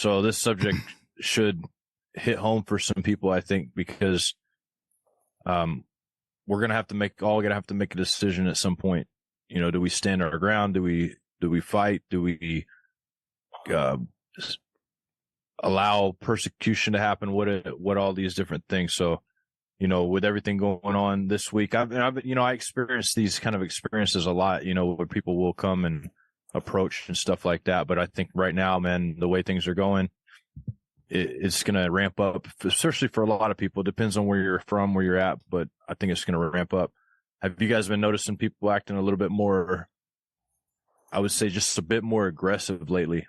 So this subject should hit home for some people, I think, because we're gonna have to make a decision at some point. You know, do we stand our ground? Do we fight? Do we allow persecution to happen? What all these different things? So, you know, with everything going on this week, I experienced these kind of experiences a lot, you know, where people will come and approach and stuff like that. But I think right now, man, the way things are going, it's going to ramp up, especially for a lot of people. It depends on where you're from, where you're at, but I think it's going to ramp up. Have you guys been noticing people acting a little bit more, I would say just a bit more aggressive lately?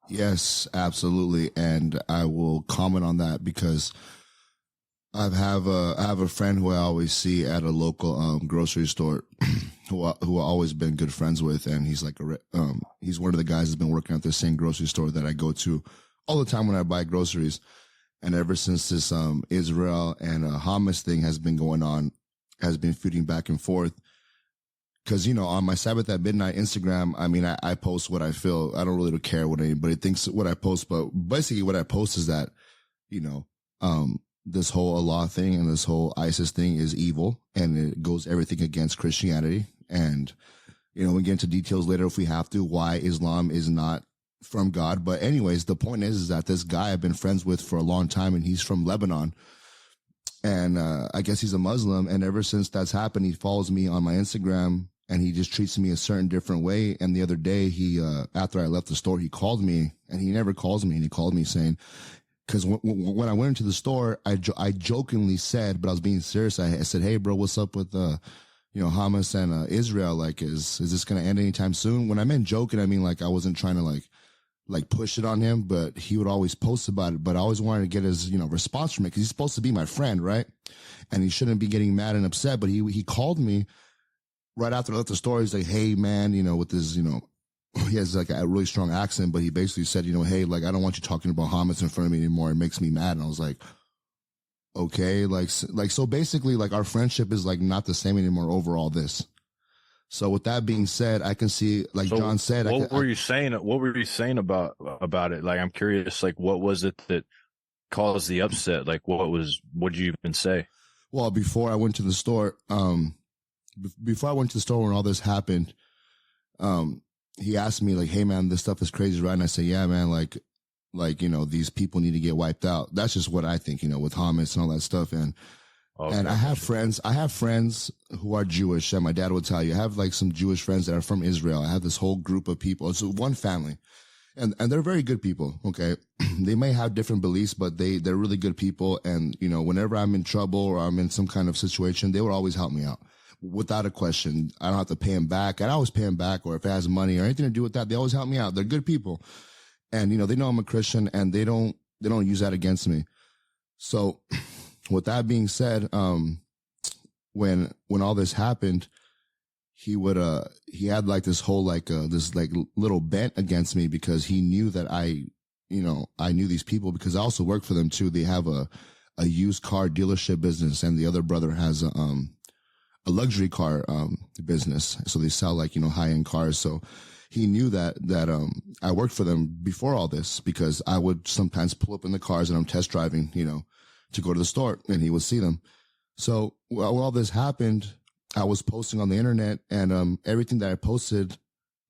Yes, absolutely. And I will comment on that because I have a friend who I always see at a local grocery store who I've always been good friends with, and he's like he's one of the guys that's been working at the same grocery store that I go to all the time when I buy groceries. And ever since this Israel and Hamas thing has been going on, has been feuding back and forth. Because, you know, on my Sabbath at Midnight Instagram, I mean, I post what I feel. I don't really care what anybody thinks what I post, but basically what I post is that, you know, this whole Allah thing and this whole ISIS thing is evil, and it goes everything against Christianity. And, you know, we get into details later if we have to, why Islam is not from God. But anyways, the point is that this guy I've been friends with for a long time, and he's from Lebanon. And, I guess he's a Muslim. And ever since that's happened, he follows me on my Instagram and he just treats me a certain different way. And the other day after I left the store, he called me, and he never calls me. And he called me saying, cause when I went into the store, I jokingly said, but I was being serious. I said, "Hey bro, what's up with, Hamas and, Israel? Like, is this going to end anytime soon?" When I meant joking, I mean, like, I wasn't trying to like push it on him, but he would always post about it. But I always wanted to get his, response from it, cause he's supposed to be my friend, right? And he shouldn't be getting mad and upset. But he called me right after I left the store. He's like, "Hey man, with this, he has like a really strong accent, but he basically said, "Hey, like, I don't want you talking about Hamas in front of me anymore. It makes me mad." And I was like, okay, so basically, like, our friendship is like not the same anymore over all this. So with that being said, I can see, like so John said, what were you saying about it? Like, I'm curious, like, what was it that caused the upset? Like, what did you even say? Well, before I went to the store, when all this happened, he asked me like, "Hey man, this stuff is crazy, right?" And I said, "Yeah, man, like, these people need to get wiped out." That's just what I think, with Hamas and all that stuff. And, okay. And I have friends who are Jewish, and my dad would tell you, I have like some Jewish friends that are from Israel. I have this whole group of people. It's one family, and they're very good people. Okay. They may have different beliefs, but they're really good people. And, whenever I'm in trouble or I'm in some kind of situation, they would always help me out. Without a question. I don't have to pay them back. I always pay them back, or if it has money or anything to do with that, they always help me out. They're good people. And, they know I'm a Christian, and they don't use that against me. So with that being said, when all this happened, he had like this whole, this little bent against me because he knew that I knew these people because I also work for them too. They have a used car dealership business, and the other brother has a luxury car business. So they sell high-end cars. So he knew that I worked for them before all this because I would sometimes pull up in the cars and I'm test driving, to go to the store, and he would see them. So when all this happened, I was posting on the internet, and everything that I posted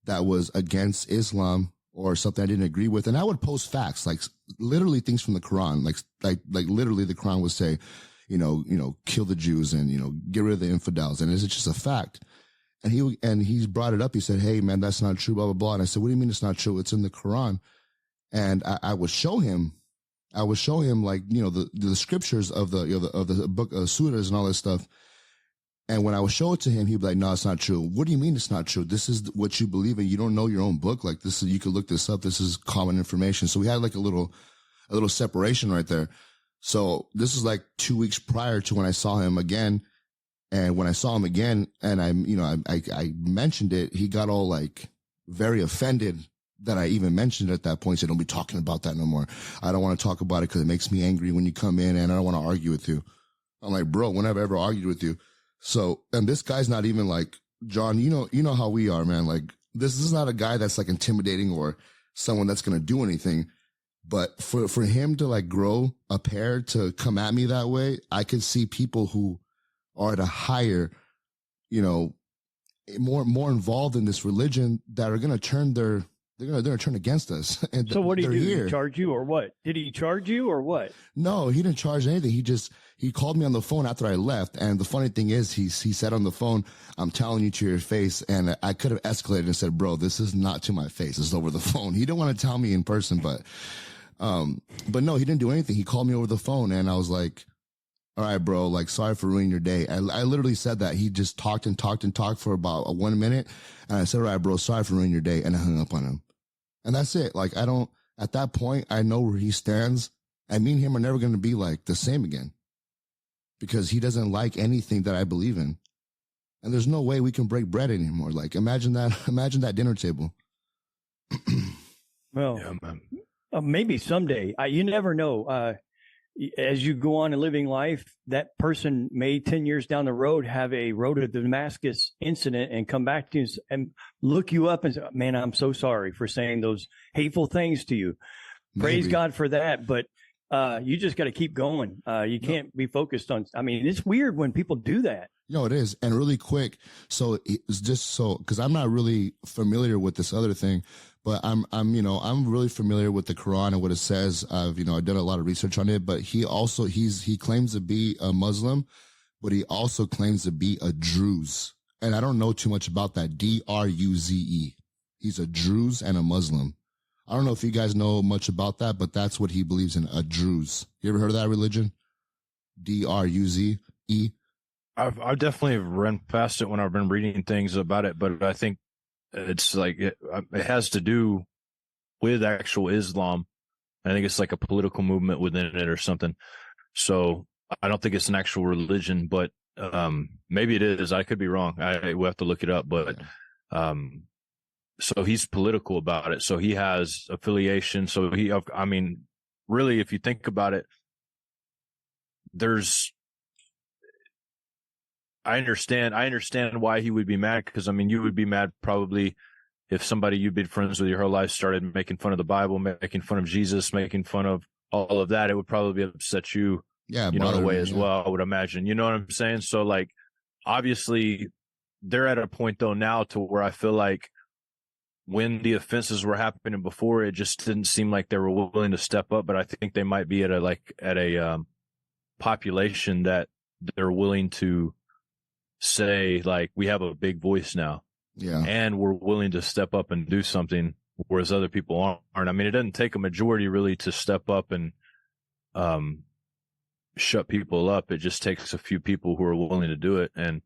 that was against Islam or something I didn't agree with, and I would post facts, like literally things from the Quran, like literally the Quran would say, kill the Jews and, get rid of the infidels. And it's just a fact. And he's brought it up. He said, "Hey man, that's not true, blah, blah, blah." And I said, "What do you mean it's not true? It's in the Quran." And I would show him like, the scriptures of the book of surahs and all this stuff. And when I would show it to him, he'd be like, "No, it's not true." "What do you mean it's not true? This is what you believe in. You don't know your own book. Like, you could look this up. This is common information." So we had like a little separation right there. So this is like 2 weeks prior to when I saw him again. And when I saw him again and I mentioned it, he got all like very offended that I even mentioned it at that point. He said, "Don't be talking about that no more. I don't want to talk about it because it makes me angry when you come in, and I don't want to argue with you." I'm like, "Bro, when have I ever argued with you?" So, and this guy's not even like, John, you know how we are, man. Like, this is not a guy that's like intimidating or someone that's going to do anything. But for him to like grow a pair to come at me that way, I could see people who are at a higher, you know, more involved in this religion that are going to turn they're going to turn against us. And So what did he do? here. Did he charge you or what? Did he charge you or what? No, he didn't charge anything. He called me on the phone after I left. And the funny thing is he said on the phone, I'm telling you to your face. And I could have escalated and said, bro, this is not to my face. It's over the phone. He didn't want to tell me in person, but no, he didn't do anything. He called me over the phone and I was like, all right, bro, like, sorry for ruining your day. I literally said that. He just talked and talked and talked for about 1 minute. And I said, all right, bro, sorry for ruining your day. And I hung up on him. And that's it. Like, at that point, I know where he stands. And me and him are never going to be like the same again because he doesn't like anything that I believe in. And there's no way we can break bread anymore. Like, imagine that dinner table. Well, yeah, maybe someday. You never know. As you go on a living life, that person may 10 years down the road have a road to Damascus incident and come back to you and look you up and say, man, I'm so sorry for saying those hateful things to you. Maybe. Praise God for that. But you just got to keep going. You can't be focused on, I mean, it's weird when people do that. No, it is. And really quick. So it's just so, cause I'm not really familiar with this other thing, but I'm really familiar with the Quran and what it says. I've done a lot of research on it, but he claims to be a Muslim, but he also claims to be a Druze. And I don't know too much about that. Druze. He's a Druze and a Muslim. I don't know if you guys know much about that, but that's what he believes in, a Druze. You ever heard of that religion? Druze. I've definitely run past it when I've been reading things about it, but I think it's like it has to do with actual Islam. I think it's like a political movement within it or something. So I don't think it's an actual religion, but maybe it is. I could be wrong. We'll have to look it up. But so he's political about it. So he has affiliation. So really, if you think about it, I understand why he would be mad, because you would be mad probably if somebody you've been friends with your whole life started making fun of the Bible, making fun of Jesus, making fun of all of that. It would probably upset you, in a way as well, I would imagine. You know what I'm saying? So like, obviously they're at a point though now to where I feel like when the offenses were happening before, it just didn't seem like they were willing to step up. But I think they might be at a population that they're willing to say, like, we have a big voice now, and we're willing to step up and do something, whereas other people aren't. It doesn't take a majority really to step up and shut people up. It just takes a few people who are willing to do it, and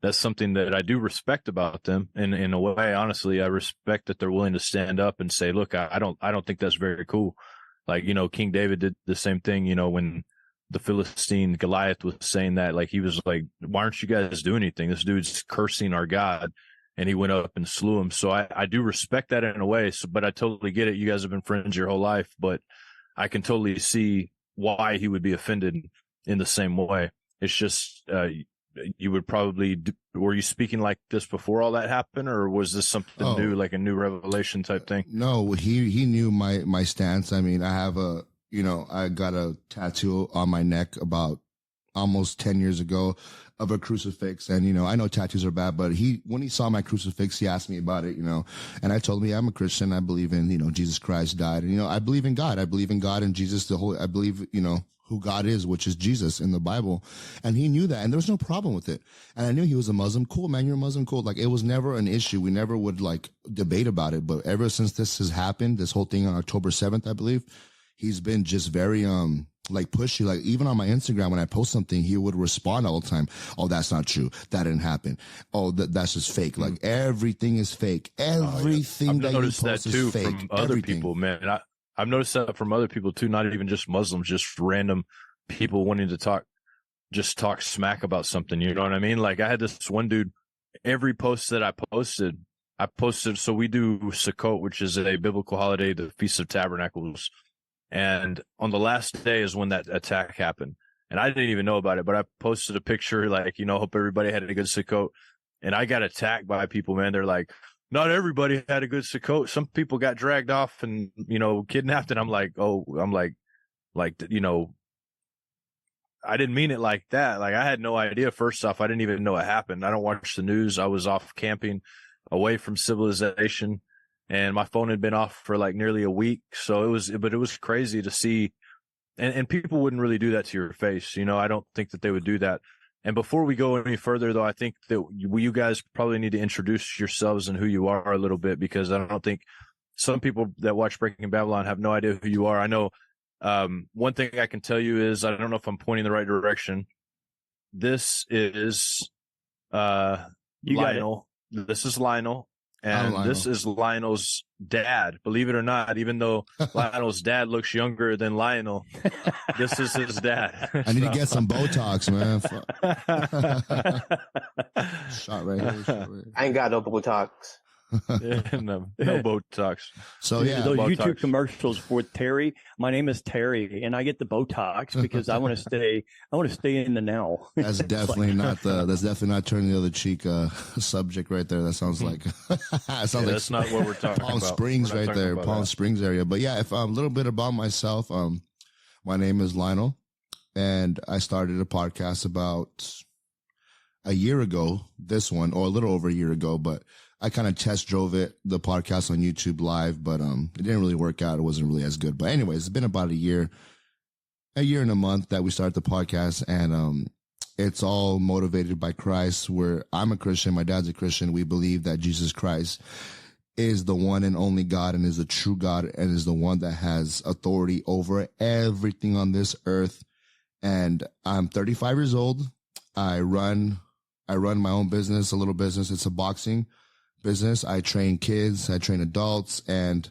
that's something that I do respect about them. And in a way, honestly, I respect that they're willing to stand up and say, look, I don't think that's very cool. Like, King David did the same thing, when the Philistine Goliath was saying that, like, he was like, why aren't you guys doing anything? This dude's cursing our God. And he went up and slew him. So I do respect that in a way. So, but I totally get it. You guys have been friends your whole life, but I can totally see why he would be offended in the same way. It's just, you would probably, were you speaking like this before all that happened, or was this something new, like a new revelation type thing? No, he knew my stance. I have I got a tattoo on my neck about almost 10 years ago of a crucifix. And, I know tattoos are bad, but when he saw my crucifix, he asked me about it, and I told him, I'm a Christian. I believe in, Jesus Christ died. And, I believe in God. I believe in God and Jesus, I believe, who God is, which is Jesus in the Bible. And he knew that, and there was no problem with it. And I knew he was a Muslim. Cool, man. You're a Muslim. Cool. Like, it was never an issue. We never would like debate about it. But ever since this has happened, this whole thing on October 7th, I believe, he's been just very, like pushy. Like, even on my Instagram, when I post something, he would respond all the time. Oh, that's not true. That didn't happen. Oh, that's just fake. Like, everything is fake. Everything that you post is fake. From other people, man. I've noticed that from other people too, not even just Muslims, just random people wanting to talk smack about something. You know what I mean? Like, I had this one dude, every post that I posted, so we do Sukkot, which is a biblical holiday, the Feast of Tabernacles. And on the last day is when that attack happened. And I didn't even know about it, but I posted a picture, like, hope everybody had a good Sukkot. And I got attacked by people, man. They're like, not everybody had a good Sokoa. Some people got dragged off and, kidnapped. And I'm like, I didn't mean it like that. Like, I had no idea. First off, I didn't even know it happened. I don't watch the news. I was off camping away from civilization, and my phone had been off for like nearly a week. So it was crazy to see. And people wouldn't really do that to your face. I don't think that they would do that. And before we go any further, though, I think that you guys probably need to introduce yourselves and who you are a little bit, because I don't think some people that watch Breaking Babylon have no idea who you are. I know one thing I can tell you is, I don't know if I'm pointing the right direction. This is Lionel. This is Lionel. And this is Lionel's dad. Believe it or not, even though Lionel's dad looks younger than Lionel, this is his dad. I need to get some Botox, man. Shot right here. I ain't got no Botox. no Botox. So yeah, those Botox. YouTube commercials for Terry. My name is Terry, and I get the Botox because I want to stay. I want to stay in the now. That's definitely not That's definitely not turning the other cheek subject right there. That sounds like. Sounds like that's not what we're talking Palm about. Springs right there, Palm Springs area. But yeah, if a little bit about myself. My name is Lionel, and I started a podcast about a year ago. This one, or a little over a year ago, but I kind of test drove the podcast on YouTube Live, but it didn't really work out. It wasn't really as good. But anyways, it's been about a year and a month that we started the podcast, and it's all motivated by Christ. Where I'm a Christian, my dad's a Christian. We believe that Jesus Christ is the one and only God, and is the true God, and is the one that has authority over everything on this earth. And I'm 35 years old. I run my own business, a little business. It's a boxing business. I train kids, I train adults, and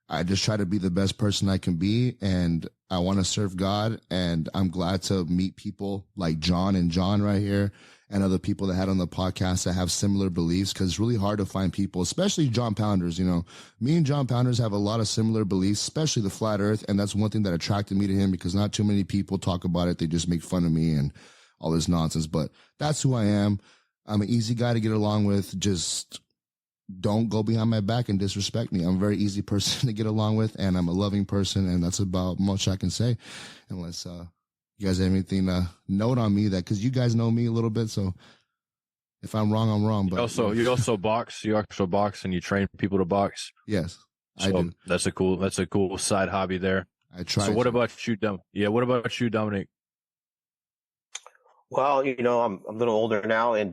I just try to be the best person I can be. And I want to serve God. And I'm glad to meet people like John and John right here, and other people that had on the podcast that have similar beliefs, because it's really hard to find people, especially John Pounders. Me and John Pounders have a lot of similar beliefs, especially the flat earth. And that's one thing that attracted me to him, because not too many people talk about it. They just make fun of me and all this nonsense. But that's who I am. I'm an easy guy to get along with. Just don't go behind my back and disrespect me. I'm a very easy person to get along with, and I'm a loving person, and that's about much I can say, unless you guys have anything to note on me, that because you guys know me a little bit, so if I'm wrong, I'm wrong. But you also box. You actually box, and you train people to box. Yes, so I do. That's a cool side hobby there. I try. So what about you, what about you, Dominic? Well, I'm a little older now, and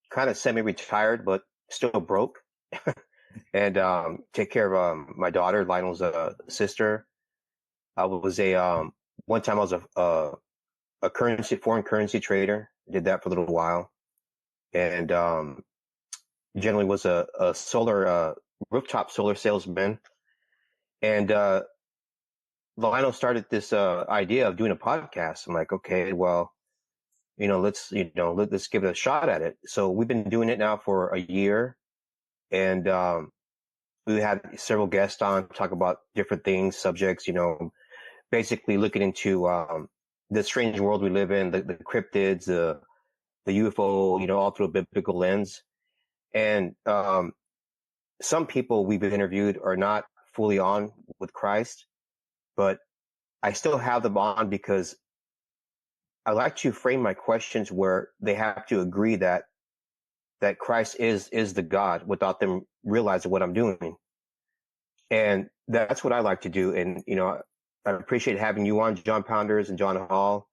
kind of semi-retired, but still broke. And take care of my daughter, Lionel's sister. I was one time I was a foreign currency trader. Did that for a little while, and generally was a solar rooftop solar salesman. And Lionel started this idea of doing a podcast. I'm like, okay, well, let's give it a shot at it. So we've been doing it now for a year, and we had several guests on talk about different things, subjects, basically looking into the strange world we live in, the cryptids, the UFO, all through a biblical lens. And some people we've interviewed are not fully on with Christ, but I still have them on because I like to frame my questions where they have to agree that Christ is the God without them realizing what I'm doing. And that's what I like to do. And, I appreciate having you on, John Pounders and John Hall.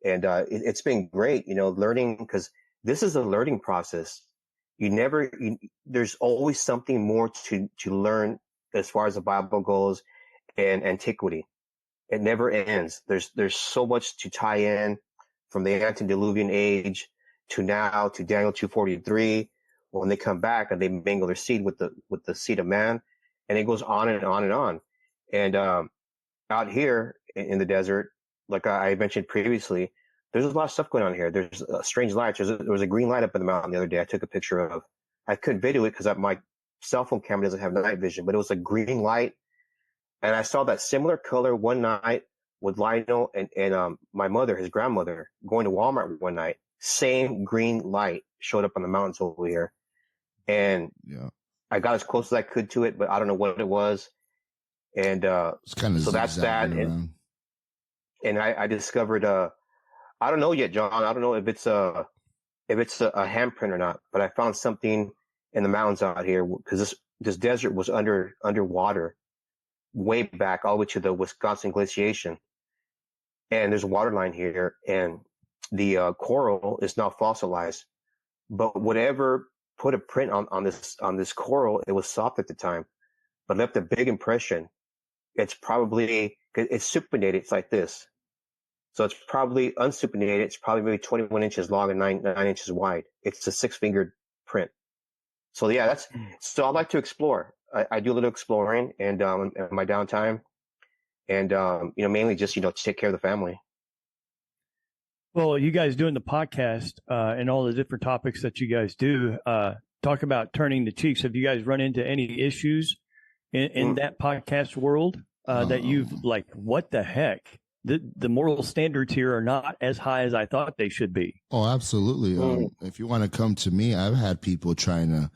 And it's been great, learning, because this is a learning process. There's always something more to learn as far as the Bible goes and antiquity. It never ends. There's so much to tie in, from the antediluvian age to now to Daniel 2:43, when they come back and they mingle their seed with the seed of man, and it goes on and on and on. And out here in the desert, like I mentioned previously, there's a lot of stuff going on here. There's strange lights. There was a green light up in the mountain the other day. I took a picture of. I couldn't video it because my cell phone camera doesn't have night vision, but it was a green light, and I saw that similar color one night with Lionel and my mother, his grandmother, going to Walmart one night. Same green light showed up on the mountains over here. and Yeah. I got as close as I could to it, but I don't know what it was. And It's kind of so that's that. And I discovered I don't know yet, John. I don't know if it's a handprint or not, but I found something in the mountains out here because this desert was underwater way back all the way to the Wisconsin glaciation, and there's a water line here, and the coral is now fossilized. But whatever put a print on this coral, it was soft at the time, but left a big impression. It's supinated. It's like this. So it's probably unsupinated. It's probably maybe 21 inches long and 9 inches wide. It's a 6-fingered print. So yeah, so I like to explore. I do a little exploring and in my downtime, and mainly just to take care of the family. Well, you guys doing the podcast and all the different topics that you guys do, talk about turning the cheeks. Have you guys run into any issues in that podcast world that you've like, what the heck? The moral standards here are not as high as I thought they should be. Oh, absolutely. If you want to come to me, I've had people trying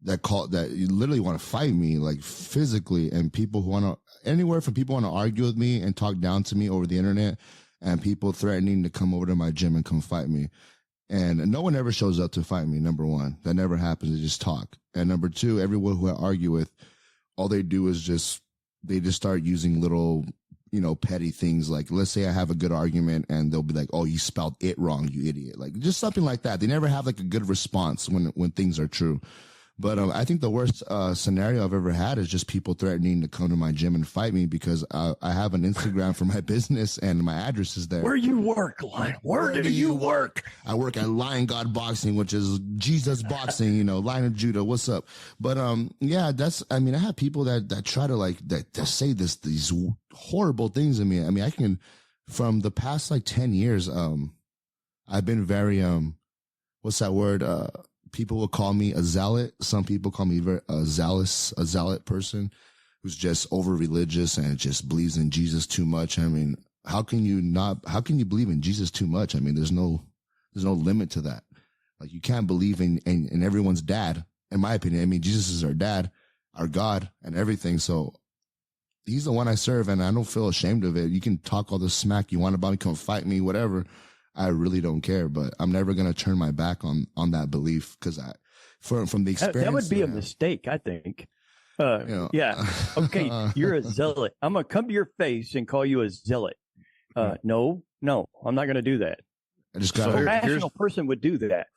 that you literally want to fight me, like physically, and people who want to, anywhere from people want to argue with me and talk down to me over the internet, and people threatening to come over to my gym and come fight me. And no one ever shows up to fight me. Number one, that never happens. They just talk. And number two, everyone who I argue with, all they do is they just start using little, petty things. Like, let's say I have a good argument and they'll be like, oh, you spelled it wrong, you idiot. Like just something like that. They never have like a good response when things are true. But I think the worst scenario I've ever had is just people threatening to come to my gym and fight me because I have an Instagram for my business and my address is there. Where you work, Lion? Where do you work? I work at Lion God Boxing, which is Jesus Boxing, Lion of Judah. What's up? But yeah, I have people that try to that say these horrible things to me. I mean, I can, from the past 10 years, I've been very what's that word? People will call me a zealot. Some people call me a zealot person who's just over religious and just believes in Jesus too much. I mean, how can you believe in Jesus too much? I mean, there's no limit to that. Like you can't believe in everyone's dad, in my opinion. I mean, Jesus is our dad, our God and everything. So he's the one I serve and I don't feel ashamed of it. You can talk all the smack you want about me, come fight me, whatever. I really don't care, but I'm never going to turn my back on that belief because from the experience. That would be a mistake, I think. Yeah. Okay. You're a zealot. I'm going to come to your face and call you a zealot. No, I'm not going to do that. I just got a rational person would do that.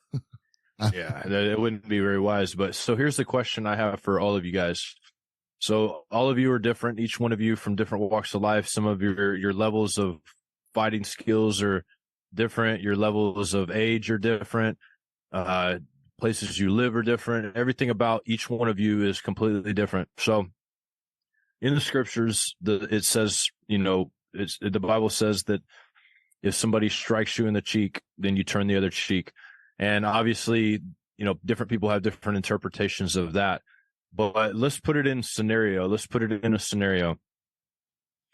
Yeah, it wouldn't be very wise. But so here's the question I have for all of you guys. So all of you are different, each one of you from different walks of life. Some of your levels of fighting skills are different. Your levels of age are different. Places you live are different. Everything about each one of you is completely different. So in the scriptures, it says, the Bible says that if somebody strikes you in the cheek, then you turn the other cheek. And obviously, different people have different interpretations of that. But let's put it in scenario. Let's put it in a scenario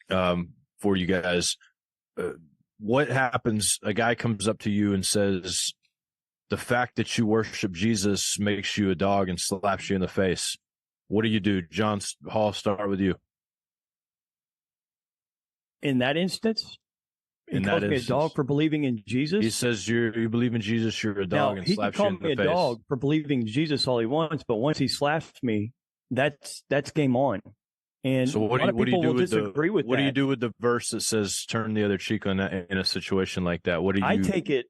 for you guys. What happens? A guy comes up to you and says, the fact that you worship Jesus makes you a dog and slaps you in the face. What do you do? John Hall, start with you. In that instance? He calls me a dog for believing in Jesus? He says you believe in Jesus, you're a dog, and slaps you in the face. He can call me a dog for believing in Jesus all he wants, but once he slaps me, that's game on. And so what do you do with the verse that says turn the other cheek on that in a situation like that? I take it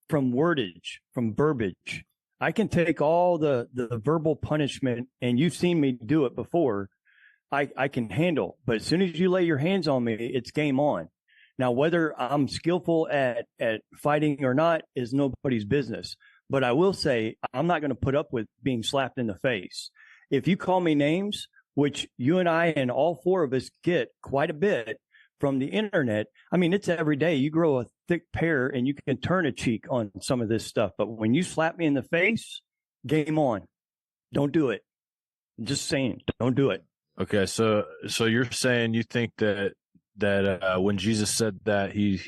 from wordage, from verbiage. I can take all the verbal punishment, and you've seen me do it before. I can handle, but as soon as you lay your hands on me, it's game on. Now, whether I'm skillful at fighting or not is nobody's business. But I will say I'm not going to put up with being slapped in the face. If you call me names, which you and I and all four of us get quite a bit from the internet. I mean, it's every day. You grow a thick pear and you can turn a cheek on some of this stuff. But when you slap me in the face, game on. Don't do it. I'm just saying, don't do it. Okay, so you're saying you think that when Jesus said that, he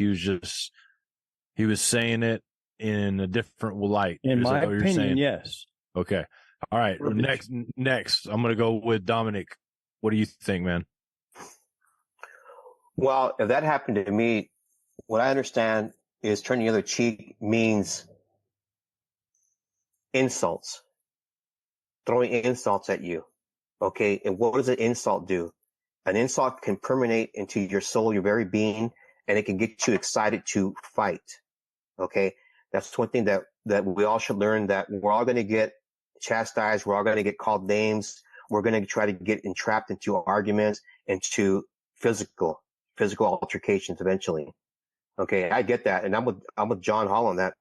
was saying it in a different light. In my opinion, yes. Okay. All right. Next, I'm going to go with Dominic. What do you think, man? Well, if that happened to me, what I understand is turn the other cheek means insults, throwing insults at you. Okay. And what does an insult do? An insult can permeate into your soul, your very being, and it can get you excited to fight. Okay. That's one thing that we all should learn, that we're all going to get chastised. We're all going to get called names. We're going to try to get entrapped into arguments, into physical altercations eventually. Okay. I get that. And I'm with John Hall on that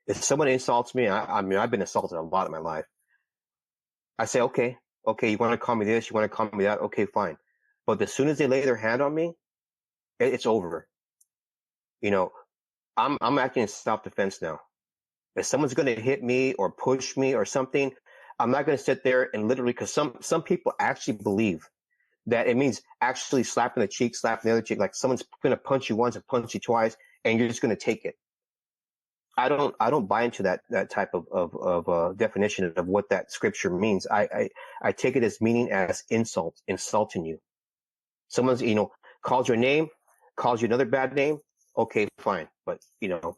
if someone insults me, I mean, I've been assaulted a lot in my life. I say, okay, you want to call me this? You want to call me that? Okay, fine. But as soon as they lay their hand on me, it's over. You know, I'm acting in self-defense now. If someone's going to hit me or push me or something, I'm not going to sit there and literally, because some people actually believe that it means actually slapping the cheek, slapping the other cheek, like someone's going to punch you once and punch you twice, and you're just going to take it. I don't buy into that type of definition of what that scripture means. I take it as meaning as insulting you. Someone's, calls your name, calls you another bad name. Okay, fine. But,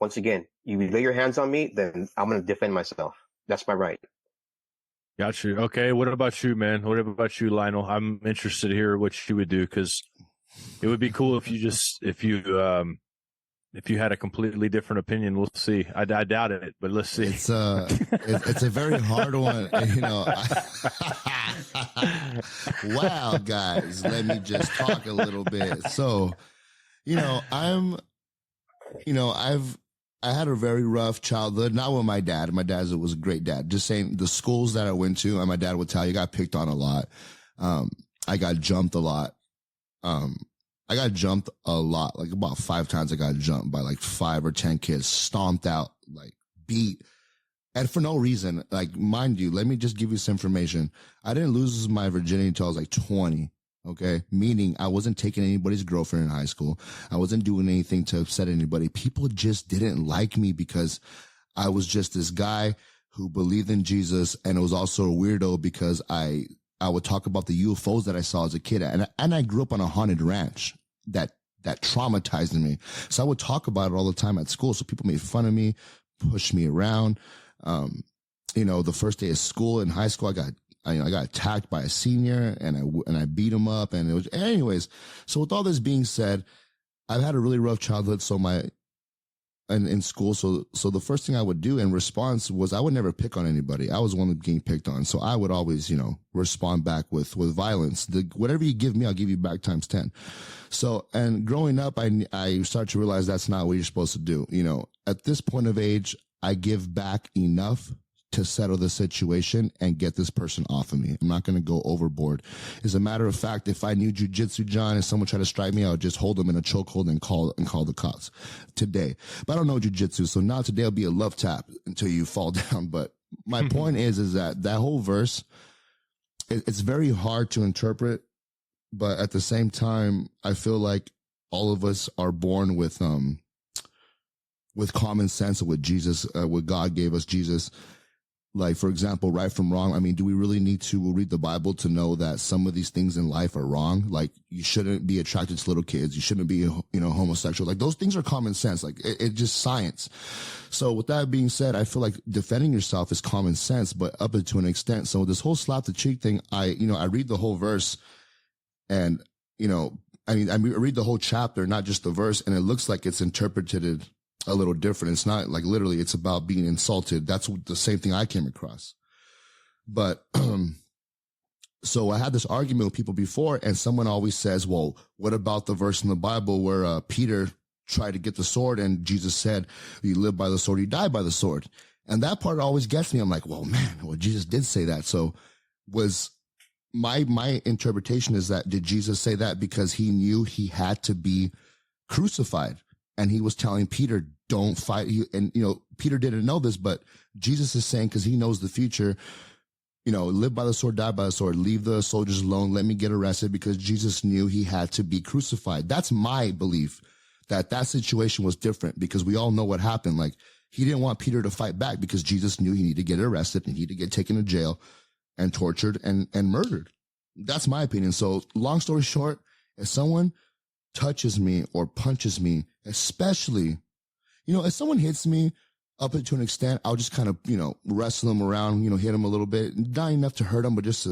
once again, you lay your hands on me, then I'm going to defend myself. That's my right. Got you. Okay. What about you, man? What about you, Lionel? I'm interested to hear what you would do, because it would be cool if you had a completely different opinion. We'll see. I doubt it, but let's see. It's a very hard one. Wow, guys, let me just talk a little bit. So, I had a very rough childhood, not with my dad. My dad was a great dad. Just saying, the schools that I went to, and my dad would tell you, I got picked on a lot. I got jumped a lot. Like about 5 times I got jumped by like 5 or 10 kids, stomped out, like beat. And for no reason, like, mind you, let me just give you some information. I didn't lose my virginity until I was like 20. Okay. Meaning I wasn't taking anybody's girlfriend in high school. I wasn't doing anything to upset anybody. People just didn't like me because I was just this guy who believed in Jesus. And it was also a weirdo because I would talk about the UFOs that I saw as a kid. And I grew up on a haunted ranch that traumatized me. So I would talk about it all the time at school. So people made fun of me, pushed me around. The first day of school in high school, I got attacked by a senior and I beat him up, and it was, anyways. So with all this being said, I've had a really rough childhood. So in school. So the first thing I would do in response was I would never pick on anybody. I was the one getting picked on. So I would always, respond back with violence. Whatever you give me, I'll give you back times 10. So, and growing up, I start to realize that's not what you're supposed to do. At this point of age, I give back enough to settle the situation and get this person off of me. I'm not going to go overboard. As a matter of fact, if I knew jujitsu, John, and someone tried to strike me, I would just hold them in a chokehold and call the cops today. But I don't know jujitsu, so now today will be a love tap until you fall down. But my point is that whole verse, it's very hard to interpret, but at the same time, I feel like all of us are born with common sense of what Jesus, what God gave us, Jesus. Like, for example, right from wrong. I mean, do we really need to read the Bible to know that some of these things in life are wrong? Like, you shouldn't be attracted to little kids. You shouldn't be, homosexual. Like, those things are common sense. Like, it's just science. So with that being said, I feel like defending yourself is common sense, but up to an extent. So this whole slap the cheek thing, I read the whole verse and, I read the whole chapter, not just the verse, and it looks like it's interpreted a little different. It's not like literally it's about being insulted. That's the same thing I came across. But, so I had this argument with people before, and someone always says, well, what about the verse in the Bible where, Peter tried to get the sword and Jesus said, you live by the sword, you die by the sword. And that part always gets me. I'm like, well, man, Jesus did say that. So was my interpretation is that, did Jesus say that because he knew he had to be crucified? And he was telling Peter, don't fight. Peter didn't know this, but Jesus is saying, because he knows the future, live by the sword, die by the sword, leave the soldiers alone, let me get arrested, because Jesus knew he had to be crucified. That's my belief, that situation was different, because we all know what happened. Like, he didn't want Peter to fight back because Jesus knew he needed to get arrested and he needed to get taken to jail and tortured and murdered. That's my opinion. So long story short, if someone touches me or punches me, especially, if someone hits me up to an extent, I'll just kind of, wrestle them around, hit them a little bit, not enough to hurt them, but just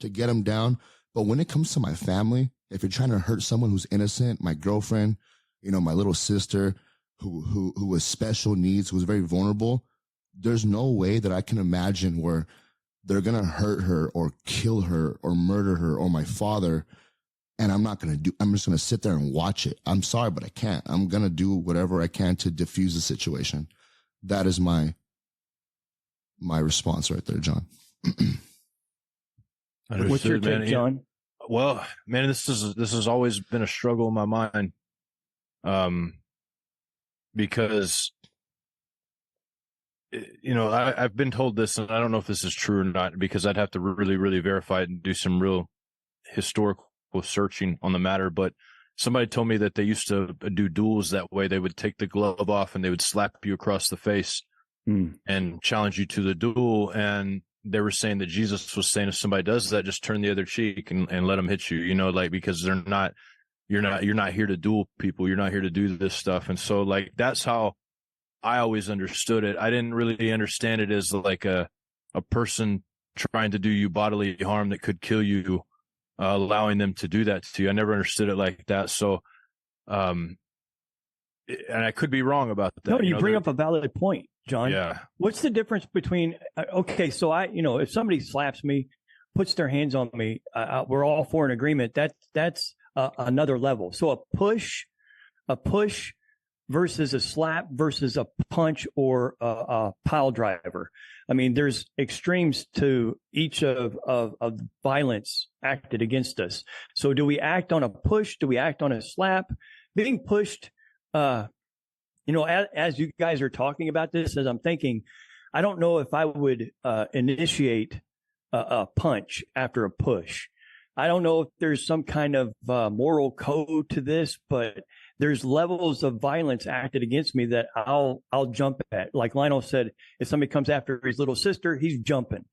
to get them down. But when it comes to my family, if you're trying to hurt someone who's innocent, my girlfriend, my little sister who has special needs, who's very vulnerable, there's no way that I can imagine where they're going to hurt her or kill her or murder her or my father. And I'm just going to sit there and watch it. I'm sorry, but I can't. I'm going to do whatever I can to diffuse the situation. That is my response right there, John. What's your take, John? Well, man, this has always been a struggle in my mind. Because, I've been told this, and I don't know if this is true or not, because I'd have to really, really verify it and do some real historical searching on the matter. But somebody told me that they used to do duels that way. They would take the glove off and they would slap you across the face and challenge you to the duel. And they were saying that Jesus was saying, if somebody does that, just turn the other cheek and let them hit you, because you're not here to duel people. You're not here to do this stuff. And so that's how I always understood it. I didn't really understand it as like a person trying to do you bodily harm that could kill you, allowing them to do that to you. I never understood it like that. So, and I could be wrong about that. No, you bring up a valid point, John. Yeah. What's the difference between, okay, so if somebody slaps me, puts their hands on me, we're all for an agreement. That's another level. So a push versus a slap versus a punch or a pile driver. I mean, there's extremes to each of violence acted against us. So do we act on a push? Do we act on a slap? Being pushed, as you guys are talking about this, as I'm thinking, I don't know if I would initiate a punch after a push. I don't know if there's some kind of moral code to this, but there's levels of violence acted against me that I'll jump at. Like Lionel said, if somebody comes after his little sister, he's jumping.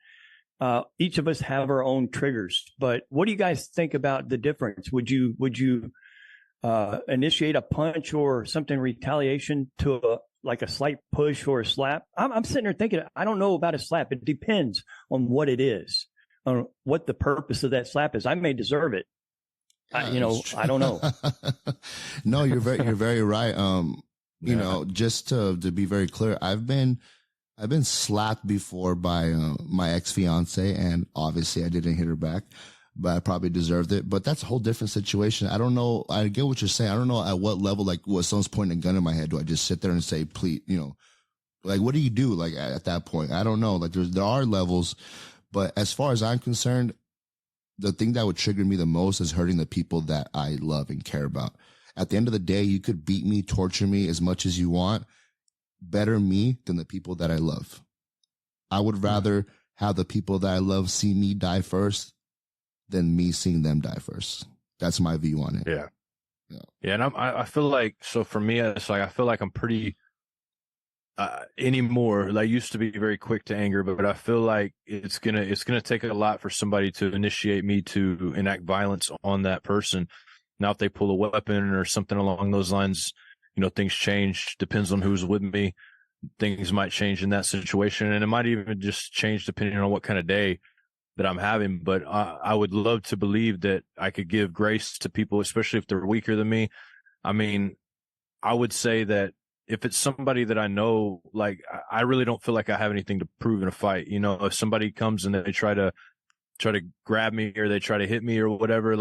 Each of us have our own triggers. But what do you guys think about the difference? Would you initiate a punch or something retaliation to a slight push or a slap? I'm sitting there thinking, I don't know about a slap. It depends on what it is. What the purpose of that slap is. I may deserve it. I don't know. No, you're very right. Just to be very clear, I've been slapped before by my ex-fiance, and obviously I didn't hit her back, but I probably deserved it. But that's a whole different situation. I don't know. I get what you're saying. I don't know at what level, was someone's pointing a gun in my head. Do I just sit there and say, please, what do you do at that point? I don't know. There are levels. But as far as I'm concerned, the thing that would trigger me the most is hurting the people that I love and care about. At the end of the day, you could beat me, torture me as much as you want. Better me than the people that I love. I would rather have the people that I love see me die first than me seeing them die first. That's my view on it. Yeah. And I feel like, so for me, it's I feel like I'm pretty, anymore. I used to be very quick to anger, but I feel like it's gonna take a lot for somebody to initiate me to enact violence on that person. Now, if they pull a weapon or something along those lines, things change. Depends on who's with me. Things might change in that situation, and it might even just change depending on what kind of day that I'm having. But I would love to believe that I could give grace to people, especially if they're weaker than me. I mean, I would say that if it's somebody that I know, I really don't feel like I have anything to prove in a fight. If somebody comes and they try to grab me or they try to hit me or whatever,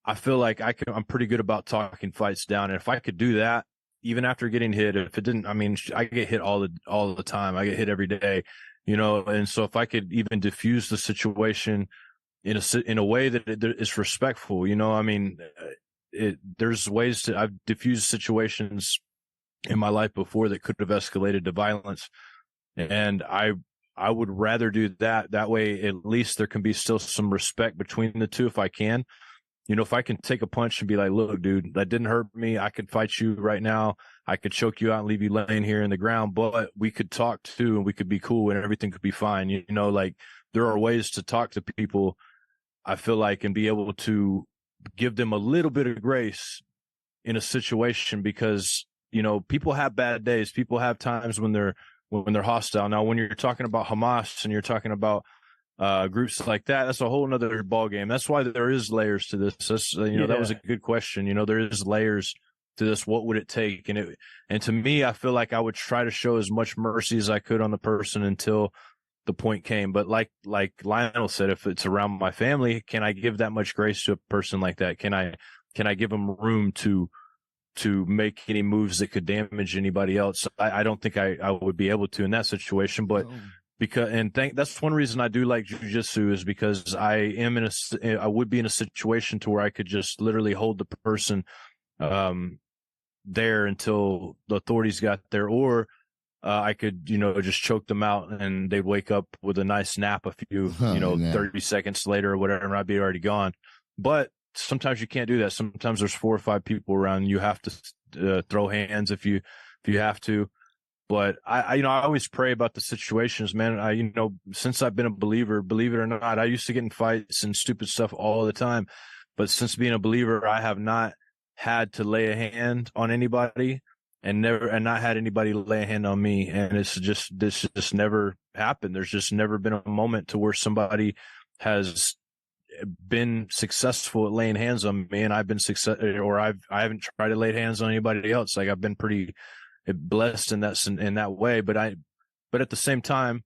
I feel like I'm pretty good about talking fights down. And if I could do that, even after getting hit, if it didn't, I get hit all the time. I get hit every day, and so if I could even diffuse the situation in a way that is respectful, there's ways I've diffused situations in my life before that could have escalated to violence. And I would rather do that. That way, at least there can be still some respect between the two if I can. if I can take a punch and be like, look, dude, that didn't hurt me. I could fight you right now. I could choke you out and leave you laying here in the ground, but we could talk too, and we could be cool and everything could be fine. Like there are ways to talk to people, I feel like, and be able to give them a little bit of grace in a situation, because, people have bad days. People have times when they're hostile. Now, when you're talking about Hamas and you're talking about groups like that, that's a whole nother ball game. That's why there is layers to this. That's, that was a good question. There is layers to this. What would it take? And to me, I feel like I would try to show as much mercy as I could on the person until the point came. But like Lionel said, if it's around my family, can I give that much grace to a person like that? Can I give them room to make any moves that could damage anybody else? I don't think I would be able to in that situation, but that's one reason I do like jujitsu, is because I would be in a situation to where I could just literally hold the person there until the authorities got there, or I could, just choke them out and they'd wake up with a nice nap a few, 30 seconds later or whatever, and I'd be already gone. But sometimes you can't do that. Sometimes there's 4 or 5 people around. You have to throw hands if you have to. But I always pray about the situations, man. Since I've been a believer, believe it or not, I used to get in fights and stupid stuff all the time. But since being a believer, I have not had to lay a hand on anybody, and not had anybody lay a hand on me. And this just never happened. There's just never been a moment to where somebody has been successful at laying hands on me, and I've been I haven't tried to lay hands on anybody else. Like, I've been pretty blessed in that way. But at the same time,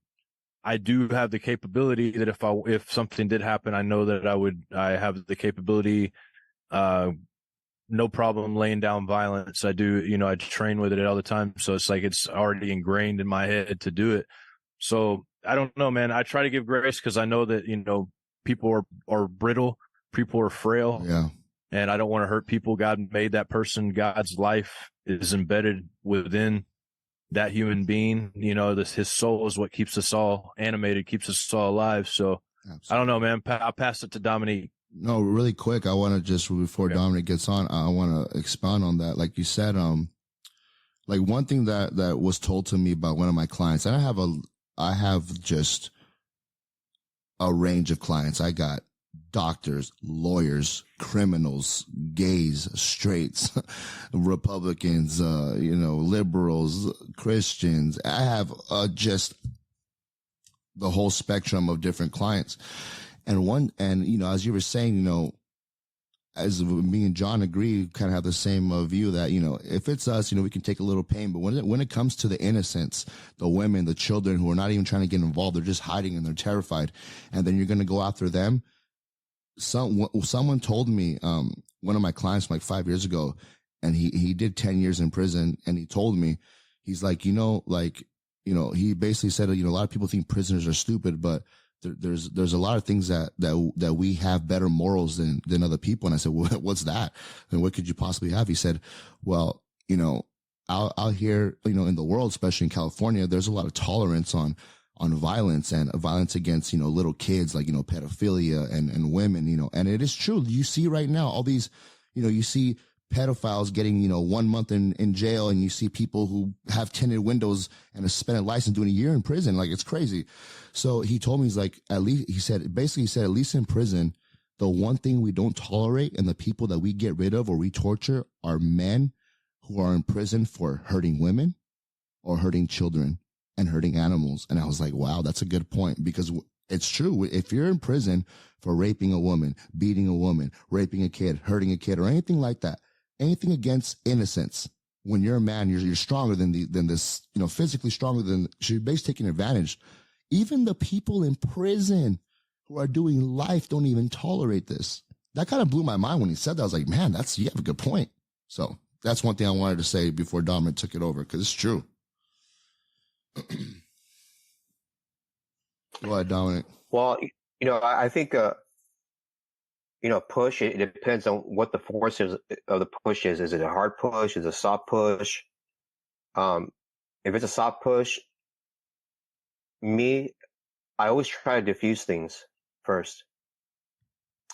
I do have the capability that if something did happen, I know that I have the capability, no problem laying down violence. I do, I train with it all the time. So it's like, it's already ingrained in my head to do it. So I don't know, man. I try to give grace because I know that, people are brittle, people are frail. Yeah. And I don't want to hurt people. God made that person. God's life is embedded within that human being. His soul is what keeps us all animated, keeps us all alive. So absolutely. I don't know, man. I'll pass it to Dominique. No, really quick. I want to just, before Dominic gets on, I want to expound on that. Like you said, like one thing that was told to me by one of my clients, and I have just a range of clients. I got doctors, lawyers, criminals, gays, straights, Republicans, liberals, Christians. I have just the whole spectrum of different clients. And as you were saying, as me and John agree, kind of have the same view that, if it's us, we can take a little pain. But when it comes to the innocents, the women, the children who are not even trying to get involved, they're just hiding and they're terrified. And then you're going to go after them. Someone told me, one of my clients from like 5 years ago, and he did 10 years in prison. And he told me, he's like, he basically said, a lot of people think prisoners are stupid, but there's a lot of things that we have better morals than other people. And I said, well, what's that? And what could you possibly have? He said, well, out here, in the world, especially in California, there's a lot of tolerance on violence and violence against, little kids, like, pedophilia and women, and it is true. You see right now, all these, you see pedophiles getting, 1 month in jail, and you see people who have tinted windows and a suspended license doing a year in prison. Like, it's crazy. So he told me, he's like, at least at least in prison, the one thing we don't tolerate and the people that we get rid of or we torture are men who are in prison for hurting women or hurting children and hurting animals. And I was like, wow, that's a good point, because it's true. If you're in prison for raping a woman, beating a woman, raping a kid, hurting a kid, or anything like that, anything against innocence, when you're a man, you're stronger than this, physically stronger than, you're basically taking advantage. Even the people in prison who are doing life don't even tolerate this. That kind of blew my mind when he said that. I was like, man, you have a good point. So that's one thing I wanted to say before Dominic took it over, because it's true. Go ahead, Dominic. Well, I think, push, it depends on what the force of the push is. Is it a hard push? Is it a soft push? If it's a soft push, I always try to diffuse things first.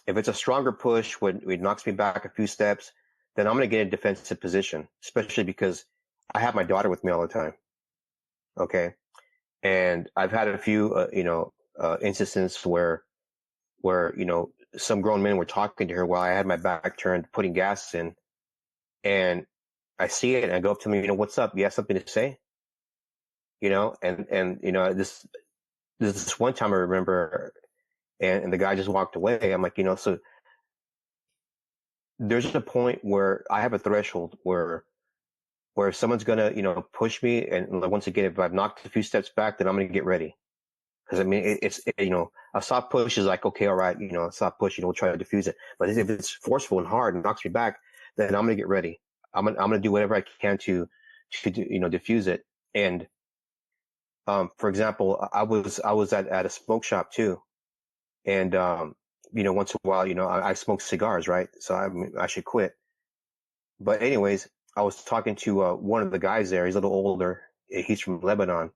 If it's a stronger push, when it knocks me back a few steps, then I'm going to get in a defensive position, especially because I have my daughter with me all the time. Okay. And I've had a few, instances where, some grown men were talking to her while I had my back turned, putting gas in, and I see it and I go up to me, what's up? You have something to say? This one time I remember, and the guy just walked away. I'm like, so there's a point where I have a threshold where if someone's gonna, push me, and once again, if I've knocked a few steps back, then I'm gonna get ready. Because I mean, a soft push is like, okay, all right, a soft push, we'll try to diffuse it. But if it's forceful and hard and knocks me back, then I'm gonna get ready. I'm gonna do whatever I can to diffuse it. And for example, I was at a smoke shop too, and once in a while, I smoke cigars, right? So I should quit. But anyways, I was talking to one of the guys there. He's a little older. He's from Lebanon,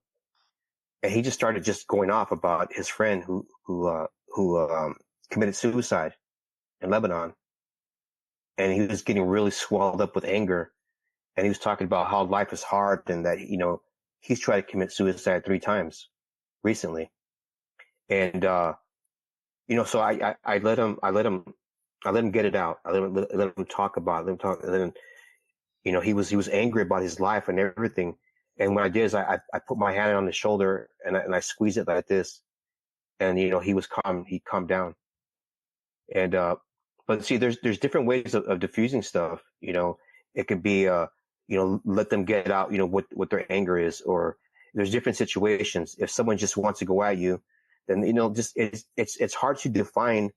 and he just started just going off about his friend who committed suicide in Lebanon, and he was getting really swelled up with anger, and he was talking about how life is hard and that he's tried to commit suicide 3 times recently, and so I let him get it out. I let him talk about it. Let him he was angry about his life and everything. And what I did is I put my hand on his shoulder and I squeezed it like this, and he was calm. He calmed down. And but see, there's different ways of diffusing stuff. It could be let them get out. What their anger is, or there's different situations. If someone just wants to go at you, then just it's hard to define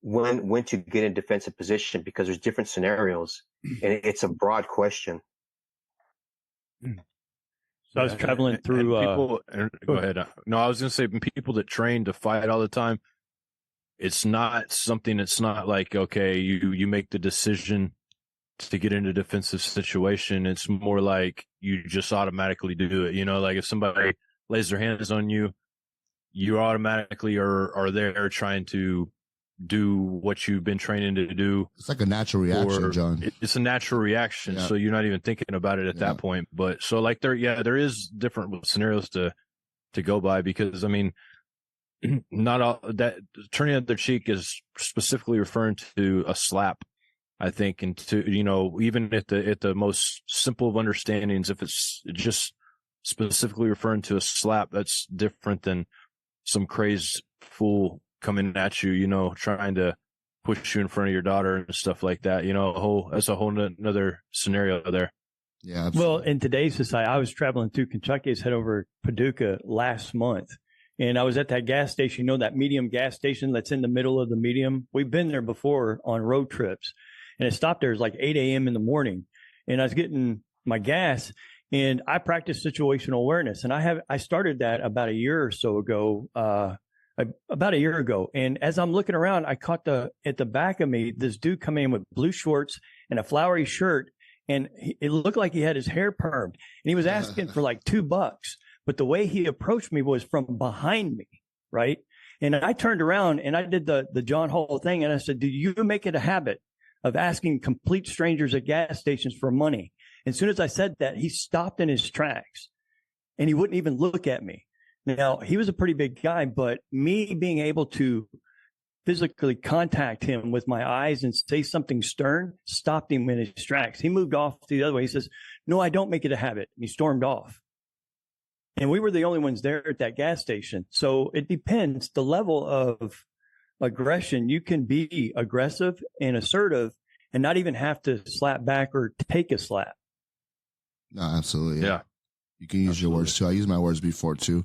when to get in defensive position, because there's different scenarios and it's a broad question. So I was traveling through people. Go ahead. No, I was going to say, people that train to fight all the time, it's not something. It's not like, okay, you make the decision to get into a defensive situation. It's more like you just automatically do it. Like if somebody lays their hands on you, you automatically are there trying to do what you've been training to do. It's like a natural reaction, John. It's a natural reaction. Yeah. So you're not even thinking about it at that point. But so like there is different scenarios to go by, because I mean, not all that turning the other cheek is specifically referring to a slap, I think. And to, even at the most simple of understandings, if it's just specifically referring to a slap, that's different than some crazed fool coming at you, trying to push you in front of your daughter and stuff like that. That's a whole another scenario there. Yeah. Absolutely. Well, in today's society, I was traveling through Kentucky, I head over Paducah last month, and I was at that gas station, that medium gas station that's in the middle of the medium. We've been there before on road trips, and it stopped there. It was like 8 a.m. in the morning, and I was getting my gas, and I practiced situational awareness, and I started that about a year or so ago, about a year ago. And as I'm looking around, I caught at the back of me, this dude come in with blue shorts and a flowery shirt. And it looked like he had his hair permed, and he was asking for like $2. But the way he approached me was from behind me. Right. And I turned around and I did the John Hall thing. And I said, do you make it a habit of asking complete strangers at gas stations for money? And as soon as I said that, he stopped in his tracks and he wouldn't even look at me. Now, he was a pretty big guy, but me being able to physically contact him with my eyes and say something stern stopped him in his tracks. He moved off the other way. He says, no, I don't make it a habit. And he stormed off. And we were the only ones there at that gas station. So it depends the level of aggression. You can be aggressive and assertive and not even have to slap back or take a slap. No, absolutely. Yeah. You can use your words too. I use my words before too.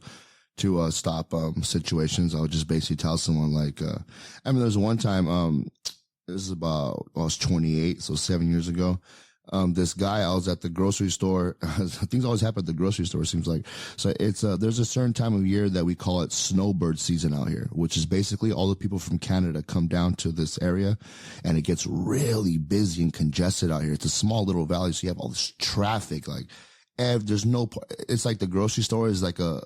To stop situations. I'll just basically tell someone like, there's one time, this is about, I was 28, so 7 years ago. This guy, I was at the grocery store. Things always happen at the grocery store, it seems like. So it's, there's a certain time of year that we call it snowbird season out here, which is basically all the people from Canada come down to this area, and it gets really busy and congested out here. It's a small little valley, so you have all this traffic. Like, there's no, it's like the grocery store is like the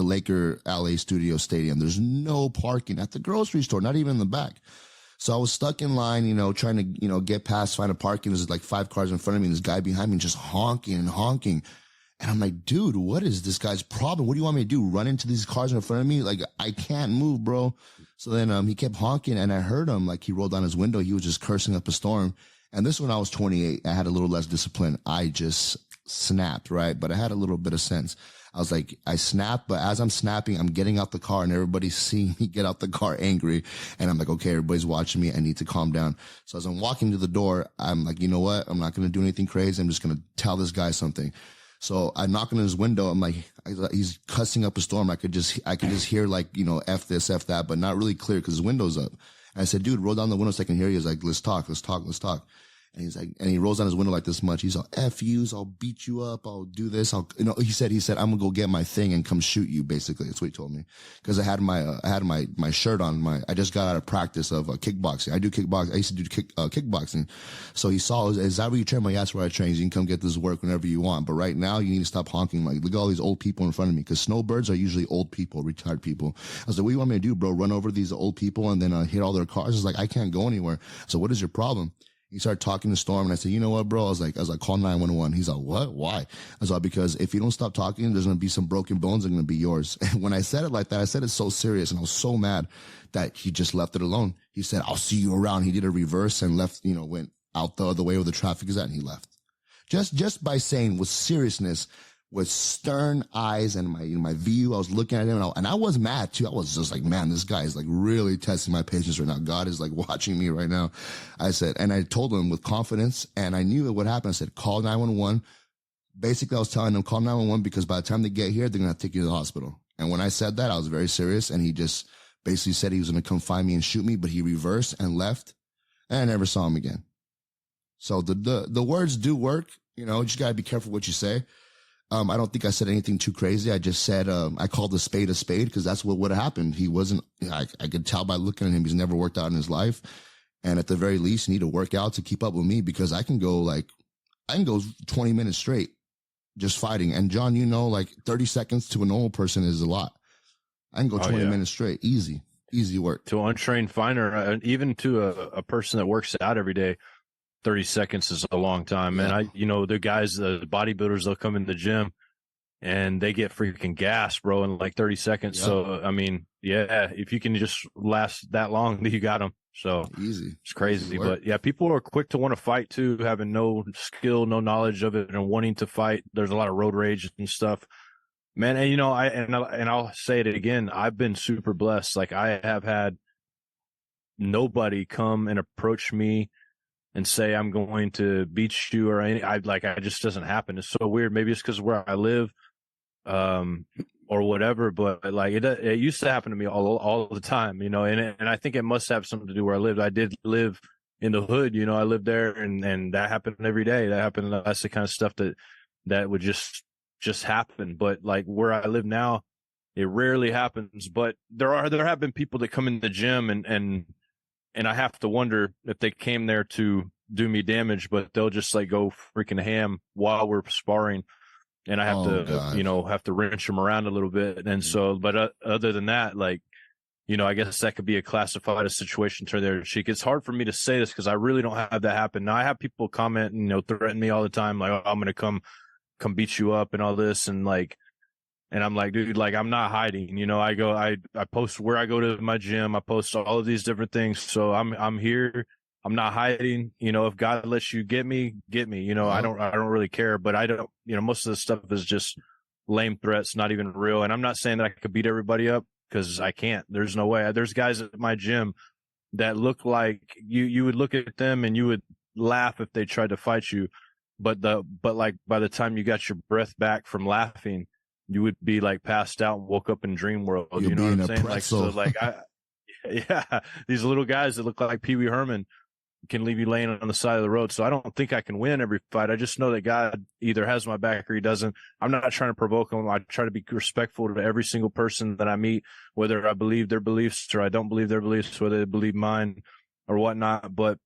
Laker LA Studio Stadium. There's no parking at the grocery store, not even in the back. So I was stuck in line, trying to, get past, find a parking. There's like 5 cars in front of me, and this guy behind me just honking and honking. And I'm like, dude, what is this guy's problem? What do you want me to do? Run into these cars in front of me? Like, I can't move, bro. So then, he kept honking, and I heard him, like, he rolled down his window. He was just cursing up a storm. And this, when I was 28, I had a little less discipline. I just snapped, right? But I had a little bit of sense. I was like, I snapped, but as I'm snapping, I'm getting out the car, and everybody's seeing me get out the car angry. And I'm like, okay, everybody's watching me. I need to calm down. So as I'm walking to the door, I'm like, you know what? I'm not going to do anything crazy. I'm just going to tell this guy something. So I knock on his window. I'm like, he's cussing up a storm. I could just hear, like, F this, F that, but not really clear because his window's up. And I said, dude, roll down the window so I can hear you. He's like, let's talk. And he's like, and he rolls down his window like this much. He's all, F yous, I'll beat you up. I'll do this. He said, I'm going to go get my thing and come shoot you. Basically, that's what he told me. Cause I had my shirt on. I just got out of practice of kickboxing. I do kickboxing. I used to do kickboxing. So he saw, is that where you train? My, yes, where I train. You can come get this work whenever you want. But right now you need to stop honking. Like, look at all these old people in front of me. Cause snowbirds are usually old people, retired people. I was like, what do you want me to do, bro? Run over these old people and then hit all their cars? It's like, I can't go anywhere. So what is your problem? He started talking to Storm, and I said, you know what, bro? I was like, call 911. He's like, what? Why? I was like, because if you don't stop talking, there's going to be some broken bones that are going to be yours. And when I said it like that, I said it so serious, and I was so mad that he just left it alone. He said, I'll see you around. He did a reverse and left, went out the other way where the traffic is at, and he left. Just by saying with seriousness, with stern eyes and my view, I was looking at him, and I was mad too. I was just like, man, this guy is like really testing my patience right now. God is like watching me right now. I said, and I told him with confidence, and I knew what happened. I said, call 911. Basically, I was telling them, call 911 because by the time they get here, they're going to have to take you to the hospital. And when I said that, I was very serious, and he just basically said he was going to come find me and shoot me, but he reversed and left, and I never saw him again. So the words do work. You just got to be careful what you say. I don't think I said anything too crazy. I just said, I called a spade because that's what would have happened. He wasn't, I could tell by looking at him, he's never worked out in his life. And at the very least, you need to work out to keep up with me because I can go 20 minutes straight just fighting. And John, like 30 seconds to a normal person is a lot. I can go 20 minutes straight. Easy work. To an untrained fighter, even to a person that works out every day, 30 seconds is a long time, man. Yeah. The guys, the bodybuilders, they'll come in the gym and they get freaking gas, bro, in like 30 seconds. Yeah. So, I mean, yeah, if you can just last that long, you got them. So easy. It's crazy. But yeah, people are quick to want to fight too, having no skill, no knowledge of it and wanting to fight. There's a lot of road rage and stuff, man. And, I'll say it again. I've been super blessed. Like I have had nobody come and approach me and say I'm going to beat you or it just doesn't happen. It's so weird. Maybe it's because where I live, or whatever. But like it used to happen to me all the time, And I think it must have something to do where I lived. I did live in the hood, I lived there, and that happened every day. That happened. That's the kind of stuff that would just happen. But like where I live now, it rarely happens. But there have been people that come in the gym and I have to wonder if they came there to do me damage, but they'll just like go freaking ham while we're sparring. And I have to wrench them around a little bit. And so, but other than that, like, I guess that could be classified as situation to their cheek. It's hard for me to say this because I really don't have that happen. Now I have people comment and, threaten me all the time. Like, oh, I'm going to come beat you up and all this. And I'm like, dude, like I'm not hiding, I post where I go to my gym. I post all of these different things. So I'm here. I'm not hiding. If God lets you get me. I don't really care, but I don't, most of the stuff is just lame threats, not even real. And I'm not saying that I could beat everybody up because I can't. There's no way. There's guys at my gym that look like you would look at them and you would laugh if they tried to fight you. But like by the time you got your breath back from laughing, you would be like passed out and woke up in dream world. You're you know what I'm saying? Pretzel. These little guys that look like Pee Wee Herman can leave you laying on the side of the road. So I don't think I can win every fight. I just know that God either has my back or he doesn't. I'm not trying to provoke him. I try to be respectful to every single person that I meet, whether I believe their beliefs or I don't believe their beliefs, whether they believe mine or whatnot. But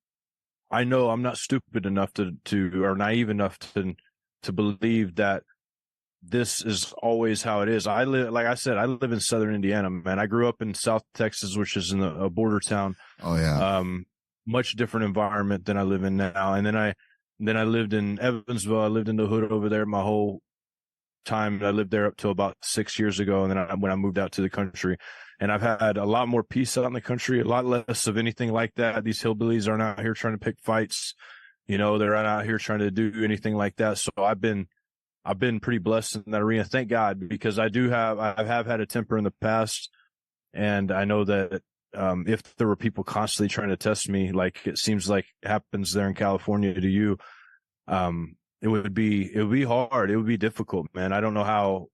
I know I'm not stupid enough to or naive enough to believe that this is always how it is. I live, like I said, I live in Southern Indiana, man. I grew up in South Texas, which is in a border town. Oh yeah. Much different environment than I live in now. And then I lived in Evansville. I lived in the hood over there my whole time. I lived there up till about 6 years ago. And then when I moved out to the country, and I've had a lot more peace out in the country, a lot less of anything like that. These hillbillies aren't out here trying to pick fights. They're not out here trying to do anything like that. So I've been pretty blessed in that arena. Thank God, because I have had a temper in the past. And I know that, if there were people constantly trying to test me, like it seems like happens there in California to you, it would be hard. It would be difficult, man. I don't know how,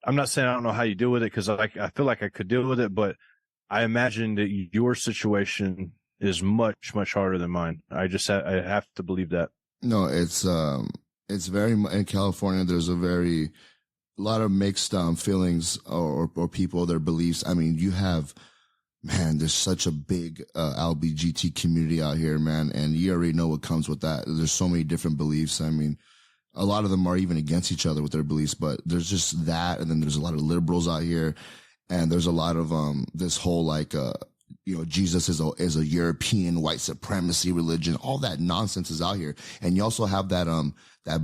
I'm not saying I don't know how you deal with it, because I feel like I could deal with it, but I imagine that your situation is much, much harder than mine. I have to believe that. No, it's very, in California, there's a lot of mixed feelings or people, their beliefs. I mean, there's such a big LBGT community out here, man, and you already know what comes with that. There's so many different beliefs. I mean, a lot of them are even against each other with their beliefs, but there's just that. And then there's a lot of liberals out here, and there's a lot of, this whole Jesus is a European white supremacy religion. All that nonsense is out here. And you also have that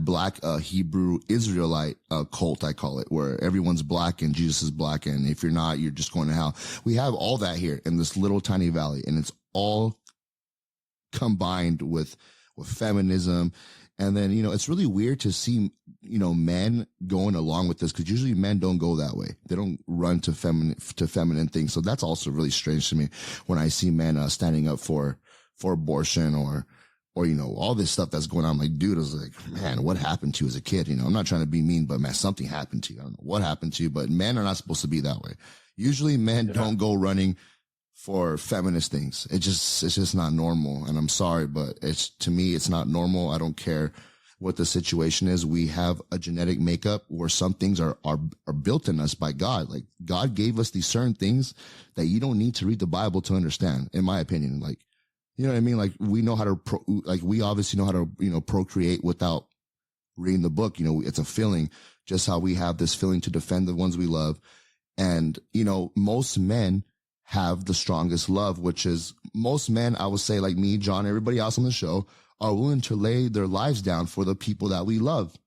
black, Hebrew Israelite, cult, I call it, where everyone's black and Jesus is black. And if you're not, you're just going to hell. We have all that here in this little tiny valley, and it's all combined with feminism. And then, it's really weird to see, men going along with this, because usually men don't go that way. They don't run to feminine things. So that's also really strange to me when I see men standing up for abortion or all this stuff that's going on. I'm like, dude, I was like, man, what happened to you as a kid? I'm not trying to be mean, but man, something happened to you. I don't know what happened to you, but men are not supposed to be that way. Usually men don't go running for feminist things. It's just not normal. And I'm sorry, but to me, it's not normal. I don't care what the situation is. We have a genetic makeup where some things are built in us by God. Like, God gave us these certain things that you don't need to read the Bible to understand, in my opinion. Like, you know what I mean? Like, we know how to, we obviously know how to, procreate without reading the book. It's a feeling, just how we have this feeling to defend the ones we love. And, most men have the strongest love, which is, most men, I would say, like me, John, everybody else on the show, are willing to lay their lives down for the people that we love.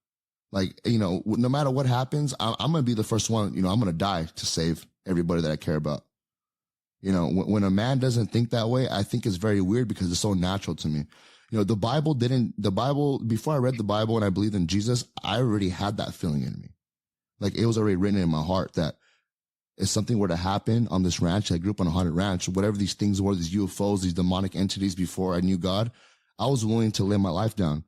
Like, no matter what happens, I'm going to be the first one, I'm going to die to save everybody that I care about. When a man doesn't think that way, I think it's very weird, because it's so natural to me. The Bible, before I read the Bible and I believed in Jesus, I already had that feeling in me. Like, it was already written in my heart that if something were to happen on this ranch, I grew up on a haunted ranch, whatever these things were, these UFOs, these demonic entities, before I knew God, I was willing to lay my life down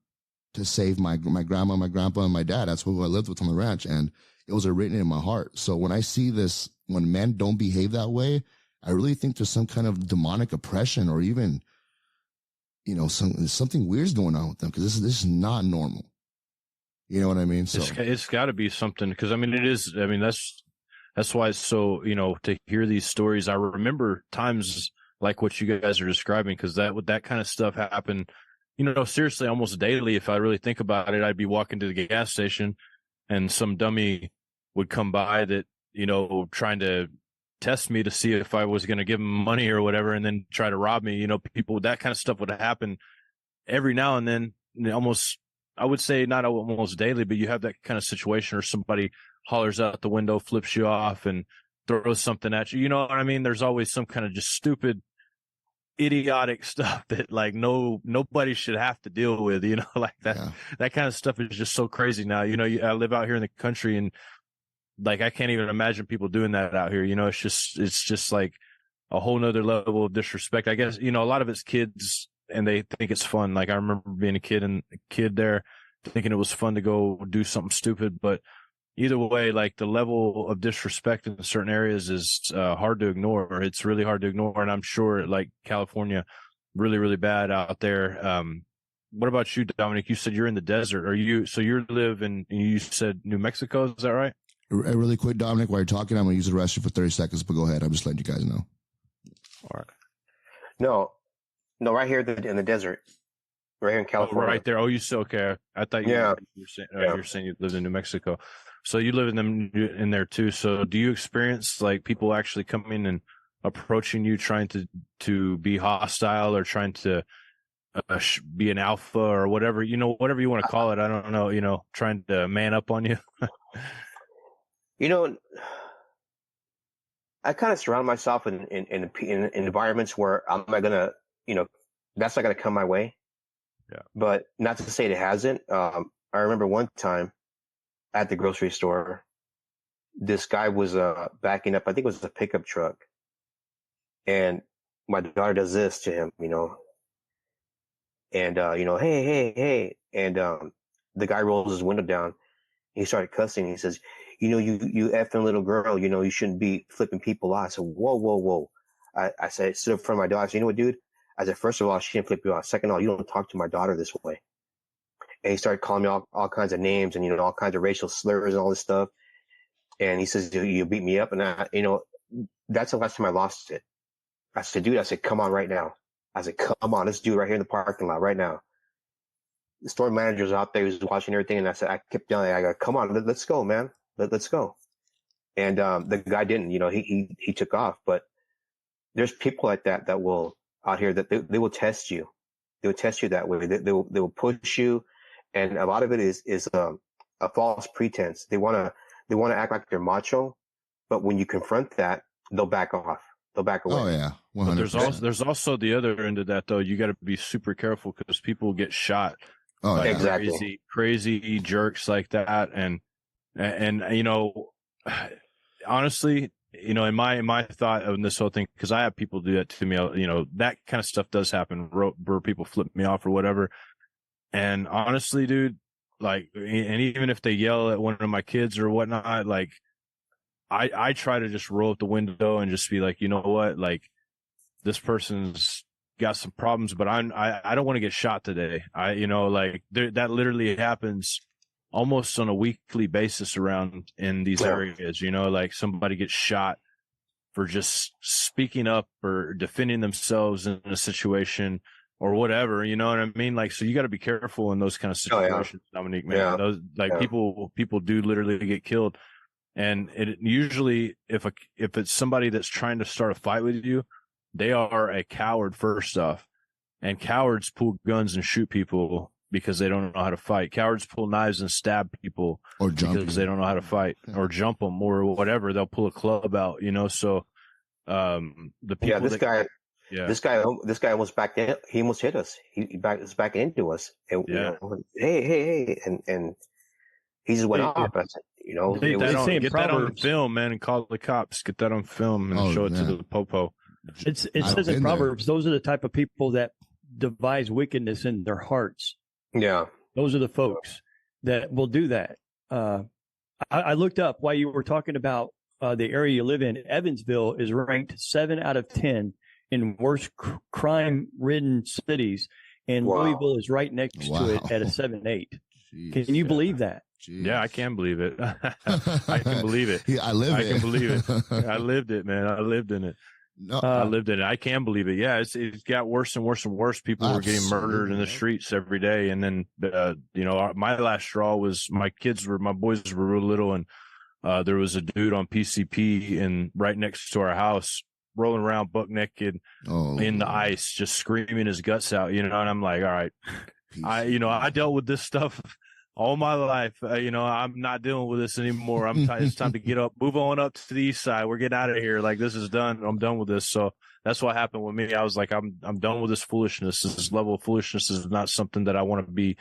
to save my grandma, my grandpa, and my dad. That's who I lived with on the ranch. And it was written in my heart. So when I see this, when men don't behave that way, I really think there's some kind of demonic oppression, or even, something weird's going on with them, because this is not normal. You know what I mean? So it's got to be something, because it is. That's why it's so, to hear these stories. I remember times like what you guys are describing, because that kind of stuff happened, seriously, almost daily. If I really think about it, I'd be walking to the gas station and some dummy would come by that, trying to test me to see if I was going to give him money or whatever, and then try to rob me. People, that kind of stuff would happen every now and then, almost, I would say not almost daily, but you have that kind of situation, or somebody hollers out the window, flips you off, and throws something at you. You know what I mean? There's always some kind of just stupid, idiotic stuff that, like, nobody should have to deal with, like that. Yeah. That kind of stuff is just so crazy now. I live out here in the country, and like, I can't even imagine people doing that out here. It's just like a whole nother level of disrespect. I guess, a lot of it's kids, and they think it's fun. Like, I remember being a kid there, thinking it was fun to go do something stupid, but either way, like, the level of disrespect in certain areas is hard to ignore. It's really hard to ignore. And I'm sure, like, California, really, really bad out there. What about you, Dominic? You said you're in the desert. So you live in, you said New Mexico, is that right? Really quick, Dominic, while you're talking, I'm going to use the restroom for 30 seconds, but go ahead. I'm just letting you guys know. All right. No, right here in the desert, right here in Oh, California. right there. Oh, you still okay? I thought you Yeah. were saying Yeah. you were saying you lived in New Mexico. So you live in there too. So do you experience like people actually coming and approaching you, trying to be hostile or trying to be an alpha or whatever, whatever you want to call it? I don't know, trying to man up on you. You know, I kind of surround myself in environments where I'm not gonna, that's not gonna come my way. Yeah. But not to say it hasn't. I remember one time at the grocery store, this guy was backing up. I think it was a pickup truck, and my daughter does this to him, and hey, and the guy rolls his window down. He started cussing. He says, you effing little girl, you shouldn't be flipping people off. I said, whoa, whoa, whoa. I said, stood up in front of my daughter. I said, you know what, dude? I said, first of all, she didn't flip you off. Second of all, you don't talk to my daughter this way. And he started calling me all kinds of names and, all kinds of racial slurs and all this stuff. And he says, dude, you beat me up. And that's the last time I lost it. I said, dude, come on right now. I said, come on, let's do it right here in the parking lot right now. The store manager's out there, he was watching everything. And I kept yelling, I go, come on, let's go, man. Let's go. And the guy didn't, he took off. But there's people like that will out here that they will test you. They will test you that way. They will push you. And a lot of it is a false pretense. They want to act like they're macho, but when you confront that, they'll back off. They'll back away. Oh yeah, 100%. But there's also the other end of that though. You got to be super careful because people get shot. Oh, by exactly. Crazy jerks like that, and honestly, in my thought of this whole thing, because I have people do that to me, that kind of stuff does happen where people flip me off or whatever. And honestly, dude, like, and even if they yell at one of my kids or whatnot, like, I try to just roll up the window and just be like, you know what, like, this person's got some problems, but I don't want to get shot today. That literally happens almost on a weekly basis around in these areas, like somebody gets shot for just speaking up or defending themselves in a situation or whatever, you know what I mean? Like, so you got to be careful in those kind of situations, Dominique, man. Yeah. Those people do literally get killed. And it usually, if it's somebody that's trying to start a fight with you, they are a coward first off, and cowards pull guns and shoot people because they don't know how to fight. Cowards pull knives and stab people or jump because they don't know how to fight, or jump them or whatever. They'll pull a club out, So, the people. This guy almost backed in. He almost hit us. He was backing into us. And, hey, and he just went off. I said, get that on film, man, and call the cops. Get that on film and show it to the popo. It says in Proverbs, those are the type of people that devise wickedness in their hearts. Yeah. Those are the folks that will do that. I looked up while you were talking about the area you live in. Evansville is ranked 7 out of 10 in worst crime-ridden cities, and Louisville is right next to it at a 7-8. Can you believe that? Jeez. Yeah, I can believe it. I can believe it. Yeah, I can believe it. I lived it, man. I lived in it. No, I lived in it. I can believe it. Yeah, it's got worse and worse and worse. People were getting murdered in the streets every day. And then, my last straw was my boys were real little, and there was a dude on PCP and right next to our house, rolling around buck naked in the ice, just screaming his guts out. And I'm like, all right, I dealt with this stuff all my life. I'm not dealing with this anymore. It's time to get up, move on up to the east side. We're getting out of here. Like, this is done. I'm done with this. So that's what happened with me. I was like, I'm done with this foolishness. This level of foolishness is not something that I want to be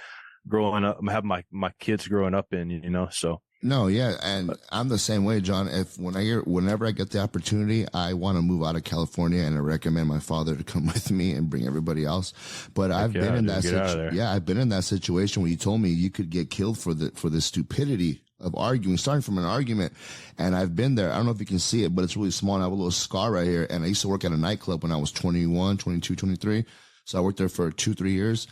growing up, have my kids growing up in, so. No, yeah, and I'm the same way, John. Whenever I get the opportunity, I want to move out of California, and I recommend my father to come with me and bring everybody else. But I've been in that situation where you told me you could get killed for the stupidity of arguing, starting from an argument. And I've been there. I don't know if you can see it, but it's really small. And I have a little scar right here. And I used to work at a nightclub when I was 21, 22, 23. So I worked there for 2-3 years.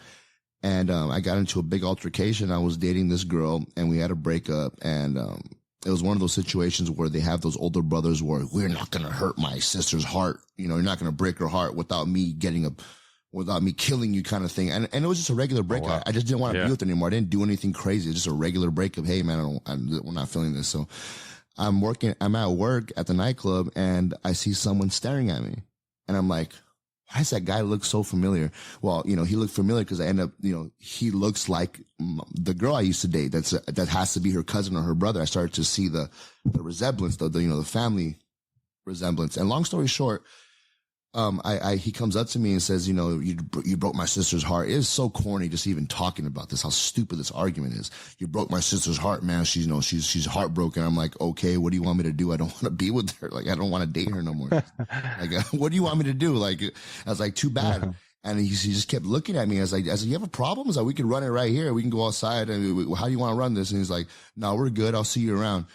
And I got into a big altercation. I was dating this girl, and we had a breakup. And it was one of those situations where they have those older brothers where we're not going to hurt my sister's heart. You're not going to break her heart without me getting without me killing you kind of thing. And it was just a regular breakup. wow. I just didn't want to be with it anymore. I didn't do anything crazy. It's just a regular breakup. Hey man, we're not feeling this. So I'm at work at the nightclub and I see someone staring at me and I'm like, why does that guy look so familiar? Well, he looked familiar because I end up, he looks like the girl I used to date. That has to be her cousin or her brother. I started to see the resemblance, the family resemblance. And long story short, he comes up to me and says, you broke my sister's heart. It is so corny just even talking about this, how stupid this argument is. You broke my sister's heart, man. She's heartbroken. I'm like, okay, what do you want me to do? I don't want to be with her. Like, I don't want to date her no more. Like, what do you want me to do? Like, I was like, too bad. And he just kept looking at me. I said, you have a problem? I was like, we can run it right here. We can go outside. And how do you want to run this? And he's like, no, we're good. I'll see you around.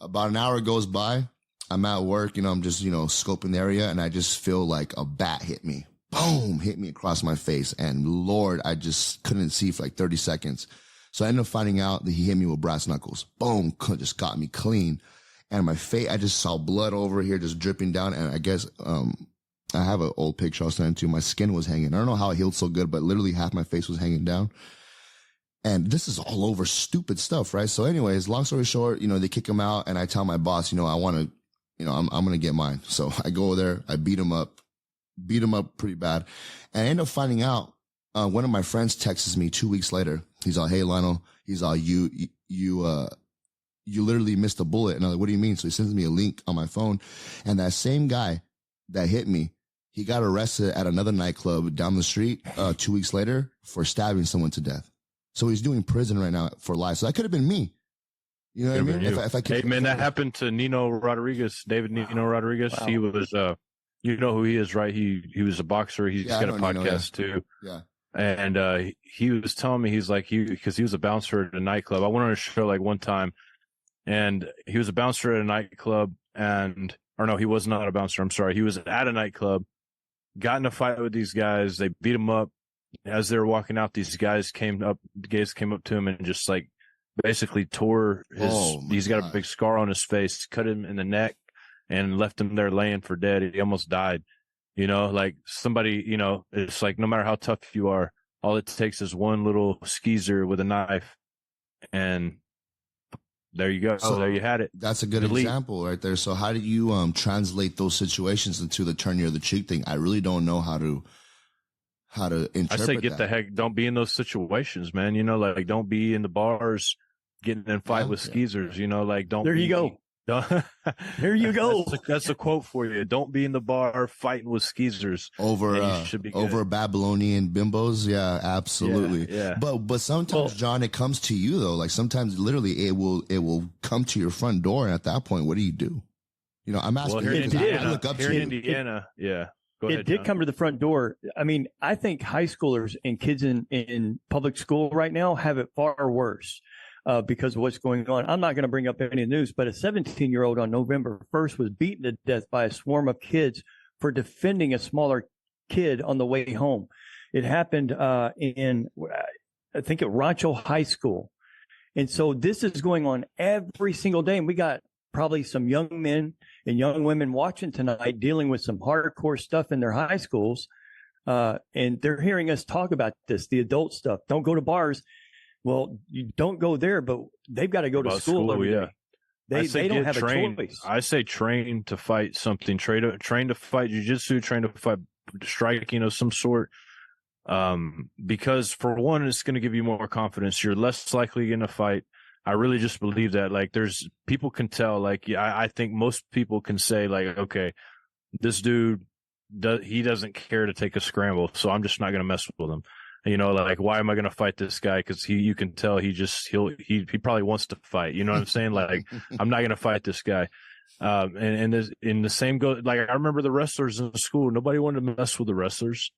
About an hour goes by. I'm at work, I'm just, scoping the area and I just feel like a bat hit me. Boom, hit me across my face. And Lord, I just couldn't see for like 30 seconds. So I ended up finding out that he hit me with brass knuckles. Boom, just got me clean. And my face, I just saw blood over here just dripping down. And I guess, I have an old picture I was sending to you. My skin was hanging. I don't know how it healed so good, but literally half my face was hanging down. And this is all over stupid stuff, right? So anyways, long story short, they kick him out and I tell my boss, I want to, I'm going to get mine. So I go there, I beat him up pretty bad. And I end up finding out, one of my friends texts me 2 weeks later. He's all, hey, Lionel, he's all, you literally missed a bullet. And I'm like, what do you mean? So he sends me a link on my phone. And that same guy that hit me, he got arrested at another nightclub down the street, 2 weeks later for stabbing someone to death. So he's doing prison right now for life. So that could have been me. You know what I mean? If I could, hey man, that happened to Nino Rodriguez, David Nino Rodriguez. Wow. He was, you know who he is, right? He was a boxer. He's got a podcast too. Yeah. And he was telling me, he's like, because he was a bouncer at a nightclub. I went on a show like one time, and he was a bouncer at a nightclub, or no, he was not a bouncer. I'm sorry. He was at a nightclub, got in a fight with these guys. They beat him up. As they were walking out, these guys came up to him and just like basically tore he's got a big scar on his face, cut him in the neck and left him there laying for dead. He almost died. Like somebody, it's like no matter how tough you are, all it takes is one little skeezer with a knife and there you go. So there you had it. That's a good example right there. So how do you translate those situations into the turn the other cheek thing? I really don't know how to interpret I say get the heck, don't be in those situations, man. Like don't be in the bars getting in fight with skeezers, like don't. There you go. There you go. That's a quote for you. Don't be in the bar fighting with skeezers over Babylonian bimbos. Yeah, absolutely. Yeah. But sometimes, John, it comes to you though. Like sometimes literally it will come to your front door. And at that point, what do you do? I'm asking here in Indiana, I look up here to in Indiana. Yeah. Go ahead, it did John. come to the front door. I mean, I think high schoolers and kids in public school right now have it far worse because of what's going on. I'm not going to bring up any news, but a 17-year-old on November 1st was beaten to death by a swarm of kids for defending a smaller kid on the way home. It happened in, I think, at Rancho High School. And so this is going on every single day. And we got probably some young men and young women watching tonight dealing with some hardcore stuff in their high schools. And they're hearing us talk about this, the adult stuff. Don't go to bars. Well, you don't go there, but they've got to go to school every day. They don't have a choice. I say train to fight something. Train to fight jiu-jitsu, train to fight striking of some sort. Because for one, it's going to give you more confidence. You're less likely going to fight. I really just believe that. Like, people can tell. Like, I think most people can say, like, okay, this dude he doesn't care to take a scramble, so I'm just not going to mess with him. Like, why am I going to fight this guy? Because you can tell he probably wants to fight. You know what I'm saying? Like, I'm not going to fight this guy. And in the same go, like, I remember the wrestlers in school. Nobody wanted to mess with the wrestlers.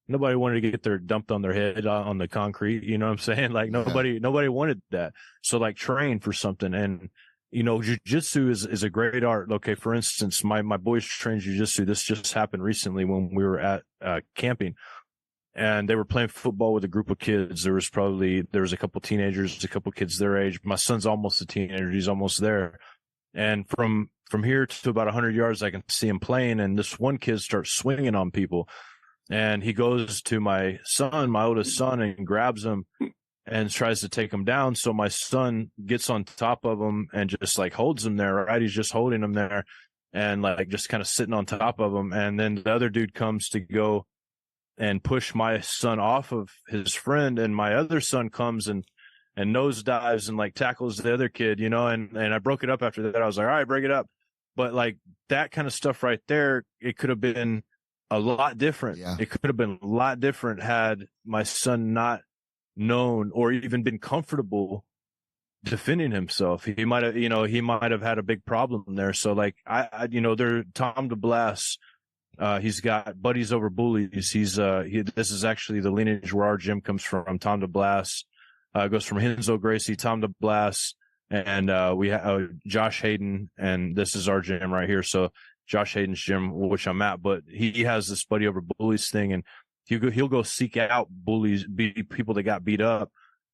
Nobody wanted to get their dumped on their head on the concrete. You know what I'm saying? Like nobody wanted that. So like train for something. And, jiu-jitsu is a great art. Okay. For instance, my boys train jiu-jitsu. This just happened recently when we were at camping and they were playing football with a group of kids. There was a couple teenagers, a couple kids their age. My son's almost a teenager. He's almost there. And from here to about 100 yards, I can see him playing. And this one kid starts swinging on people. and he goes to my son, my oldest son, and grabs him and tries to take him down. So my son gets on top of him and just like holds him there, right? He's just holding him there and like just kind of sitting on top of him. And then the other dude comes to go and push my son off of his friend, and my other son comes and nosedives and like tackles the other kid, and I broke it up after that. I was like, all right, break it up. But like that kind of stuff right there, it could have been a lot different. Yeah. It could have been a lot different had my son not known or even been comfortable defending himself. He might have had a big problem there. So like Tom DeBlas, he's got Buddies Over Bullies. This is actually the lineage where our gym comes from. Tom DeBlas goes from Henzo Gracie, Tom DeBlas, and we have Josh Hayden, and this is our gym right here. So Josh Hayden's gym, which I'm at, but he has this Buddy Over Bullies thing, and he'll go seek out people that got beat up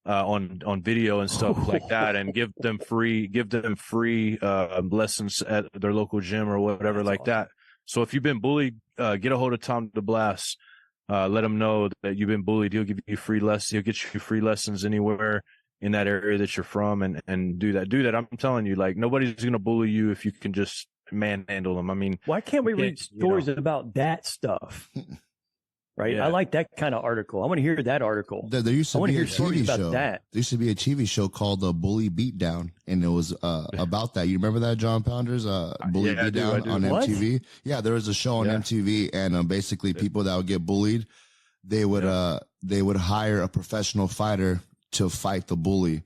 on video and stuff like that, and give them free lessons at their local gym or whatever. That's like awesome. That. So if you've been bullied, get a hold of Tom DeBlas. Let him know that you've been bullied. He'll give you free lessons. He'll get you free lessons anywhere in that area that you're from, and do that. I'm telling you, like, nobody's going to bully you if you can just manhandle them. I mean, why can't we read stories about that stuff? Right. Yeah. I like that kind of article. I want to hear that article. There used to be a TV show. About that. There used to be a TV show called The Bully Beatdown, and it was about that. You remember that, John Pounders? Bully Beatdown on MTV. What? Yeah, there was a show on MTV, and basically people that would get bullied, they would hire a professional fighter to fight the bully.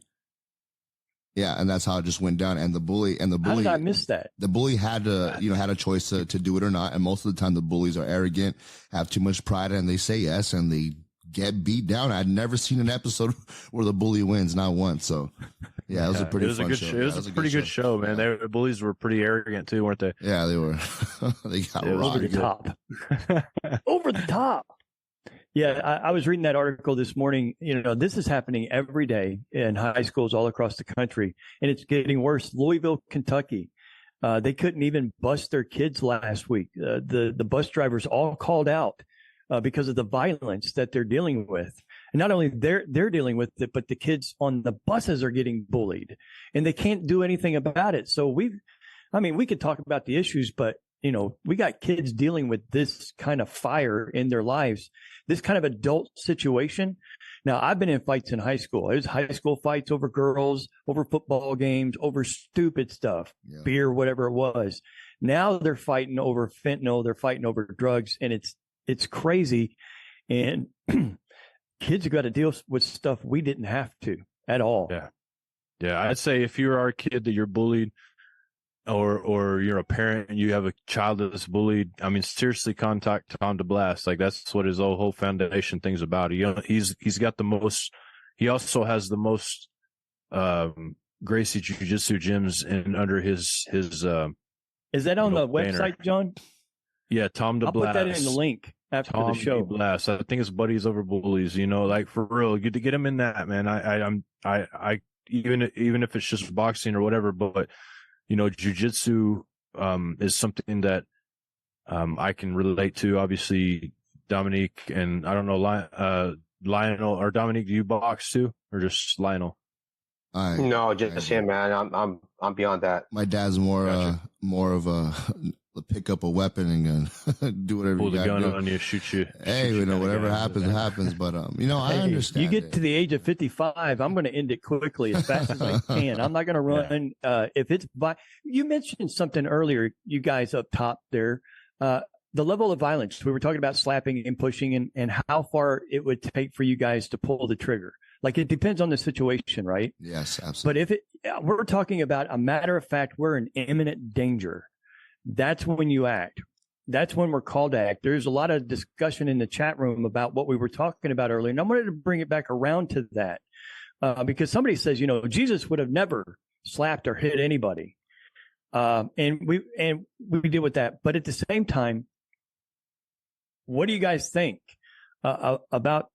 Yeah, and that's how it just went down. And the bully. How did I miss that? The bully had a choice to do it or not. And most of the time, the bullies are arrogant, have too much pride, and they say yes, and they get beat down. I'd never seen an episode where the bully wins, not once. So, yeah, it was a pretty fun show. It was a pretty good show, man. The bullies were pretty arrogant too, weren't they? Yeah, they were. They got rocked. Over the top. Over the top. Yeah, I was reading that article this morning. This is happening every day in high schools all across the country, and it's getting worse. Louisville, Kentucky, they couldn't even bus their kids last week. The bus drivers all called out because of the violence that they're dealing with. And not only they're dealing with it, but the kids on the buses are getting bullied, and they can't do anything about it. So we could talk about the issues, but we got kids dealing with this kind of fire in their lives, this kind of adult situation. Now, I've been in fights in high school. There's high school fights over girls, over football games, over stupid stuff, beer, whatever it was. Now they're fighting over fentanyl. They're fighting over drugs, and it's crazy. And kids have got to deal with stuff we didn't have to at all. Yeah. Yeah. I'd say if you're our kid that you're bullied, or you're a parent and you have a child that's bullied, I mean, seriously, contact Tom DeBlas. Like, that's what his whole foundation thing's about. He's got the most. He also has the most Gracie Jiu-Jitsu gyms under his. Is that on the website, banner. John? Yeah, Tom DeBlas. I'll put that in the link after the show. DeBlas. I think it's Buddies Over Bullies. Like, for real, good to get him in that, man. I even if it's just boxing or whatever, but. Jiu-jitsu is something that I can relate to. Obviously, Dominique, and I don't know, Lionel or Dominique, do you box too, or just Lionel? No, just him, man. I'm beyond that. My dad's more of a pick up a weapon and do whatever. Pull you the gun do. On you, shoot you. Hey, whatever happens. But I understand. You get to the age of 55, I'm going to end it quickly as fast as I can. I'm not going to run. If it's you mentioned something earlier, you guys up top there, the level of violence. We were talking about slapping and pushing, and how far it would take for you guys to pull the trigger. Like, it depends on the situation, right? Yes, absolutely. But if we're talking about a matter of fact, we're in imminent danger. That's when you act. That's when we're called to act. There's a lot of discussion in the chat room about what we were talking about earlier. And I wanted to bring it back around to that because somebody says, Jesus would have never slapped or hit anybody. And we deal with that. But at the same time, what do you guys think about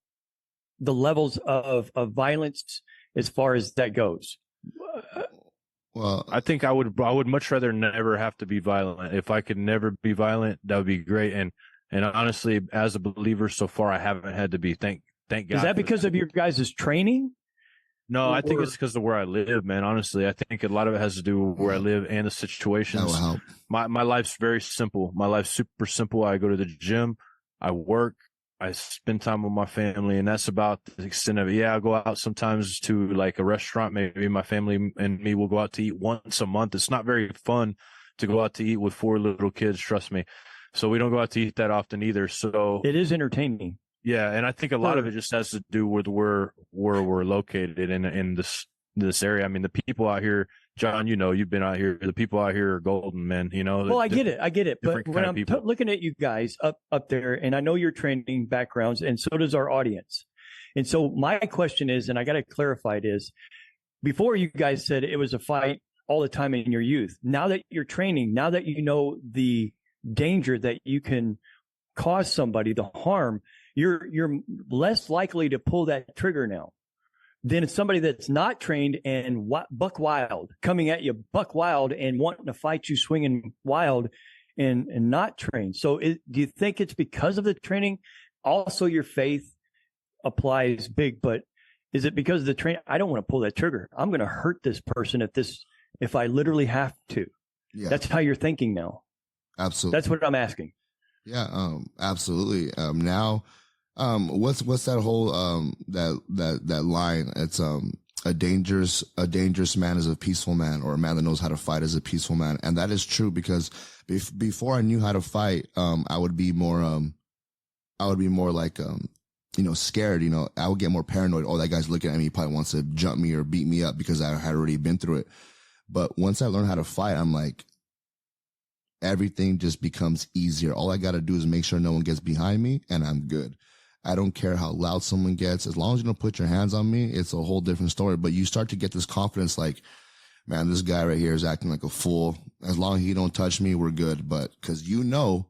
the levels of violence as far as that goes? Well, I think I would much rather never have to be violent. If I could never be violent, that would be great. And And honestly, as a believer so far, I haven't had to be. Thank God. Is that because of your guys' training? No, I think it's because of where I live, man. Honestly, I think a lot of it has to do with where I live and the situations. That will help. My life's very simple. My life's super simple. I go to the gym, I work, I spend time with my family, and that's about the extent of it. Yeah, I go out sometimes to like a restaurant. Maybe my family and me will go out to eat once a month. It's not very fun to go out to eat with 4 little kids, trust me. So we don't go out to eat that often either. So it is entertaining. Yeah, and I think a lot of it just has to do with where we're located in this area. I mean, the people out here, John, you know, you've been out here. The people out here are golden, man. You know. Well, I get it. But when I'm looking at you guys up there, and I know your training backgrounds, and so does our audience. And so my question is, and I got to clarify it is, before you guys said it was a fight all the time in your youth. Now that you're training, now that you know the danger that you can cause somebody, the harm, you're less likely to pull that trigger now than somebody that's not trained and buck wild, coming at you buck wild and wanting to fight you swinging wild and not trained. So do you think it's because of the training? Also, your faith applies big, but is it because of the training? I don't want to pull that trigger. I'm going to hurt this person if I literally have to. Yeah. That's how you're thinking now. Absolutely. That's what I'm asking. Yeah. Absolutely. Now, what's that whole, that line? It's, a dangerous man is a peaceful man, or a man that knows how to fight is a peaceful man. And that is true, because before I knew how to fight, I would be more like, scared, I would get more paranoid. Oh, that guy's looking at me. He probably wants to jump me or beat me up, because I had already been through it. But once I learned how to fight, I'm like, everything just becomes easier. All I got to do is make sure no one gets behind me, and I'm good. I don't care how loud someone gets. As long as you don't put your hands on me, it's a whole different story. But you start to get this confidence, like, man, this guy right here is acting like a fool. As long as he don't touch me, we're good. But because you know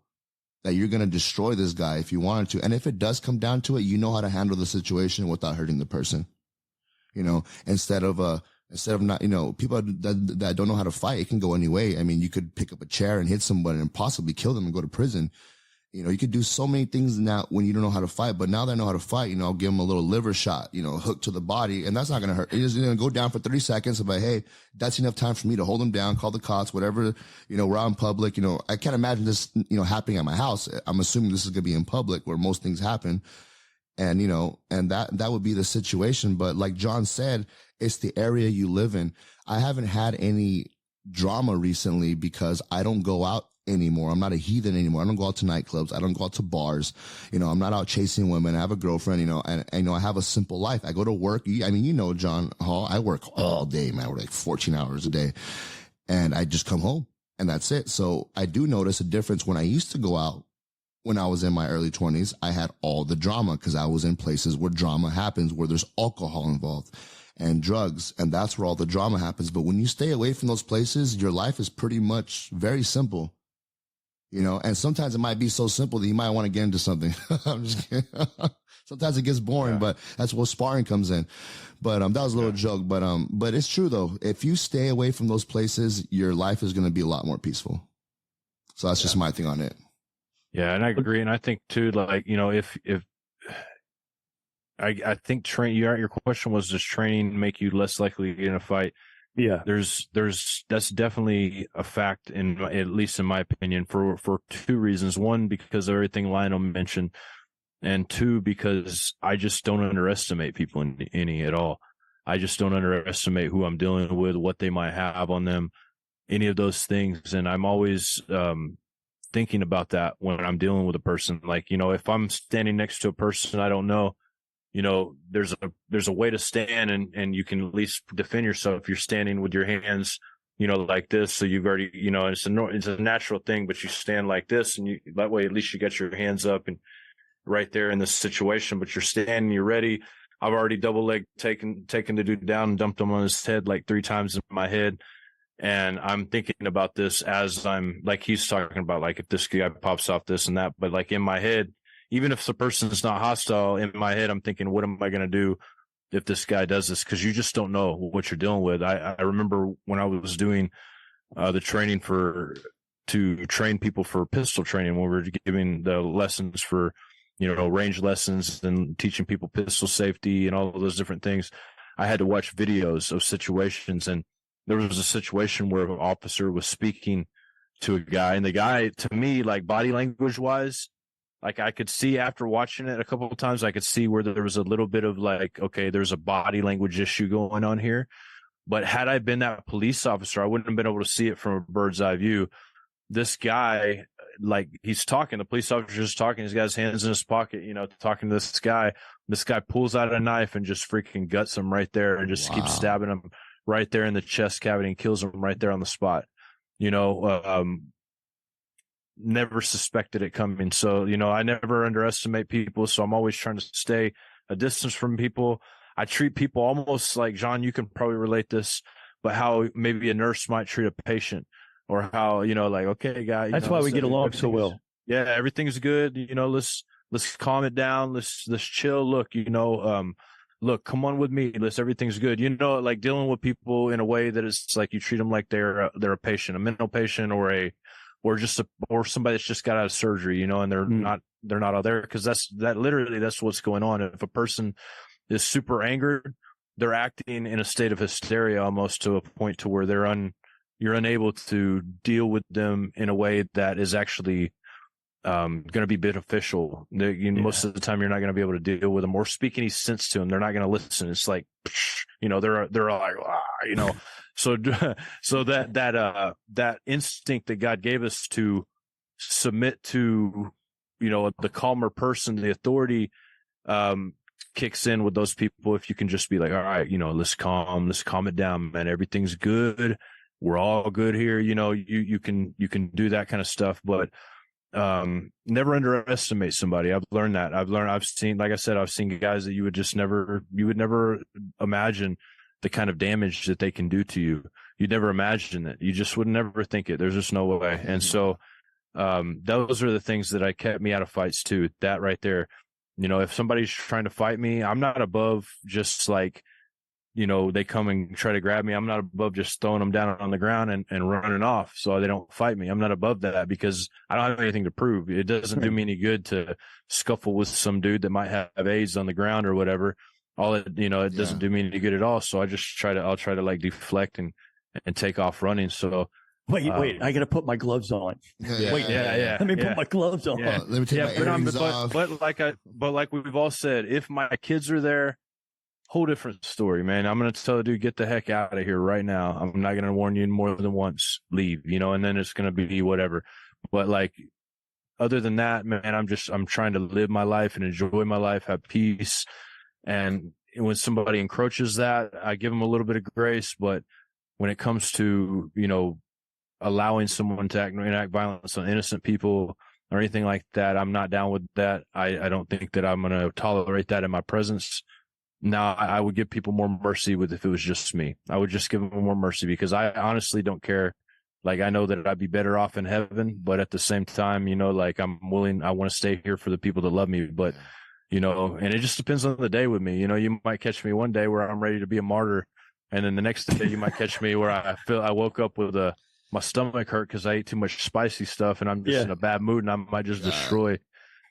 that you're going to destroy this guy if you wanted to. And if it does come down to it, you know how to handle the situation without hurting the person. Instead of not, people that don't know how to fight, it can go any way. I mean, you could pick up a chair and hit somebody and possibly kill them and go to prison. You could do so many things now when you don't know how to fight. But now that I know how to fight, I'll give them a little liver shot, hook to the body, and that's not going to hurt. It's just going to go down for 30 seconds. But hey, that's enough time for me to hold them down, call the cops, whatever, we're out in public. I can't imagine this, happening at my house. I'm assuming this is going to be in public where most things happen. And, and that would be the situation. But like John said, it's the area you live in. I haven't had any drama recently because I don't go out anymore. I'm not a heathen anymore. I don't go out to nightclubs. I don't go out to bars. I'm not out chasing women. I have a girlfriend, and I have a simple life. I go to work. I mean, John Hall, I work all day, man. I work like 14 hours a day, and I just come home, and that's it. So I do notice a difference when I used to go out. When I was in my early 20s, I had all the drama because I was in places where drama happens, where there's alcohol involved and drugs, and that's where all the drama happens. But when you stay away from those places, your life is pretty much very simple. And sometimes it might be so simple that you might want to get into something. I'm just kidding. Sometimes it gets boring, but that's where sparring comes in. But that was a little joke. But it's true though. If you stay away from those places, your life is going to be a lot more peaceful. So that's just my thing on it. Yeah, and I agree. And I think too, like, if I think your question was, does training make you less likely to get in a fight? Yeah, that's definitely a fact, at least in my opinion, for 2 reasons. 1, because of everything Lionel mentioned, and 2, because I just don't underestimate people any at all. I just don't underestimate who I'm dealing with, what they might have on them, any of those things. And I'm always thinking about that when I'm dealing with a person. Like, if I'm standing next to a person I don't know, there's a way to stand and you can at least defend yourself. If you're standing with your hands, like this, so you've already, it's a natural thing, but you stand like this, and that way at least you got your hands up and right there in this situation. But you're standing, you're ready. I've already double leg taken the dude down and dumped him on his head like 3 times in my head. And I'm thinking about this as I'm, like he's talking about, like if this guy pops off this and that, but like in my head, even if the person's not hostile, in my head, I'm thinking, what am I going to do if this guy does this? Because you just don't know what you're dealing with. I remember when I was doing the training for to train people for pistol training when we were giving the lessons for, range lessons and teaching people pistol safety and all of those different things. I had to watch videos of situations, and there was a situation where an officer was speaking to a guy, and the guy, to me, like body language wise, like I could see after watching it a couple of times, I could see where there was a little bit of like, okay, there's a body language issue going on here. But had I been that police officer, I wouldn't have been able to see it from a bird's eye view. This guy, like, he's talking, the police officer's talking, he's got his hands in his pocket, talking to this guy. This guy pulls out a knife and just freaking guts him right there and just keeps stabbing him right there in the chest cavity and kills him right there on the spot. Never suspected it coming. So, I never underestimate people. So I'm always trying to stay a distance from people. I treat people almost like, John, you can probably relate this, but how maybe a nurse might treat a patient, or how, like, okay, guy. That's why we get along so well. Yeah, everything's good. Let's calm it down. Let's chill. Look, look, come on with me. Everything's good. Like dealing with people in a way that it's like you treat them like they're a patient, a mental patient, or somebody that's just got out of surgery, and they're not out there, because that's what's going on. If a person is super angered, they're acting in a state of hysteria almost to a point to where you're unable to deal with them in a way that is actually going to be beneficial. Most of the time you're not going to be able to deal with them or speak any sense to them. They're not going to listen. It's like, they're like, so that instinct that God gave us to submit to, the calmer person, the authority, kicks in with those people. If you can just be like, all right, let's calm it down, man. Everything's good. We're all good here. You can do that kind of stuff, but never underestimate somebody. I've learned that. I've seen, like I said, I've seen guys that you would never imagine the kind of damage that they can do to you. You'd never imagine it. You just would never think it. There's just no way. And so, those are the things that kept me out of fights too. That right there. If somebody's trying to fight me, I'm not above just like, they come and try to grab me. I'm not above just throwing them down on the ground and running off so they don't fight me. I'm not above that because I don't have anything to prove. It doesn't do me any good to scuffle with some dude that might have AIDS on the ground or whatever. It doesn't do me any good at all. So I'll try to like deflect and take off running. So wait, I got to put my gloves on. Yeah. Let me put my gloves on. Let me take my earrings off. But like we've all said, if my kids are there, whole different story, man. I'm going to tell the dude, get the heck out of here right now. I'm not going to warn you more than once, leave, and then it's going to be whatever. But like, other than that, man, I'm trying to live my life and enjoy my life, have peace. And when somebody encroaches that, I give them a little bit of grace. But when it comes to, allowing someone to enact violence on innocent people or anything like that, I'm not down with that. I don't think that I'm going to tolerate that in my presence. Now, I would give people more mercy if it was just me. I would just give them more mercy because I honestly don't care. Like, I know that I'd be better off in heaven, but at the same time, like I want to stay here for the people that love me. But, and it just depends on the day with me. You might catch me one day where I'm ready to be a martyr. And then the next day you might catch me where I woke up with my stomach hurt because I ate too much spicy stuff and I'm just in a bad mood and I might just destroy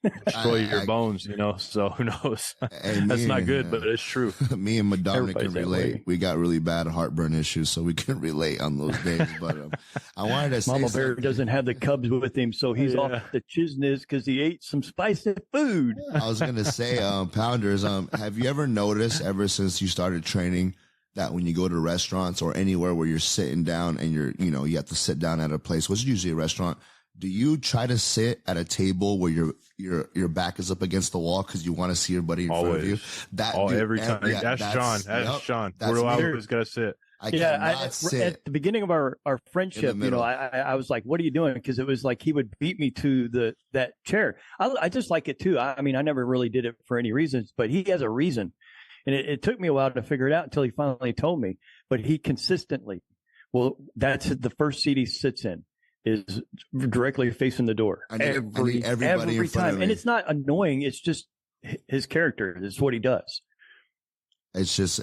your bones, so who knows? That's not good, but it's true. Me and Madonna can relate. We got really bad heartburn issues, so we can relate on those days. But I wanted to say Mama Bear doesn't have the cubs with him, so he's off the chisness because he ate some spicy food. I was going to say, Pounders, have you ever noticed ever since you started training that when you go to restaurants or anywhere where you're sitting down and you have to sit down at a place, which is usually a restaurant, do you try to sit at a table where your back is up against the wall because you want to see everybody in front of you? Every time. That's John. That's John. Where do I always got to sit? At the beginning of our friendship, I was like, what are you doing? Because it was like he would beat me to that chair. I just like it too. I mean, I never really did it for any reasons, but he has a reason. And it took me a while to figure it out until he finally told me. But he consistently, that's the first seat he sits in is directly facing the door. Every time. And it's not annoying. It's just his character. It's what he does. It's just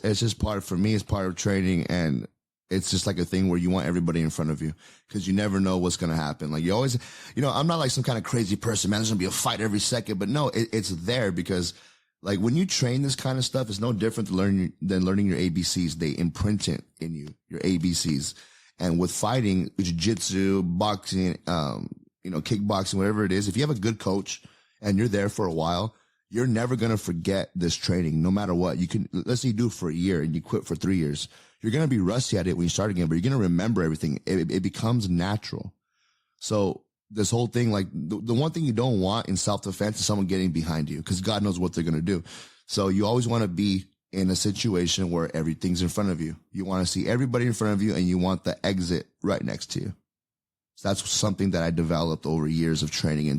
for me, it's part of training. And It's just like a thing where you want everybody in front of you because you never know what's going to happen. Like you always, I'm not like some kind of crazy person, man. There's going to be a fight every second, but no, it's there because like when you train this kind of stuff, it's no different than learning your ABCs. They imprint it in you, your ABCs. And with fighting, jiu-jitsu, boxing, kickboxing, whatever it is, if you have a good coach and you're there for a while, you're never going to forget this training, no matter what. Let's say you do it for a year and you quit for 3 years. You're going to be rusty at it when you start again, but you're going to remember everything. It becomes natural. So this whole thing, like the one thing you don't want in self-defense is someone getting behind you because God knows what they're going to do. So you always want to be in a situation where everything's in front of you. You want to see everybody in front of you and you want the exit right next to you. So that's something that I developed over years of training.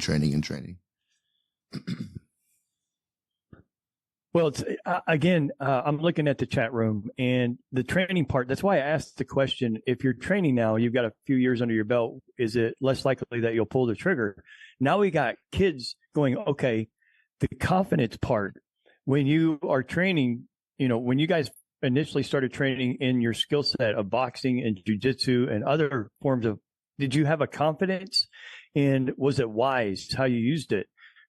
Well, it's, I'm looking at the chat room and the training part. That's why I asked the question. If you're training now, you've got a few years under your belt, is it less likely that you'll pull the trigger? Now we got kids going, okay, the confidence part. When you are training, when you guys initially started training in your skill set of boxing and jiu-jitsu and other forms of, did you have a confidence? And was it wise how you used it?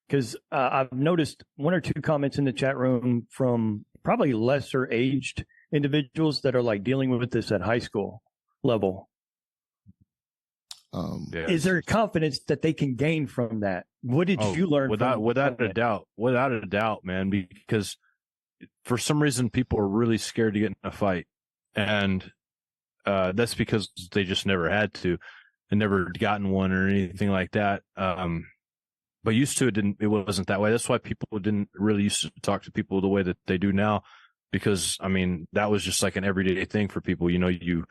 Because I've noticed one or two comments in the chat room from probably lesser aged individuals that are like dealing with this at high school level. Is there confidence that they can gain from that? What did you learn? Without a doubt, man, because for some reason people are really scared to get in a fight. And that's because they just never had to and never gotten one or anything like that. But used to it wasn't that way. That's why people didn't really used to talk to people the way that they do now, because I mean that was just like an everyday thing for people. You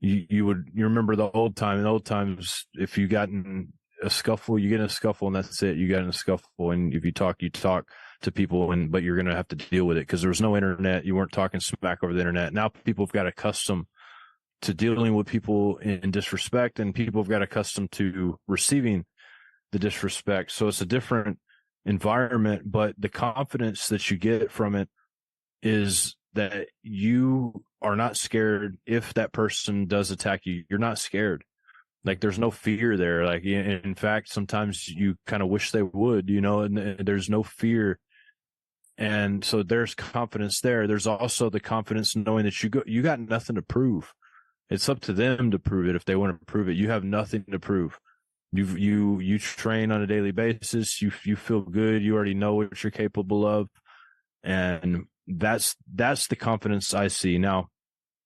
remember the old times. If you got in a scuffle, you get in a scuffle, and that's it. You got in a scuffle, and if you talk to people, but you're gonna have to deal with it because there was no internet. You weren't talking smack over the internet. Now people have got accustomed to dealing with people in disrespect, and people have got accustomed to receiving the disrespect. So it's a different environment, but the confidence that you get from it is that you are not scared. If that person does attack you, you're not scared. Like there's no fear there. Like in fact, sometimes you kind of wish they would, and there's no fear. And so there's confidence there. There's also the confidence knowing that you got nothing to prove. It's up to them to prove it. If they want to prove it, you have nothing to prove. You train on a daily basis. You feel good. You already know what you're capable of, and that's the confidence I see now.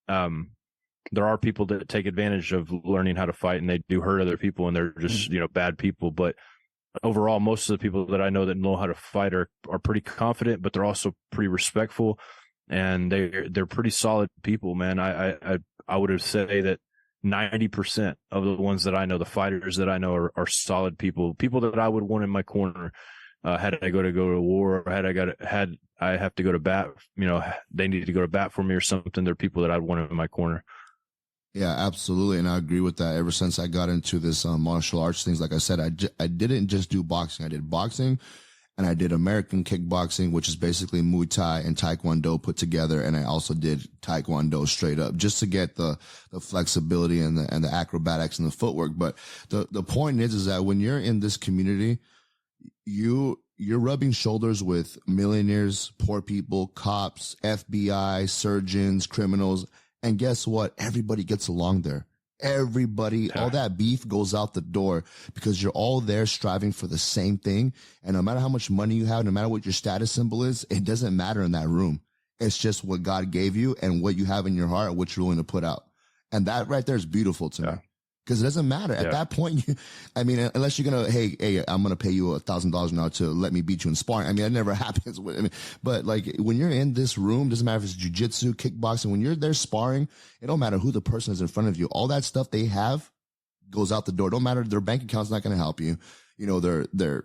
There are people that take advantage of learning how to fight, and they do hurt other people, and they're just bad people. But overall, most of the people that I know that know how to fight are pretty confident, but they're also pretty respectful, and they're pretty solid people, man. I would say that 90% of the ones that I know, the fighters that I know are solid people that I would want in my corner. Had I go to war, or had I have to go to bat, they need to go to bat for me or something. They're people that I'd want in my corner. Yeah, absolutely. And I agree with that. Ever since I got into this martial arts things, like I said, I didn't just do boxing. I did boxing and I did American kickboxing, which is basically Muay Thai and Taekwondo put together. And I also did Taekwondo straight up just to get the flexibility and the acrobatics and the footwork. But the point is that when you're in this community, you're rubbing shoulders with millionaires, poor people, cops, FBI, surgeons, criminals. And guess what? Everybody gets along there. Everybody, all that beef goes out the door because you're all there striving for the same thing. And no matter how much money you have, no matter what your status symbol is, it doesn't matter in that room. It's just what God gave you and what you have in your heart and what you're willing to put out. And that right there is beautiful to me. Because it doesn't matter. At that point, unless you're going to, hey, I'm going to pay you $1,000 now to let me beat you in sparring. I mean, that never happens. But like when you're in this room, doesn't matter if it's jiu-jitsu, kickboxing, when you're there sparring, it don't matter who the person is in front of you. All that stuff they have goes out the door. Don't matter. Their bank account's not going to help you. Their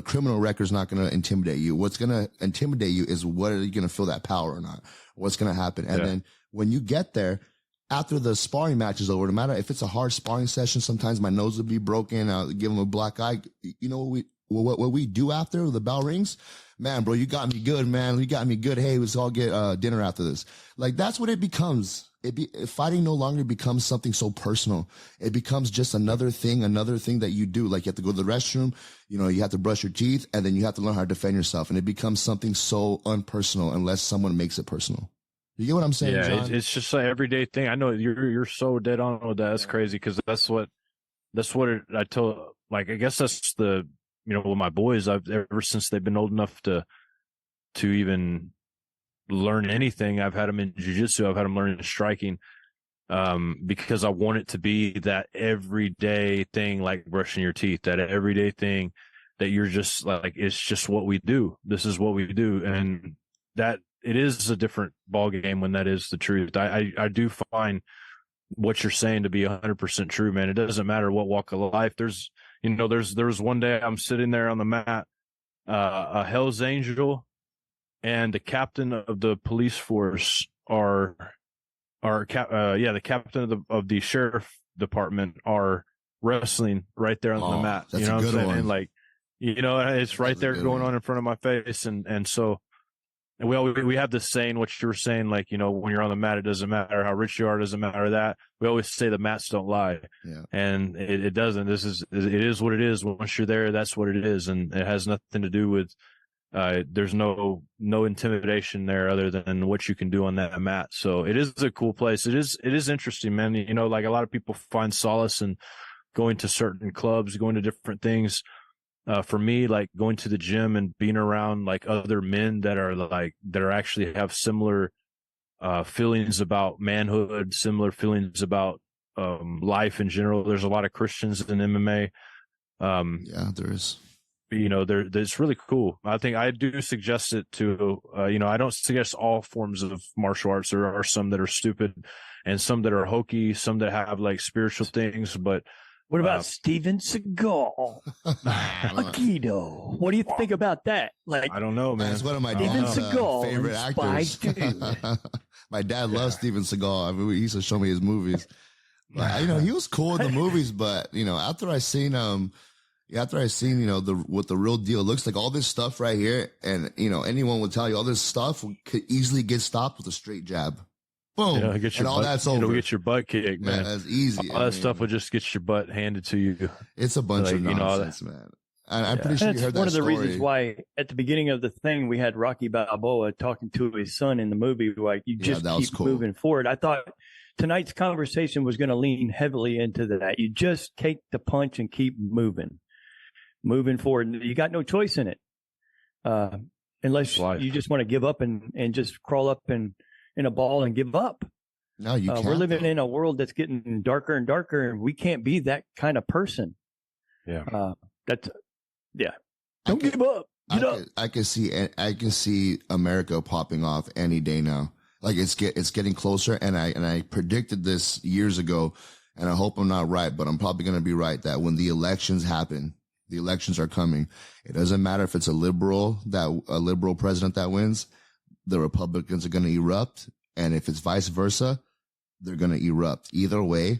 criminal record's not going to intimidate you. What's going to intimidate you is what are you going to feel that power or not? What's going to happen? And then when you get there, after the sparring match is over, no matter if it's a hard sparring session, sometimes my nose will be broken. I'll give them a black eye. You know what we do after the bell rings? man, bro, you got me good, man. You got me good. Hey, let's all get dinner after this. Like, that's what it becomes. Fighting no longer becomes something so personal. It becomes just another thing that you do. Like, you have to go to the restroom, you know, you have to brush your teeth, and then you have to learn how to defend yourself. And it becomes something so unpersonal unless someone makes it personal. You get what I'm saying, Yeah, John? it's just an everyday thing. I know you're so dead on with that. That's crazy, because that's what I told. Like, I guess that's the, you know, with my boys, I've ever since they've been old enough to even learn anything, I've had them in jiu-jitsu, I've had them learn striking, because I want it to be that everyday thing, like brushing your teeth, that everyday thing that you're just like, it's just what we do. This is what we do. And that it is a different ball game when that is the truth. I do find what you're saying to be 100% true, man. It doesn't matter what walk of life. There's one day I'm sitting there on the mat, a Hell's Angel and the captain of the police force the captain of the sheriff department are wrestling right there on the mat. That's you know a what I'm good saying? one. Like, you know, it's right there going on in front of my face. And so, and we have this saying, what you were saying, like, you know, when you're on the mat, it doesn't matter how rich you are, it doesn't matter that. We always say the mats don't lie. Yeah. And it doesn't. It is what it is. Once you're there, that's what it is. And it has nothing to do with, there's no intimidation there other than what you can do on that mat. So it is a cool place. It is interesting, man. You know, like, a lot of people find solace in going to certain clubs, going to different things. For me, like, going to the gym and being around like other men that are actually have similar feelings about manhood, similar feelings about life in general. There's a lot of Christians in MMA. Yeah, there is. You know, it's really cool. I think I do suggest it to, you know, I don't suggest all forms of martial arts. There are some that are stupid and some that are hokey, some that have like spiritual things, but what about Steven Seagal? Aikido. What do you think about that? Like, I don't know, man. That's one of my Steven dad's Seagal, favorite actors. My dad loves Steven Seagal. I mean, he used to show me his movies. But, you know, he was cool in the movies, but, you know, after I seen, you know, what the real deal looks like, all this stuff right here, and, you know, anyone would tell you all this stuff could easily get stopped with a straight jab. Boom. Yeah, and all that's over. Get your butt kicked, man. Yeah, that's easy. All that stuff will just get your butt handed to you. It's a bunch of nonsense, man. And I'm pretty sure you heard that one of the story. reasons why at the beginning of the thing we had Rocky Balboa talking to his son in the movie, like, you just keep moving forward. I thought tonight's conversation was going to lean heavily into that. You just take the punch and keep moving forward. You got no choice in it, unless you just want to give up and just crawl up in a ball and give up. No, you can't. We're living in a world that's getting darker and darker, and we can't be that kind of person. Yeah. Don't give up. Get up. I can see America popping off any day now. Like, it's getting closer, and I predicted this years ago, and I hope I'm not right, but I'm probably going to be right, that when the elections happen, the elections are coming. It doesn't matter if it's a liberal president that wins, the Republicans are going to erupt. And if it's vice versa, they're going to erupt. Either way,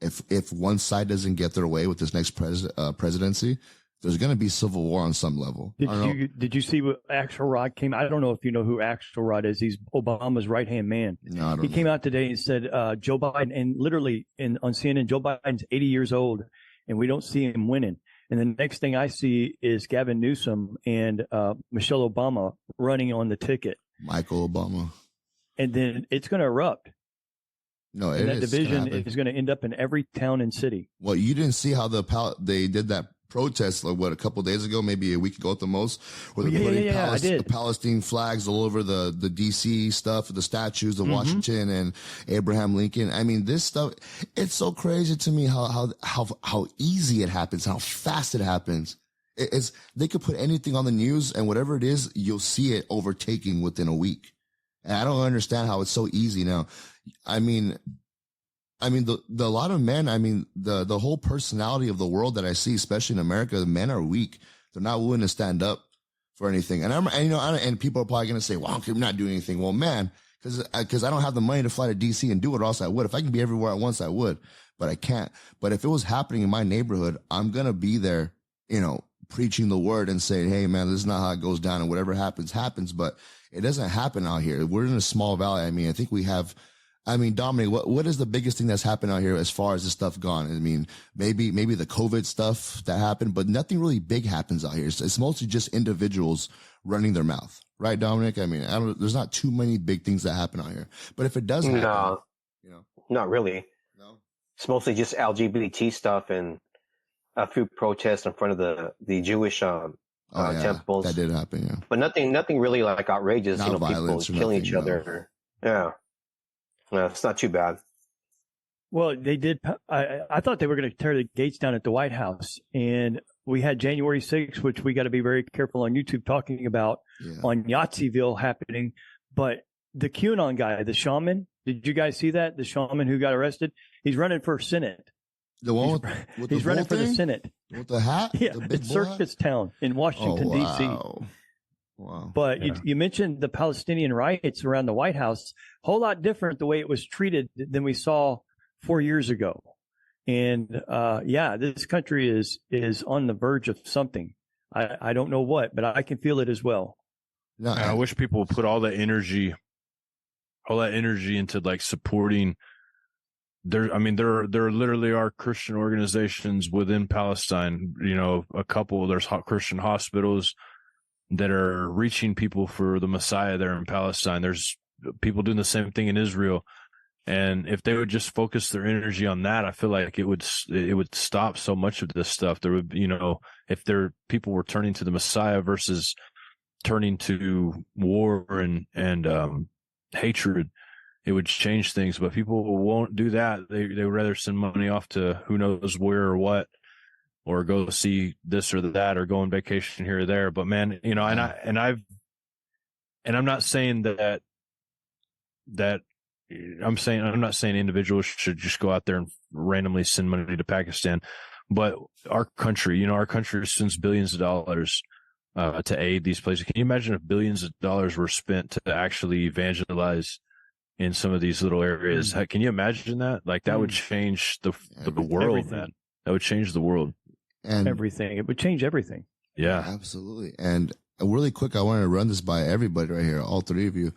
if one side doesn't get their way with this next presidency, there's going to be civil war on some level. Did you see what Axelrod came? I don't know if you know who Axelrod is. He's Obama's right-hand man. No, I don't know. He came out today and said, Joe Biden, and literally on CNN, Joe Biden's 80 years old, and we don't see him winning. And the next thing I see is Gavin Newsom and Michelle Obama running on the ticket. Michael Obama. And then it's going to erupt. No, and that division is going to end up in every town and city. Well, you didn't see how they did that protest, like, what, a couple of days ago, maybe a week ago at the most, where they're putting the Palestine flags all over the DC stuff, the statues of Washington and Abraham Lincoln. I mean, this stuff, it's so crazy to me how easy it happens, how fast it happens. They could put anything on the news, and whatever it is, you'll see it overtaking within a week. And I don't understand how it's so easy now. I mean, the lot of men, I mean, the whole personality of the world that I see, especially in America, the men are weak. They're not willing to stand up for anything. And people are probably going to say, well, I'm not doing anything. Well, man, cause I don't have the money to fly to DC and do it, or else I would. If I can be everywhere at once, I would, but I can't. But if it was happening in my neighborhood, I'm going to be there, preaching the word and saying, hey, man, this is not how it goes down, and whatever happens, happens. But it doesn't happen out here. We're in a small valley. I mean, I think we have, I mean, Dominic, what is the biggest thing that's happened out here as far as this stuff gone? I mean, maybe the COVID stuff that happened, but nothing really big happens out here. It's mostly just individuals running their mouth. Right, Dominic? I mean, there's not too many big things that happen out here. But if it does happen, No, you know, not really. no. It's mostly just LGBT stuff and a few protests in front of the Jewish temples. That did happen, yeah. But nothing really like outrageous. Not you know, people violence or killing nothing, each other. Yeah, no, it's not too bad. Well, they did. I thought they were going to tear the gates down at the White House, and we had January 6th, which we got to be very careful on YouTube talking about on Yahtzeyville happening. But the QAnon guy, the shaman, did you guys see that? The shaman who got arrested, he's running for Senate. The one with he's the running for the thing? Senate. With the hat? Yeah, the big it's bull Circus Town in Washington, D.C. Wow. But you mentioned the Palestinian riots around the White House, whole lot different the way it was treated than we saw 4 years ago. And this country is on the verge of something. I don't know what, but I can feel it as well. No, I wish people would put all that energy into like supporting. There literally are Christian organizations within Palestine. You know, there's Christian hospitals that are reaching people for the Messiah there in Palestine. There's people doing the same thing in Israel. And if they would just focus their energy on that, I feel like it would stop so much of this stuff. There would, if people were turning to the Messiah versus turning to war and hatred, it would change things. But people won't do that. They would rather send money off to who knows where or what, or go see this or that, or go on vacation here or there. But man, I'm not saying that I'm not saying individuals should just go out there and randomly send money to Pakistan, but our country spends billions of dollars to aid these places. Can you imagine if billions of dollars were spent to actually evangelize in some of these little areas? Can you imagine that? Like that would change the world, everything. man. That would change the world. And everything. It would change everything. Yeah, absolutely. And really quick, I want to run this by everybody right here, all three of you.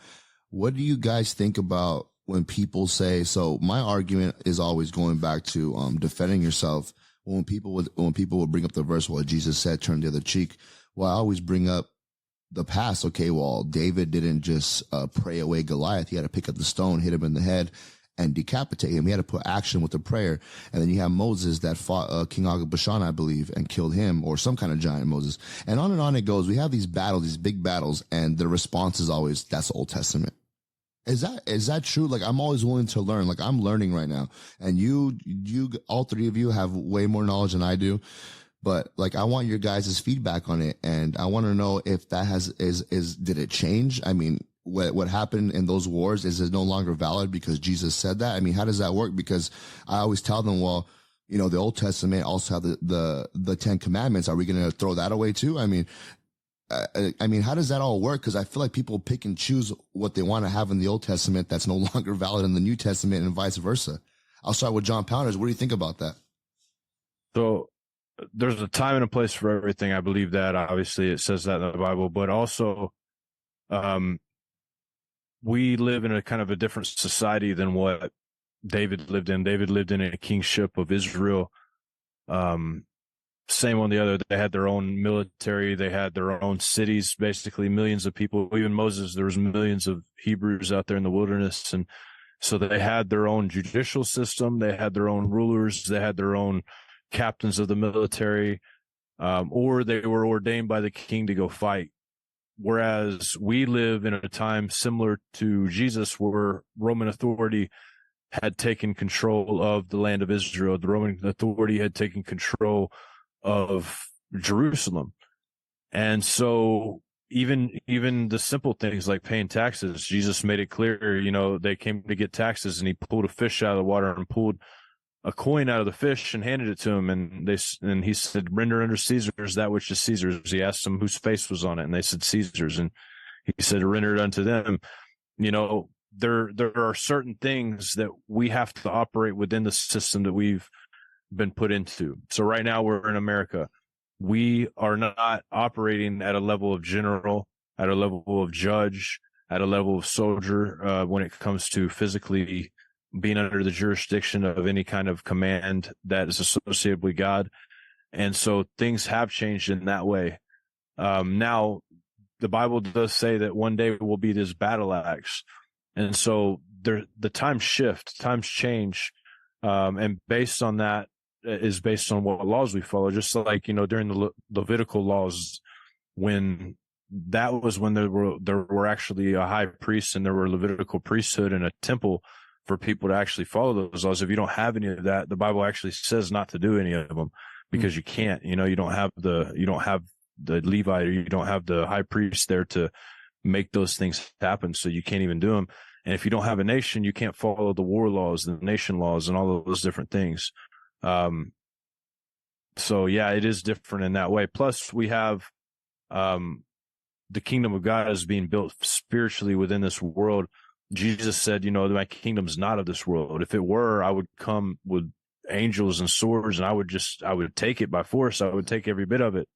What do you guys think about when people say, so my argument is always going back to defending yourself. When people would bring up the verse, well, Jesus said, turn the other cheek. Well, I always bring up the past. Okay, well, David didn't just pray away Goliath. He had to pick up the stone, hit him in the head, and decapitate him. He had to put action with the prayer. And then you have Moses that fought King Og of Bashan, I believe, and killed him, or some kind of giant Moses. And on it goes. We have these battles, these big battles, and the response is always, that's Old Testament. Is that true? Like, I'm always willing to learn. Like, I'm learning right now. And you, all three of you have way more knowledge than I do. But like, I want your guys' feedback on it. And I want to know if that did it change? I mean, what happened in those wars, is it no longer valid because Jesus said that? I mean, how does that work? Because I always tell them, well, the Old Testament also have the 10 Commandments. Are we going to throw that away too? I mean, how does that all work? Because I feel like people pick and choose what they want to have in the Old Testament that's no longer valid in the New Testament, and vice versa. I'll start with John Pounders. What do you think about that? So there's a time and a place for everything. I believe that. Obviously, it says that in the Bible, but also we live in a kind of a different society than what David lived in. David lived in a kingship of Israel. Same on the other. They had their own military. They had their own cities, basically millions of people. Even Moses, there was millions of Hebrews out there in the wilderness. And so they had their own judicial system. They had their own rulers. They had their own captains of the military, or they were ordained by the king to go fight. Whereas we live in a time similar to Jesus, where Roman authority had taken control of the land of Israel. The Roman authority had taken control of Jerusalem. And so even the simple things like paying taxes, Jesus made it clear, they came to get taxes, and he pulled a fish out of the water and pulled a coin out of the fish and handed it to him. And he said, render unto Caesar's that which is Caesar's. He asked them whose face was on it, and they said Caesar's. And he said, render it unto them. There are certain things that we have to operate within the system that we've been put into. So right now we're in America. we are not operating at a level of general, at a level of judge, at a level of soldier, when it comes to physically being under the jurisdiction of any kind of command that is associated with God. And so things have changed in that way. Now, the Bible does say that one day will be this battle axe. And so the times shift, times change. And based on that is based on what laws we follow. Just like, during the Levitical laws, when that was when there were actually a high priest and there were Levitical priesthood and a temple for people to actually follow those laws. If you don't have any of that, the Bible actually says not to do any of them because you can't, you don't have the Levite, or you don't have the high priest there to make those things happen. So you can't even do them. And if you don't have a nation, you can't follow the war laws, the nation laws, and all of those different things. So yeah, it is different in that way. Plus we have, the kingdom of God is being built spiritually within this world. Jesus said, my kingdom's not of this world. If it were, I would come with angels and swords and I would take it by force. I would take every bit of it.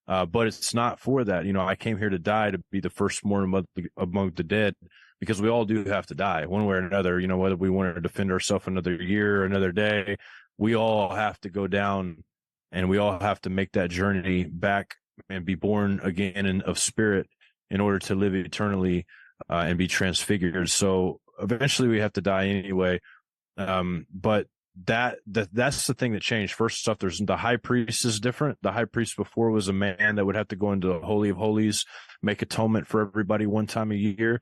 But it's not for that. I came here to die, to be the firstborn among the dead, because we all do have to die one way or another. Whether we want to defend ourselves another year, another day, we all have to go down and we all have to make that journey back and be born again of spirit in order to live eternally, and be transfigured. So eventually we have to die anyway. But that's the thing that changed. First off, there's the high priest is different. The high priest before was a man that would have to go into the Holy of Holies, make atonement for everybody one time a year.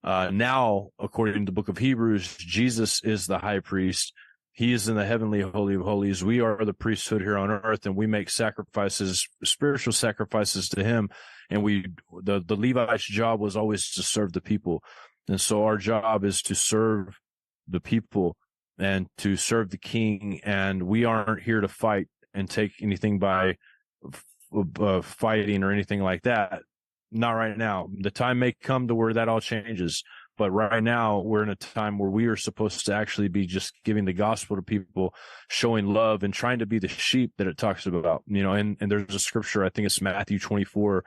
Now, according to the book of Hebrews, Jesus is the high priest. He is in the heavenly Holy of Holies. We are the priesthood here on earth, and we make sacrifices, spiritual sacrifices to him. And the Levite's job was always to serve the people. And so our job is to serve the people and to serve the king. And we aren't here to fight and take anything by fighting or anything like that. Not right now. The time may come to where that all changes. But right now, we're in a time where we are supposed to actually be just giving the gospel to people, showing love, and trying to be the sheep that it talks about. And there's a scripture, I think it's Matthew 24,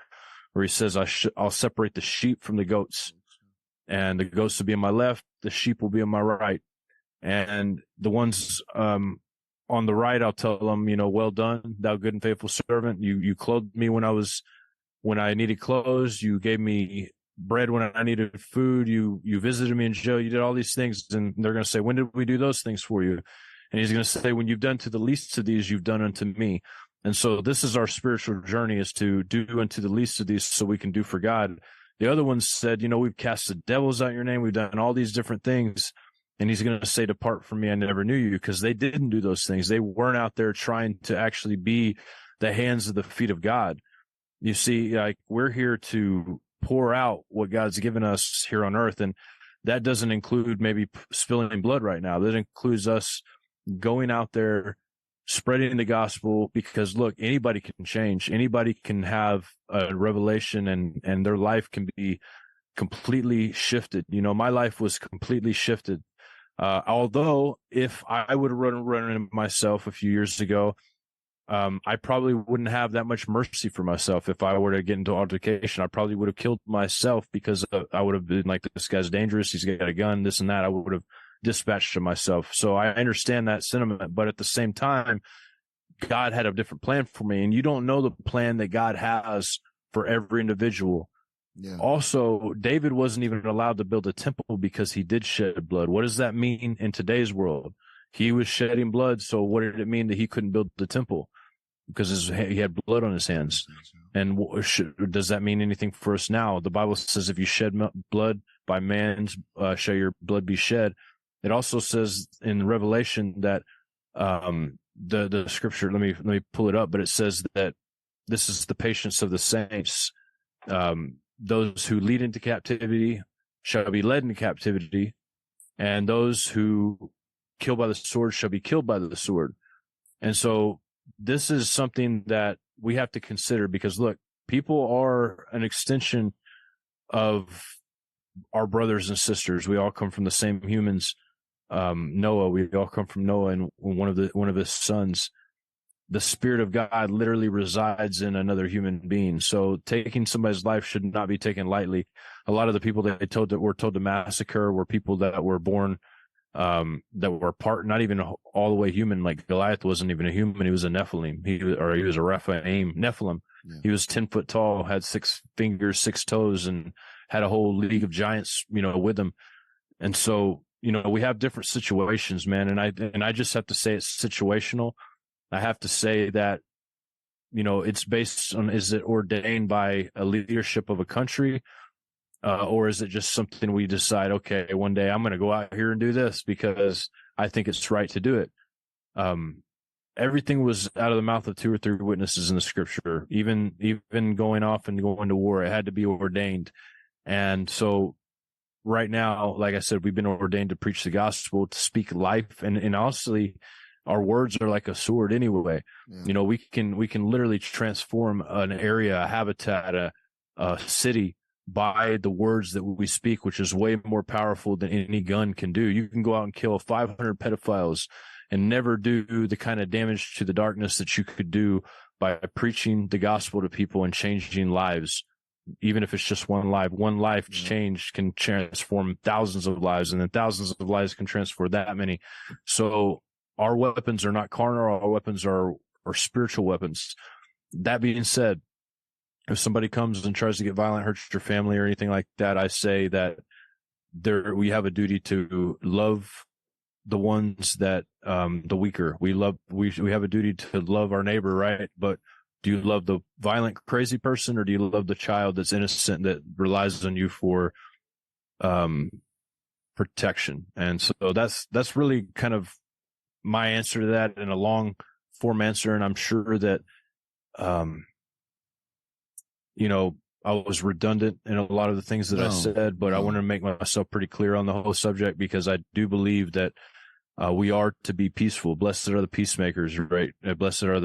where he says, I'll separate the sheep from the goats, and the goats will be on my left, the sheep will be on my right. And the ones on the right, I'll tell them, well done, thou good and faithful servant. You clothed me when I needed clothes. You gave me bread when I needed food. You visited me in jail. You did all these things. And they're going to say, when did we do those things for you? And he's going to say, when you've done to the least of these, you've done unto me. And so this is our spiritual journey, is to do unto the least of these so we can do for God. The other ones said, we've cast the devils out in your name. We've done all these different things. And he's going to say, depart from me, I never knew you, because they didn't do those things. They weren't out there trying to actually be the hands of the feet of God. You see, like, we're here to pour out what God's given us here on earth. And that doesn't include maybe spilling blood right now. That includes us going out there, spreading the gospel, because look, anybody can change. Anybody can have a revelation and their life can be completely shifted. My life was completely shifted. Although if I would have run into myself a few years ago, I probably wouldn't have that much mercy for myself. If I were to get into altercation, I probably would have killed myself, because I would have been like, this guy's dangerous. He's got a gun, this and that. I would have dispatched him myself. So I understand that sentiment, but at the same time, God had a different plan for me, and you don't know the plan that God has for every individual. Yeah. Also, David wasn't even allowed to build a temple because he did shed blood. What does that mean in today's world? He was shedding blood. So what did it mean that he couldn't build the temple? Because he had blood on his hands. And does that mean anything for us now? The Bible says, if you shed blood, by man's shall your blood be shed. It also says in Revelation that the scripture, let me pull it up, but it says that this is the patience of the saints. Those who lead into captivity shall be led into captivity, and those who kill by the sword shall be killed by the sword. And so this is something that we have to consider, because look, people are an extension of our brothers and sisters. We all come from the same humans. Noah, we all come from Noah and one of his sons. the Spirit of God literally resides in another human being. So taking somebody's life should not be taken lightly. A lot of the people that were told to massacre were people that were born, that were not even all the way human. Like Goliath wasn't even a human. He was a Nephilim. He was a Rephaim, Nephilim. Yeah. He was 10 foot tall, had 6 fingers, 6 toes, and had a whole league of giants, with him. And so, we have different situations, man. And I just have to say it's situational. I have to say that, it's based on, is it ordained by a leadership of a country, or is it just something we decide, okay, one day I'm going to go out here and do this because I think it's right to do it. Everything was out of the mouth of 2 or 3 witnesses in the scripture, even going off and going to war, it had to be ordained. And so right now, like I said, we've been ordained to preach the gospel, to speak life. And honestly, our words are like a sword anyway. Yeah. We can literally transform an area, a habitat, a city by the words that we speak, which is way more powerful than any gun can do. You can go out and kill 500 pedophiles and never do the kind of damage to the darkness that you could do by preaching the gospel to people and changing lives. Even if it's just one life change can transform thousands of lives, and then thousands of lives can transform that many. So our weapons are not carnal. Our weapons are spiritual weapons. That being said, if somebody comes and tries to get violent, hurts your family or anything like that, I say that we have a duty to love the ones that, the weaker. We have a duty to love our neighbor, right? But do you love the violent, crazy person, or do you love the child that's innocent, that relies on you for, protection? And so that's really kind of my answer to that, in a long form answer. And I'm sure that, I was redundant in a lot of the things that I said, but I want to make myself pretty clear on the whole subject, because I do believe that we are to be peaceful. Blessed are the peacemakers, right? Blessed are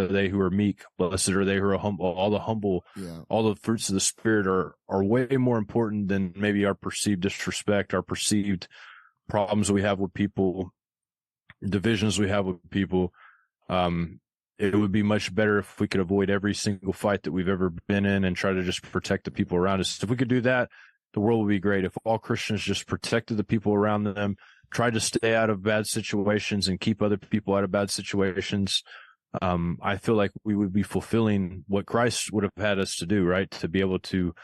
they who are meek. Blessed are they who are humble. All the humble, all the fruits of the Spirit are way more important than maybe our perceived disrespect, our perceived problems we have with people, divisions we have with people. It would be much better if we could avoid every single fight that we've ever been in and try to just protect the people around us. If we could do that, the world would be great. If all Christians just protected the people around them, tried to stay out of bad situations and keep other people out of bad situations, I feel like we would be fulfilling what Christ would have had us to do, right? To be able to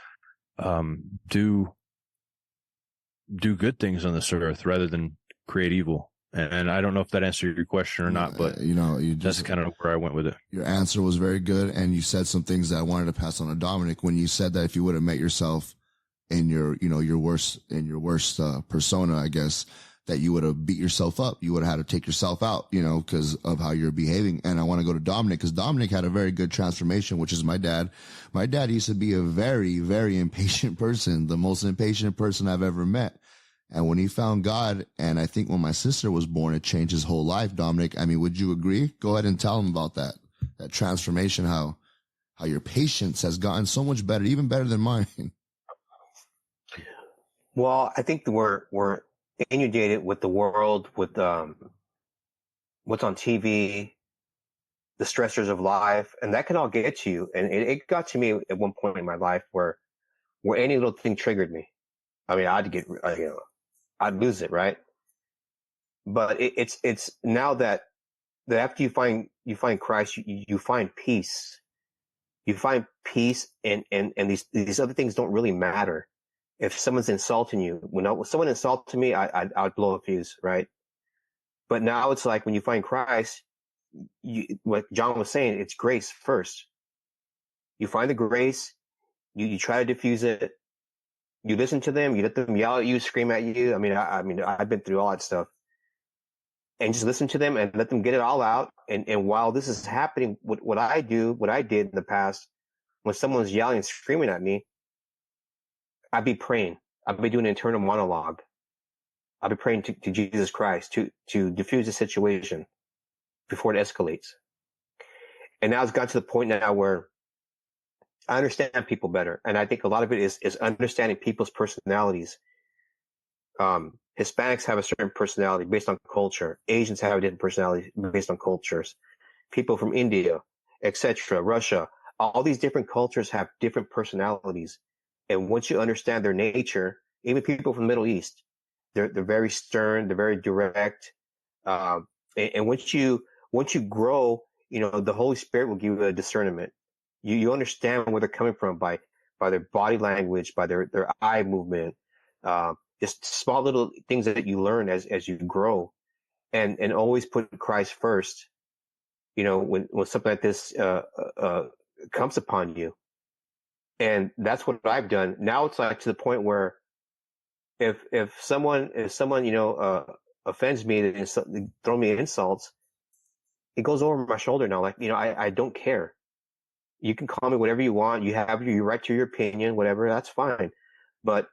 do good things on this earth rather than create evil. And I don't know if that answered your question or not, but that's kind of where I went with it. Your answer was very good, and you said some things that I wanted to pass on to Dominic. When you said that if you would have met yourself in your worst persona, I guess, that you would have beat yourself up. You would have had to take yourself out, because of how you're behaving. And I want to go to Dominic, because Dominic had a very good transformation, which is my dad. My dad used to be a very, very impatient person, the most impatient person I've ever met. And when he found God, and I think when my sister was born, it changed his whole life. Dominic, I mean, would you agree? Go ahead and tell him about that transformation, how your patience has gotten so much better, even better than mine. Well, I think we're inundated with the world, with what's on TV, the stressors of life, and that can all get to you. And it got to me at one point in my life where any little thing triggered me. I mean, I'd lose it, right? But it's now that after you find Christ, you find peace. You find peace, and these other things don't really matter. If someone's insulting you, when someone insulted me, I'd blow a fuse, right? But now it's like when you find Christ, what John was saying, it's grace first. You find the grace, you try to diffuse it, you listen to them, you let them yell at you, scream at you. I mean, I've been through all that stuff. And just listen to them and let them get it all out. And while this is happening, what I did in the past, when someone's yelling and screaming at me, I'd be praying. I'd be doing an internal monologue. I'd be praying to Jesus Christ to diffuse the situation before it escalates. And now it's gotten to the point now where I understand people better. And I think a lot of it is understanding people's personalities. Hispanics have a certain personality based on culture. Asians have a different personality based on cultures. people from India, etc., Russia. All these different cultures have different personalities. And once you understand their nature, even people from the Middle East, they're very stern, they're very direct. And once you grow, the Holy Spirit will give you a discernment. You understand where they're coming from by their body language, by their eye movement, just small little things that you learn as you grow, and always put Christ first. When something like this comes upon you, and that's what I've done. Now it's like to the point where if someone offends me and throw me insults, it goes over my shoulder now. Like, I don't care. You can call me whatever you want. You have your right to your opinion, whatever. That's fine. But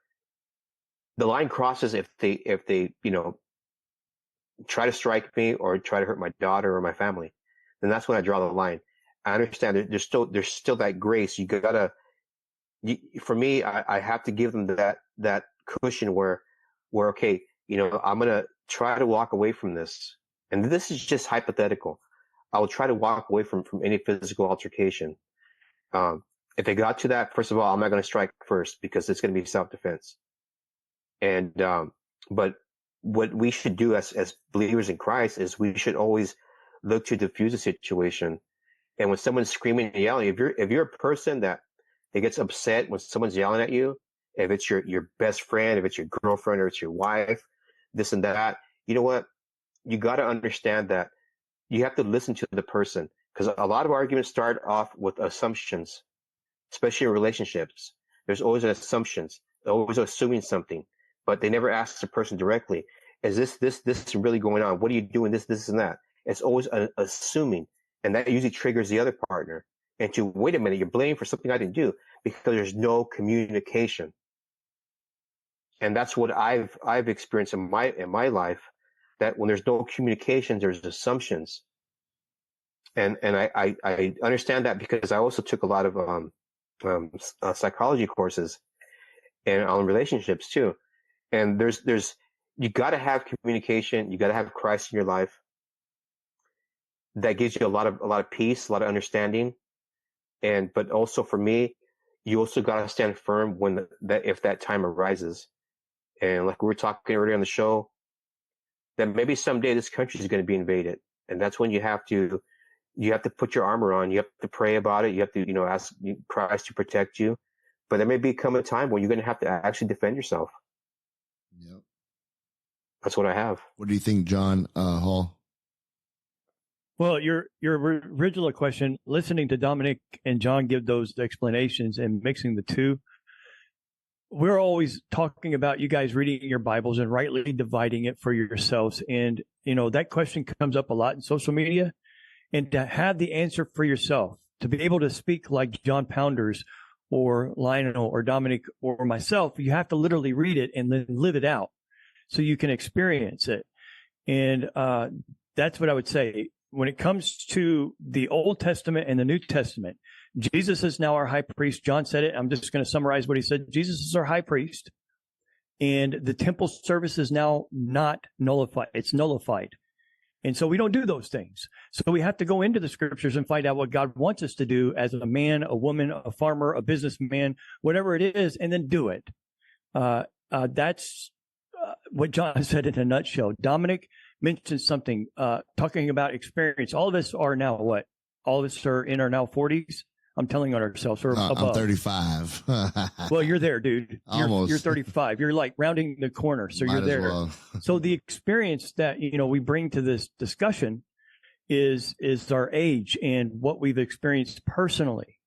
the line crosses if they try to strike me or try to hurt my daughter or my family. Then that's when I draw the line. I understand there's still that grace. For me, I have to give them that cushion where okay, I'm gonna try to walk away from this. And this is just hypothetical. I will try to walk away from any physical altercation. If it got to that, first of all, I'm not going to strike first because it's going to be self-defense. And but what we should do as believers in Christ is we should always look to diffuse a situation. And when someone's screaming and yelling, if you're a person that gets upset when someone's yelling at you, if it's your best friend, if it's your girlfriend, or it's your wife, this and that, you know what? You got to understand that you have to listen to the person, because a lot of arguments start off with assumptions, especially in relationships. There's always assumptions, they're always assuming something, but they never ask the person directly, is this really going on? What are you doing? This and that. It's always assuming, and that usually triggers the other partner into, wait a minute, you're blaming for something I didn't do, because there's no communication. And that's what I've experienced in my life, that when there's no communication, there's assumptions. And I understand that because I also took a lot of psychology courses and on relationships too. And there's you got to have communication. You got to have Christ in your life. That gives you a lot of peace, a lot of understanding. But also for me, you also got to stand firm if that time arises. And like we were talking earlier on the show, that maybe someday this country is going to be invaded, and that's when you have to put your armor on. You have to pray about it. You have to ask Christ to protect you. But there may come a time where you're going to have to actually defend yourself. Yep. That's what I have. What do you think, John Hall? Well, your original question, listening to Dominic and John give those explanations and mixing the two, we're always talking about you guys reading your Bibles and rightly dividing it for yourselves. And, that question comes up a lot in social media. And to have the answer for yourself, to be able to speak like John Pounders or Lionel or Dominic or myself, you have to literally read it and then live it out so you can experience it. And that's what I would say. When it comes to the Old Testament and the New Testament, Jesus is now our high priest. John said it. I'm just going to summarize what he said. Jesus is our high priest, and the temple service is now not nullified. It's nullified. And so we don't do those things. So we have to go into the scriptures and find out what God wants us to do as a man, a woman, a farmer, a businessman, whatever it is, and then do it. That's what John said in a nutshell. Dominic mentioned something, talking about experience. All of us are now what? All of us are in our now 40s. I'm telling on ourselves. Or above. I'm 35. Well, you're there, dude. Almost. You're 35. You're like rounding the corner. So Might you're as there. well. So the experience that, we bring to this discussion is our age and what we've experienced personally.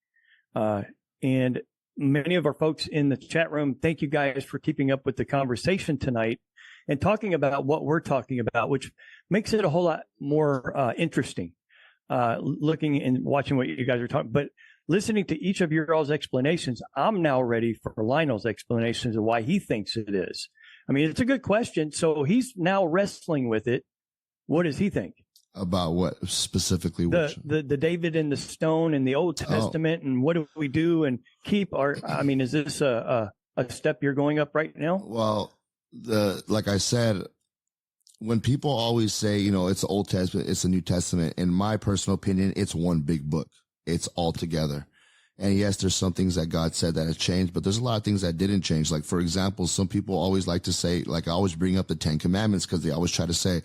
And many of our folks in the chat room, thank you guys for keeping up with the conversation tonight and talking about what we're talking about, which makes it a whole lot more interesting, looking and watching what you guys are talking. But listening to each of your all's explanations, I'm now ready for Lionel's explanations of why he thinks it is. I mean, it's a good question. So he's now wrestling with it. What does he think? About what specifically? The David and the stone in the Old Testament, and what do we do and keep our? I mean, is this a step you're going up right now? Well, like I said, when people always say, you know, it's the Old Testament, it's the New Testament, in my personal opinion, it's one big book. It's all together. And yes, there's some things that God said that have changed, but there's a lot of things that didn't change. Like, for example, some people always like to say, like, I always bring up the 10 Commandments because they always try to say,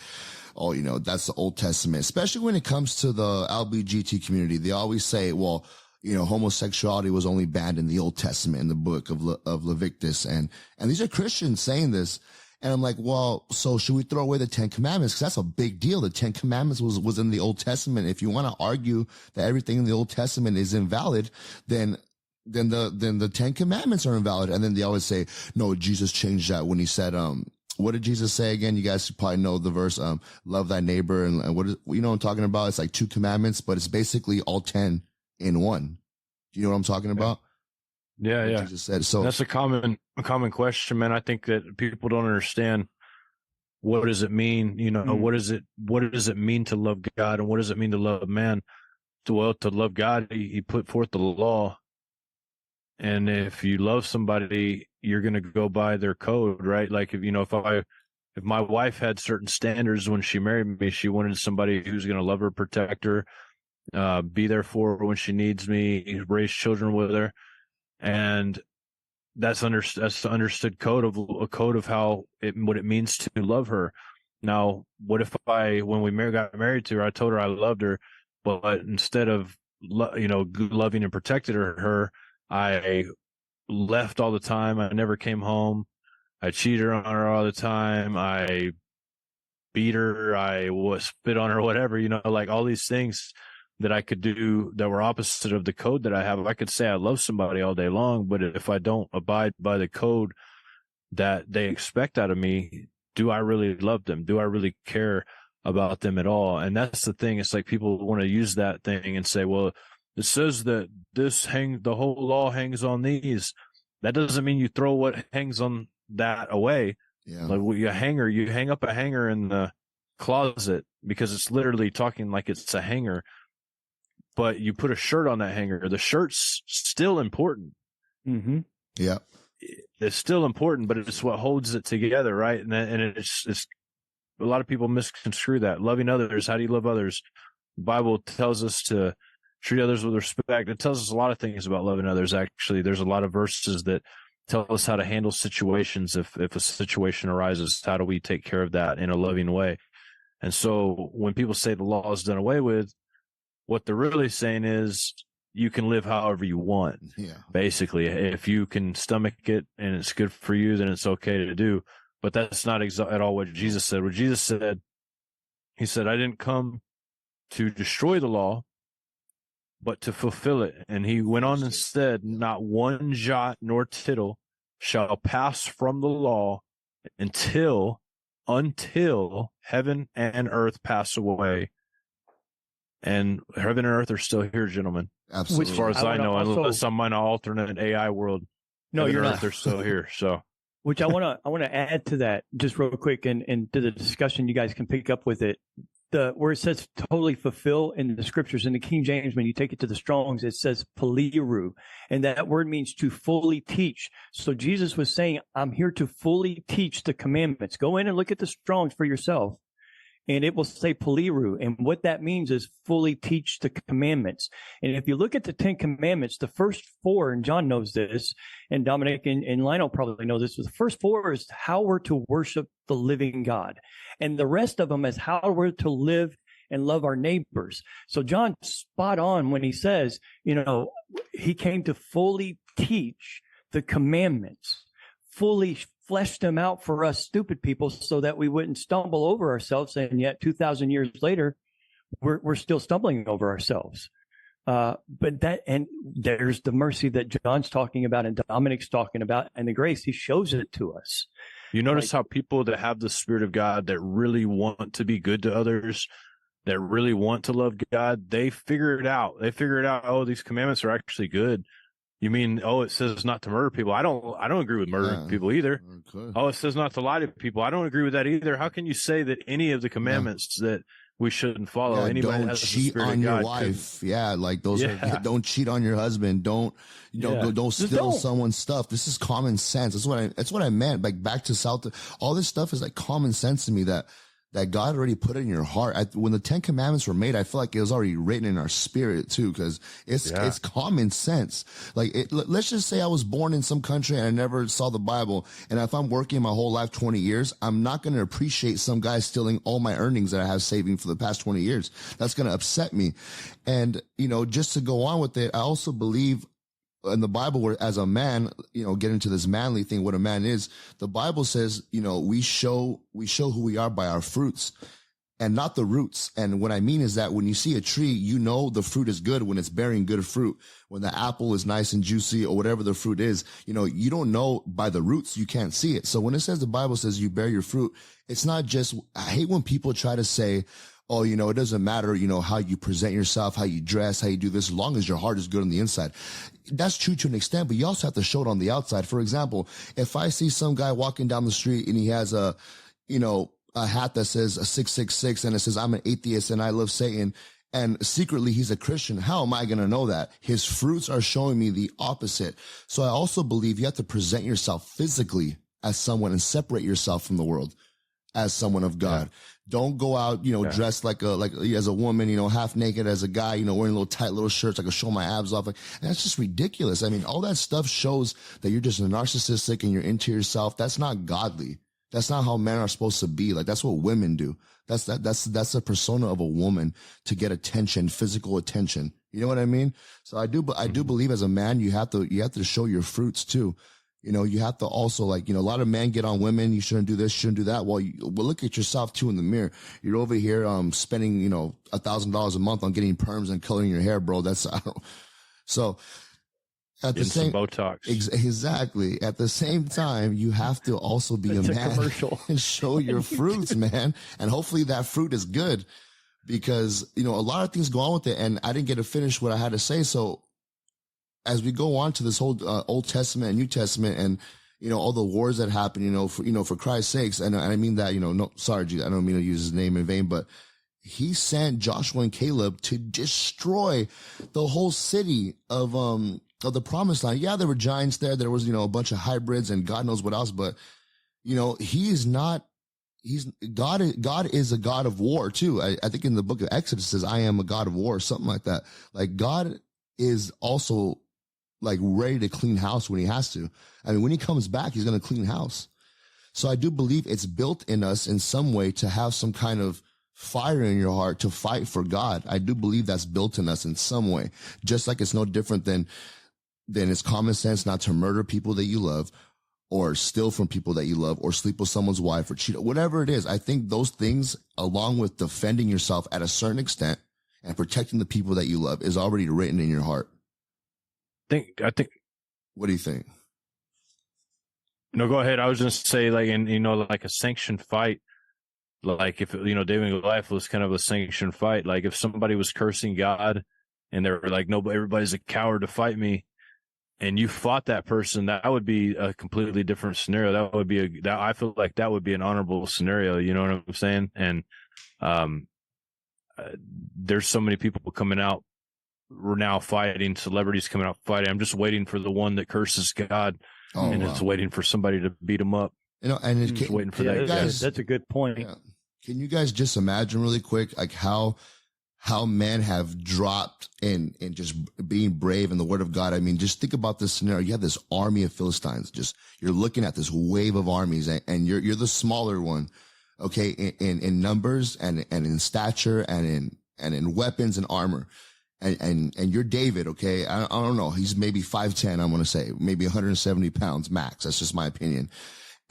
oh, you know, that's the Old Testament, especially when it comes to the LBGT community. They always say, well, you know, homosexuality was only banned in the Old Testament, in the book of Leviticus. And these are Christians saying this. And I'm like, well, so should we throw away the 10 Commandments? Cause that's a big deal. The 10 Commandments was in the Old Testament. If you want to argue that everything in the Old Testament is invalid, then the 10 Commandments are invalid. And then they always say, no, Jesus changed that when he said, what did Jesus say again? You guys probably know the verse, love thy neighbor. And what is, you know what I'm talking about? It's like 2 commandments, but it's basically all 10 in one. Do you know what I'm talking about? Yeah, yeah. Jesus said. So that's a common question, man. I think that people don't understand, what does it mean? You know, what does it mean to love God, and what does it mean to love man? To love God, he put forth the law. And if you love somebody, you're going to go by their code, right? Like, if my wife had certain standards when she married me, she wanted somebody who's going to love her, protect her, be there for her when she needs me, raise children with her. And that's the understood code of what it means to love her. Now, what if when we got married to her, I told her I loved her, but instead of loving and protecting her, I left all the time. I never came home. I cheated on her all the time. I beat her. I spit on her, whatever, like all these things that I could do that were opposite of the code that I have. I could say I love somebody all day long, but if I don't abide by the code that they expect out of me, do I really love them? Do I really care about them at all? And that's the thing. It's like people want to use that thing and say, well, it says that the whole law hangs on these. That doesn't mean you throw what hangs on that away. Yeah. Like you hang up a hanger in the closet because it's literally talking like it's a hanger. But you put a shirt on that hanger. The shirt's still important. Mm-hmm. Yeah, it's still important, but it's what holds it together, right? And it's a lot of people misconstrue that. Loving others. How do you love others? The Bible tells us to treat others with respect. It tells us a lot of things about loving others. Actually, there's a lot of verses that tell us how to handle situations. If a situation arises, how do we take care of that in a loving way? And so when people say the law is done away with, what they're really saying is you can live however you want. Yeah. Basically, if you can stomach it and it's good for you, then it's okay to do. But that's not at all what Jesus said. What Jesus said, he said, I didn't come to destroy the law, but to fulfill it. And he went on and said, not one jot nor tittle shall pass from the law until heaven and earth pass away. And heaven and earth are still here, gentlemen. Absolutely. As far as I know, unless I'm in an alternate AI world, no, heaven you're and not. earth are still here. So, which I want to add to that just real quick, and to the discussion, you guys can pick up with it. Where it says totally fulfill in the scriptures, in the King James, when you take it to the Strongs, it says poliru, and that word means to fully teach. So Jesus was saying, I'm here to fully teach the commandments. Go in and look at the Strongs for yourself. And it will say poliru. And what that means is fully teach the commandments. And if you look at the 10 commandments, the first 4, and John knows this, and Dominic and Lionel probably know this, but the first 4 is how we're to worship the living God. And the rest of them is how we're to live and love our neighbors. So John's spot on when he says, he came to fully teach the commandments, fully flesh them out for us stupid people so that we wouldn't stumble over ourselves. And yet 2,000 years later, we're still stumbling over ourselves. And there's the mercy that John's talking about and Dominic's talking about, and the grace. He shows it to us. You notice how people that have the Spirit of God, that really want to be good to others, that really want to love God, they figure it out. Oh, these commandments are actually good. You mean, it says not to murder people. I don't agree with murdering people either. Okay. It says not to lie to people. I don't agree with that either. How can you say that any of the commandments that we shouldn't follow? Yeah, anybody don't cheat on your wife. Yeah, like those. Yeah. Don't cheat on your husband. Don't steal someone's stuff. This is common sense. That's what I meant. Like back to South. All this stuff is like common sense to me. That that God already put in your heart. When the 10 Commandments were made, I feel like it was already written in our spirit too, because it's common sense. Like, let's just say I was born in some country and I never saw the Bible. And if I'm working my whole life, 20 years, I'm not going to appreciate some guy stealing all my earnings that I have saving for the past 20 years. That's going to upset me. And, just to go on with it, I also believe in the Bible, where as a man, get into this manly thing, what a man is, the Bible says, we show who we are by our fruits and not the roots. And what I mean is that when you see a tree, the fruit is good when it's bearing good fruit. When the apple is nice and juicy or whatever the fruit is, you don't know by the roots. You can't see it. So when it says, the Bible says you bear your fruit, it's not just, I hate when people try to say, oh, it doesn't matter, how you present yourself, how you dress, how you do this, as long as your heart is good on the inside. That's true to an extent, but you also have to show it on the outside. For example, if I see some guy walking down the street and he has a hat that says a 666 and it says, I'm an atheist and I love Satan, and secretly he's a Christian, how am I going to know that? His fruits are showing me the opposite. So I also believe you have to present yourself physically as someone and separate yourself from the world as someone of God. Yeah. Don't go out, dressed like as a woman, half naked as a guy, wearing little tight little shirts. I can show my abs off. And that's just ridiculous. I mean, all that stuff shows that you're just a narcissistic and you're into yourself. That's not godly. That's not how men are supposed to be. Like, that's what women do. That's the persona of a woman, to get attention, physical attention. You know what I mean? So I do believe as a man, you have to show your fruits too. You have to also, a lot of men get on women. You shouldn't do this, shouldn't do that. Well, look at yourself too in the mirror. You're over here, spending, $1,000 a month on getting perms and coloring your hair, bro. So at the same Botox. Exactly. At the same time, you have to also be a man and show your fruits, man. And hopefully that fruit is good, because, a lot of things go on with it. And I didn't get to finish what I had to say. So, as we go on to this whole Old Testament and New Testament, and all the wars that happen, for Christ's sakes, and I mean that, no, sorry, I don't mean to use his name in vain, but he sent Joshua and Caleb to destroy the whole city of the Promised Land. Yeah, there were giants there. There was a bunch of hybrids and God knows what else, but God is a God of war too. I think in the book of Exodus it says, I am a God of war, something like that. Like, God is also ready to clean house when he has to. I mean, when he comes back, he's going to clean house. So I do believe it's built in us in some way to have some kind of fire in your heart to fight for God. I do believe that's built in us in some way, just like it's no different than it's common sense not to murder people that you love, or steal from people that you love, or sleep with someone's wife, or cheat, whatever it is. I think those things, along with defending yourself at a certain extent and protecting the people that you love, is already written in your heart. I think. What do you think? No, go ahead. I was just say, like a sanctioned fight, like if David and Goliath was kind of a sanctioned fight. Like if somebody was cursing God and they were like, no, but everybody's a coward to fight me, and you fought that person, that would be a completely different scenario. That would be I feel like that would be an honorable scenario. You know what I'm saying? And there's so many people coming out. We're now fighting, celebrities coming out fighting. I'm just waiting for the one that curses God, it's waiting for somebody to beat him up. And it's just waiting for that. Guys, that's a good point. Yeah. Can you guys just imagine really quick, like how men have dropped in just being brave in the word of God? I mean, just think about this scenario. You have this army of Philistines. You're looking at this wave of armies, and you're the smaller one, okay, in numbers and in stature and in weapons and armor. And you're David, okay? I don't know. He's maybe 5'10", I'm going to say, maybe 170 pounds max. That's just my opinion.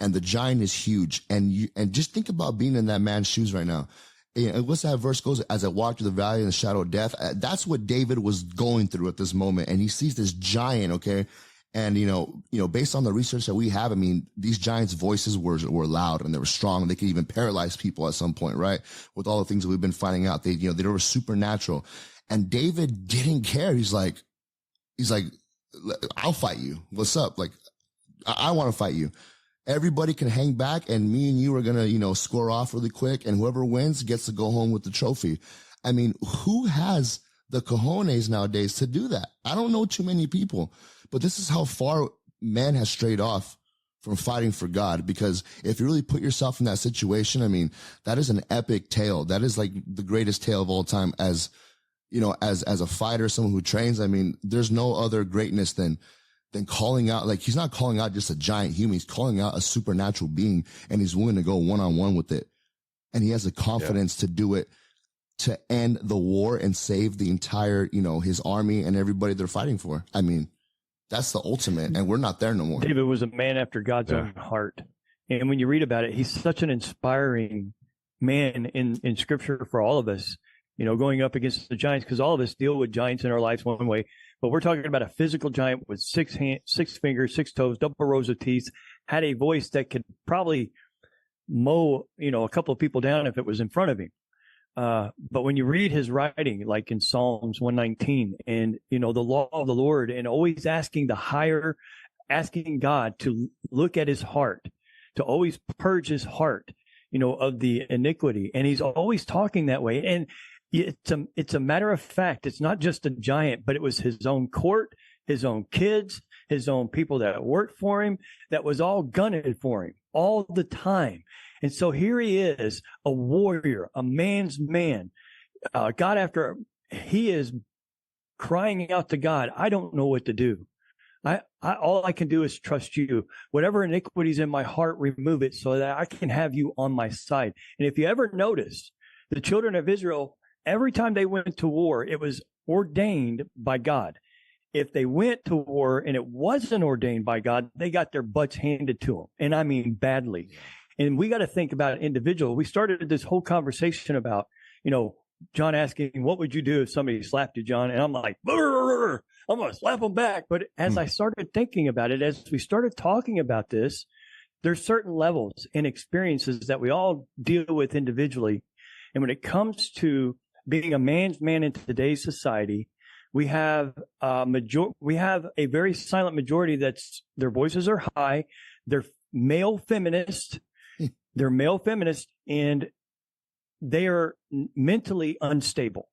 And the giant is huge. And just think about being in that man's shoes right now. What's that verse goes? As I walk through the valley of the shadow of death. That's what David was going through at this moment. And he sees this giant, okay? And, based on the research that we have, I mean, these giants' voices were loud and they were strong. They could even paralyze people at some point, right? With all the things that we've been finding out, they were supernatural. And David didn't care. He's like, I'll fight you. What's up? Like, I want to fight you. Everybody can hang back and me and you are going to, score off really quick. And whoever wins gets to go home with the trophy. I mean, who has the cojones nowadays to do that? I don't know too many people, but this is how far man has strayed off from fighting for God. Because if you really put yourself in that situation, I mean, that is an epic tale. That is like the greatest tale of all time. As you know, as a fighter, someone who trains, I mean, there's no other greatness than calling out, like, he's not calling out just a giant human. He's calling out a supernatural being, and he's willing to go one-on-one with it. And he has the confidence to do it, to end the war and save the entire, you know, his army and everybody they're fighting for. I mean, that's the ultimate, and we're not there no more. David was a man after God's own heart. And when you read about it, he's such an inspiring man in scripture for all of us, you know, going up against the giants, because all of us deal with giants in our lives one way. But we're talking about a physical giant with 6 hands, 6 fingers, 6 toes, double rows of teeth, had a voice that could probably mow, you know, a couple of people down if it was in front of him. But when you read his writing, like in Psalms 119, and, you know, the law of the Lord, and always asking God to look at his heart, to always purge his heart, you know, of the iniquity. And he's always talking that way. And it's a matter of fact. It's not just a giant, but it was his own court, his own kids, his own people that worked for him, that was all gunning for him all the time. And so here he is, a warrior, a man's man. He is crying out to God, I don't know what to do. All I can do is trust you. Whatever iniquities in my heart, remove it so that I can have you on my side. And if you ever notice, the children of Israel, every time they went to war, it was ordained by God. If they went to war and it wasn't ordained by God, they got their butts handed to them. And I mean badly. And we got to think about individual. We started this whole conversation about, you know, John asking, what would you do if somebody slapped you, John? And I'm like, I'm going to slap them back. But as I started thinking about it, as we started talking about this, there's certain levels and experiences that we all deal with individually. And when it comes to being a man's man in today's society, we have a very silent majority that's their voices are high. They're male feminists. They're male feminists, and they are mentally unstable.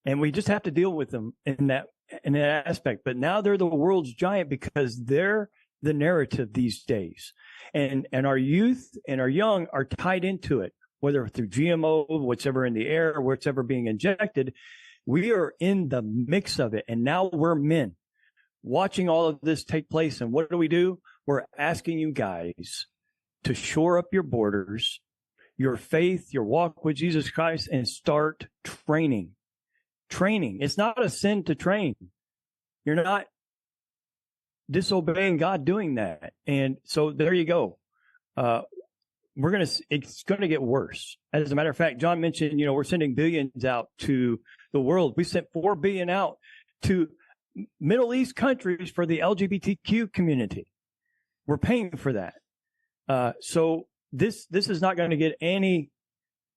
And we just have to deal with them in that aspect. But now they're the world's giant because they're the narrative these days. And our youth and our young are tied into it, whether through GMO, whatever in the air, whatever being injected. We are in the mix of it. And now we're men watching all of this take place. And what do? We're asking you guys to shore up your borders, your faith, your walk with Jesus Christ, and start training. Training. It's not a sin to train. You're not disobeying God doing that. And so there you go. It's going to get worse. As a matter of fact, John mentioned, you know, we're sending billions out to the world. We sent $4 billion out to Middle East countries for the LGBTQ community. We're paying for that. So this is not going to get any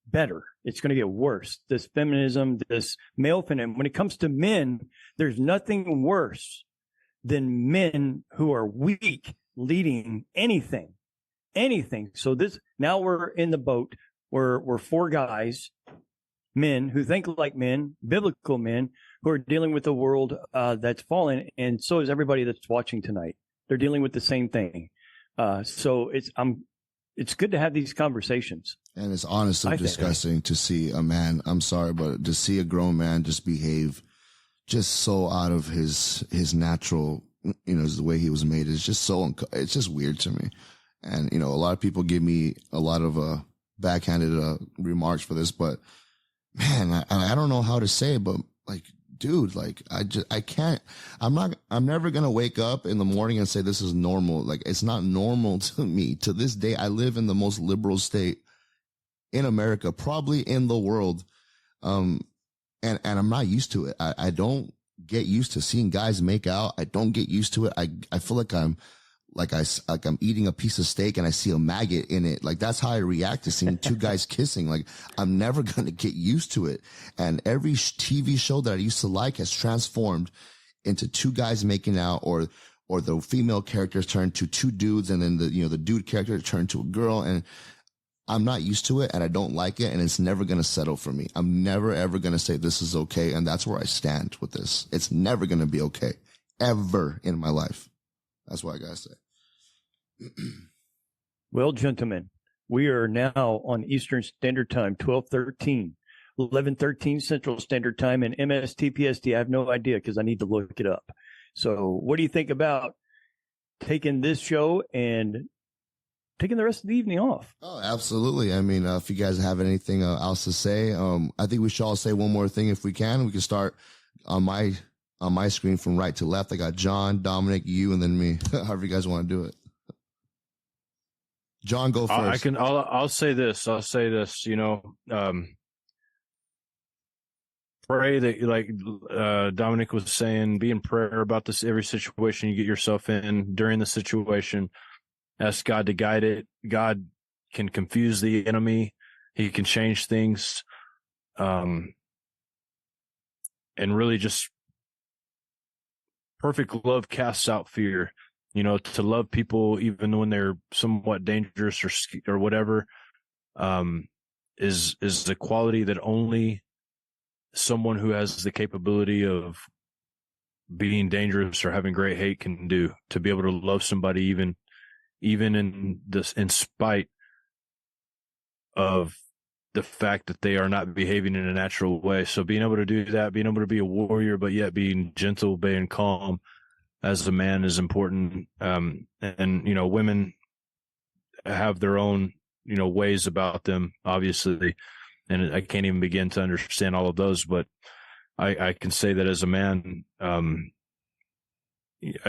better. It's going to get worse. This feminism, this male feminism. When it comes to men, there's nothing worse than men who are weak leading anything. So now we're in the boat where we're 4 guys, men who think like men, biblical men, who are dealing with the world that's fallen, and so is everybody that's watching tonight. They're dealing with the same thing. So it's good to have these conversations. And it's honestly disgusting to see a man, I'm sorry, but to see a grown man just behave just so out of his natural, you know, the way he was made is just it's just weird to me. And, you know, a lot of people give me a lot of backhanded remarks for this, but man, I don't know how to say it, but like, dude, like I can't, I'm never going to wake up in the morning and say this is normal. Like, it's not normal to me. To this day, I live in the most liberal state in America, probably in the world. And I'm not used to it. I don't get used to seeing guys make out. I don't get used to it. I feel like I'm eating a piece of steak and I see a maggot in it. Like, that's how I react to seeing 2 guys kissing. Like, I'm never going to get used to it. And every TV show that I used to like has transformed into 2 guys making out, or the female characters turn to 2 dudes, and then the dude character turn to a girl. And I'm not used to it, and I don't like it, and it's never going to settle for me. I'm never, ever going to say this is okay. And that's where I stand with this. It's never going to be okay ever in my life. That's what I got to say. Well, gentlemen, we are now on Eastern Standard Time, 12:13, 11:13 Central Standard Time, and MSTPST. I have no idea because I need to look it up. So what do you think about taking this show and taking the rest of the evening off? Oh, absolutely. I mean, if you guys have anything else to say, I think we should all say one more thing if we can. We can start on my screen from right to left. I got John, Dominic, you, and then me. However you guys want to do it. John, go first. I'll say this. Pray that, like Dominic was saying, be in prayer about this every situation you get yourself in during the situation. Ask God to guide it. God can confuse the enemy. He can change things. And really just perfect love casts out fear. To love people even when they're somewhat dangerous or whatever, is the quality that only someone who has the capability of being dangerous or having great hate can do. To be able to love somebody even in spite of the fact that they are not behaving in a natural way. So being able to do that, being able to be a warrior, but yet being gentle, being calm as a man is important. And women have their own, ways about them, obviously. And I can't even begin to understand all of those, but I can say that as a man, I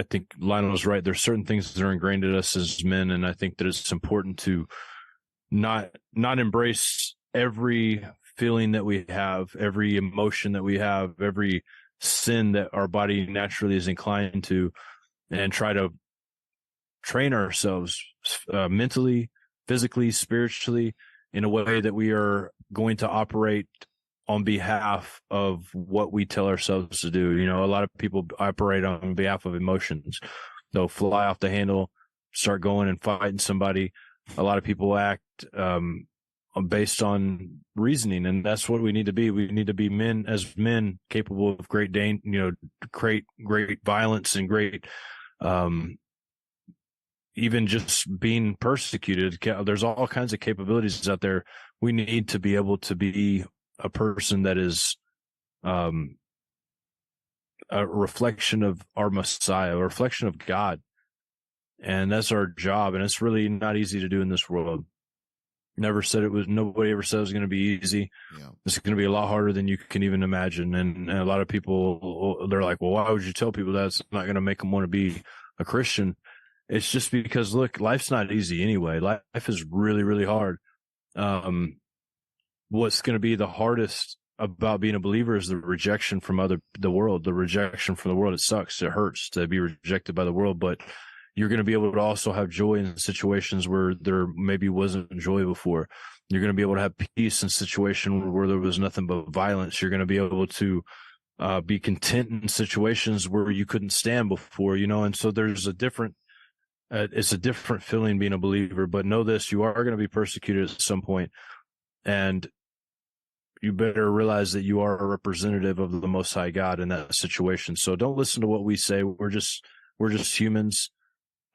think Lionel's right. There's certain things that are ingrained in us as men, and I think that it's important to not embrace every feeling that we have, every emotion that we have, every sin that our body naturally is inclined to, and try to train ourselves mentally, physically, spiritually in a way that we are going to operate on behalf of what we tell ourselves to do. A lot of people operate on behalf of emotions. They'll fly off the handle, start going and fighting somebody. A lot of people act based on reasoning, and that's what we need to be. We need to be men capable of great great violence and great, even just being persecuted. There's all kinds of capabilities out there. We need to be able to be a person that is a reflection of our Messiah, a reflection of God. And that's our job. And it's really not easy to do in this world. Nobody ever said it was going to be easy. Yeah. It's going to be a lot harder than you can even imagine. And a lot of people, they're like, well, why would you tell people that? It's not going to make them want to be a Christian. It's just because, look, life's not easy anyway. Life is really, really hard. What's going to be the hardest about being a believer is the rejection from the world. The rejection from the world, it sucks. It hurts to be rejected by the world, but you're going to be able to also have joy in situations where there maybe wasn't joy before. You're going to be able to have peace in situations where there was nothing but violence. You're going to be able to be content in situations where you couldn't stand before, and so there's it's a different feeling being a believer. But know this, you are going to be persecuted at some point, and you better realize that you are a representative of the Most High God in that situation. So don't listen to what we say. We're just humans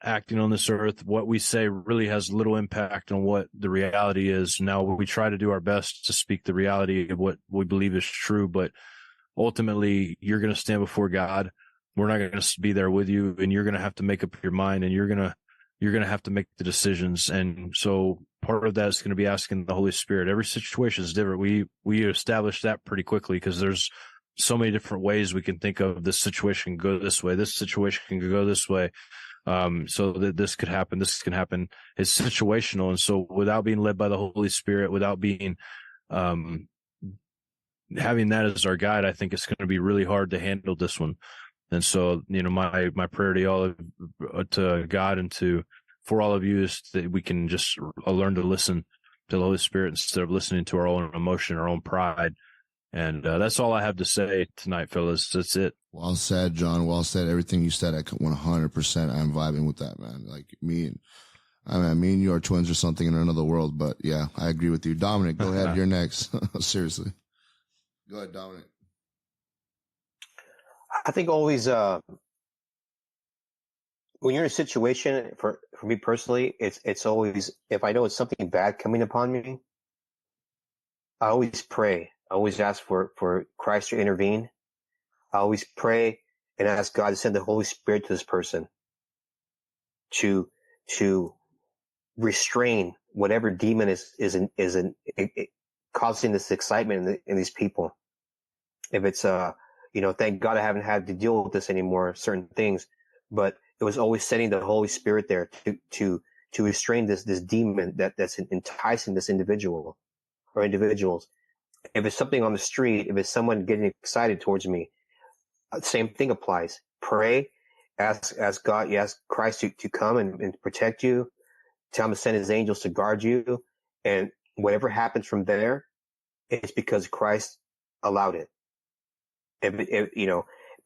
acting on this earth. What we say really has little impact on what the reality is. Now, we try to do our best to speak the reality of what we believe is true, but ultimately you're going to stand before God. We're not going to be there with you, and you're going to have to make up your mind, and you're going to have to make the decisions. And so part of that is going to be asking the Holy Spirit. Every situation is different. We established that pretty quickly because there's so many different ways we can think of. This situation can go this way. This situation can go this way. So that this could happen, this can happen. It's situational. And so without being led by the Holy Spirit, without being, having that as our guide, I think it's going to be really hard to handle this one. And so, my prayer to y'all, to God and for all of you is that we can just learn to listen to the Holy Spirit instead of listening to our own emotion, our own pride. And that's all I have to say tonight, fellas. That's it. Well said, John. Well said. Everything you said, 100%. I'm vibing with that, man. Like me and you are twins or something in another world. But yeah, I agree with you. Dominic, go ahead. You're next. Seriously. Go ahead, Dominic. I think always when you're in a situation, for me personally, it's always, if I know it's something bad coming upon me, I always pray. I always ask for Christ to intervene. I always pray and ask God to send the Holy Spirit to this person to restrain whatever demon is causing this excitement in these people. If it's thank God I haven't had to deal with this anymore, certain things, but it was always sending the Holy Spirit there to restrain this demon that's enticing this individual or individuals. If it's something on the street, if it's someone getting excited towards me, same thing applies. Pray, ask God, you ask Christ to come and protect you. Tell him to send his angels to guard you, and whatever happens from there, it's because Christ allowed it.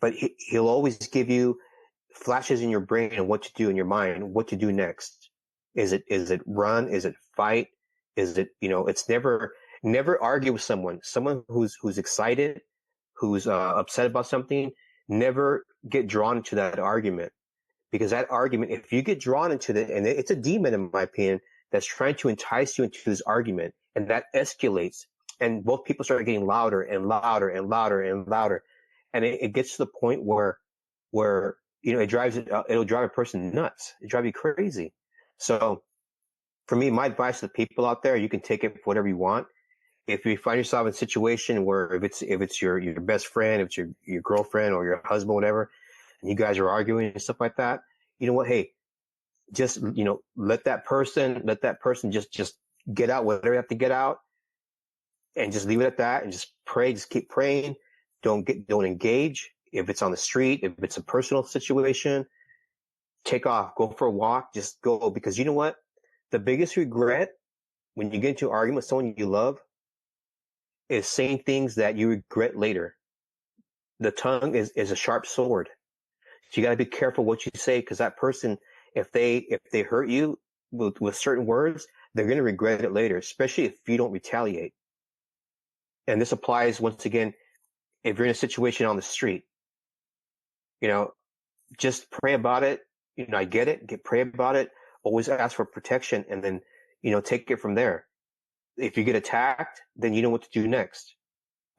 But he'll always give you flashes in your brain and what to do in your mind, what to do next. Is it run? Is it fight? Is it, it's never argue with someone who's excited, who's upset about something. Never get drawn into that argument, because that argument, if you get drawn into it, and it's a demon, in my opinion, that's trying to entice you into this argument, and that escalates, and both people start getting louder and louder and louder and louder, and it gets to the point where it'll drive a person nuts. It'll drive you crazy. So, for me, my advice to the people out there, you can take it for whatever you want. If you find yourself in a situation where if it's your best friend, if it's your girlfriend or your husband, whatever, and you guys are arguing and stuff like that, you know what? Hey, just, let that person just get out whatever you have to get out, and just leave it at that, and just pray. Just keep praying. Don't engage. If it's on the street, if it's a personal situation, take off, go for a walk, just go, because you know what? The biggest regret when you get into an argument with someone you love is saying things that you regret later. The tongue is a sharp sword. So you got to be careful what you say, because that person, if they hurt you with certain words, they're going to regret it later, especially if you don't retaliate. And this applies, once again, if you're in a situation on the street, just pray about it. I get it. Pray about it. Always ask for protection, and then, take it from there. If you get attacked, then you know what to do next.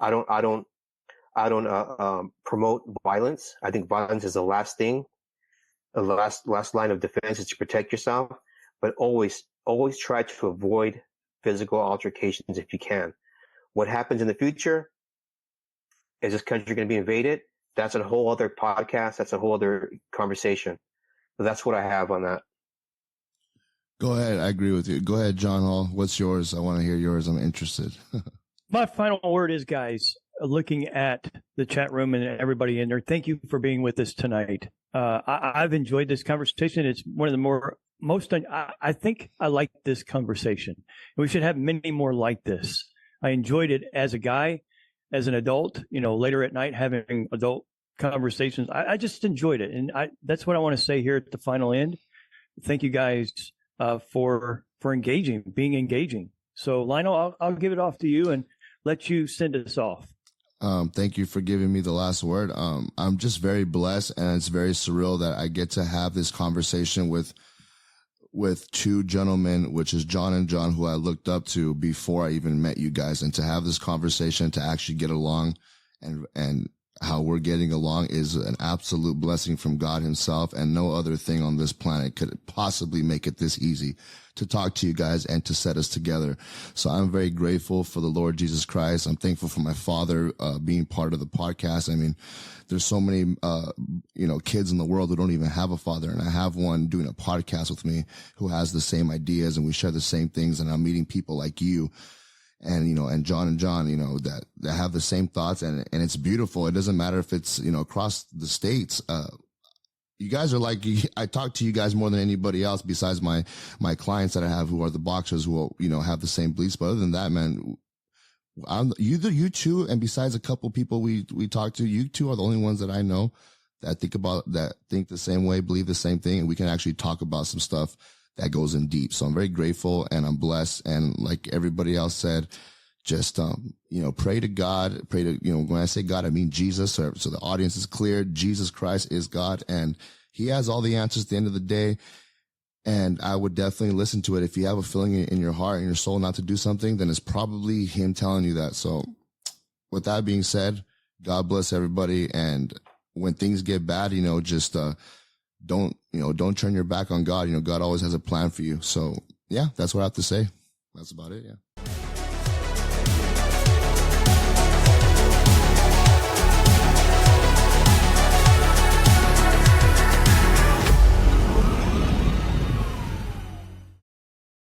I don't promote violence. I think violence is the last thing. The last line of defense is to protect yourself, but always try to avoid physical altercations if you can. What happens in the future? Is this country going to be invaded? That's a whole other podcast. That's a whole other conversation. But that's what I have on that. Go ahead. I agree with you. Go ahead, John Hall. What's yours? I want to hear yours. I'm interested. My final word is, guys, looking at the chat room and everybody in there, thank you for being with us tonight. I've enjoyed this conversation. It's one of the I think I like this conversation. We should have many more like this. I enjoyed it as a guy, as an adult, later at night, having adult conversations. I just enjoyed it. And that's what I want to say here at the final end. Thank you guys for being engaging. So Lionel, I'll give it off to you and let you send us off. Thank you for giving me the last word. I'm just very blessed, and it's very surreal that I get to have this conversation with two gentlemen, which is John and John, who I looked up to before I even met you guys, and to have this conversation, to actually get along and how we're getting along is an absolute blessing from God himself, and no other thing on this planet could possibly make it this easy to talk to you guys and to set us together. So I'm very grateful for the Lord Jesus Christ. I'm thankful for my father being part of the podcast. I mean, there's so many kids in the world who don't even have a father, and I have one doing a podcast with me who has the same ideas, and we share the same things, and I'm meeting people like you and John that have the same thoughts, and it's beautiful. It doesn't matter if it's across the states. You guys are like, I talk to you guys more than anybody else besides my clients that I have who are the boxers who have the same beliefs. But other than that, man, you two, and besides a couple people we talk to, you two are the only ones that I know that think the same way, believe the same thing, and we can actually talk about some stuff that goes in deep. So I'm very grateful, and I'm blessed. And like everybody else said, just, pray to God, when I say God, I mean Jesus. So the audience is clear. Jesus Christ is God. And he has all the answers at the end of the day. And I would definitely listen to it. If you have a feeling in your heart and your soul not to do something, then it's probably him telling you that. So with that being said, God bless everybody. And when things get bad, just, don't turn your back on God. God always has a plan for you. So yeah, that's what I have to say. That's about it. Yeah.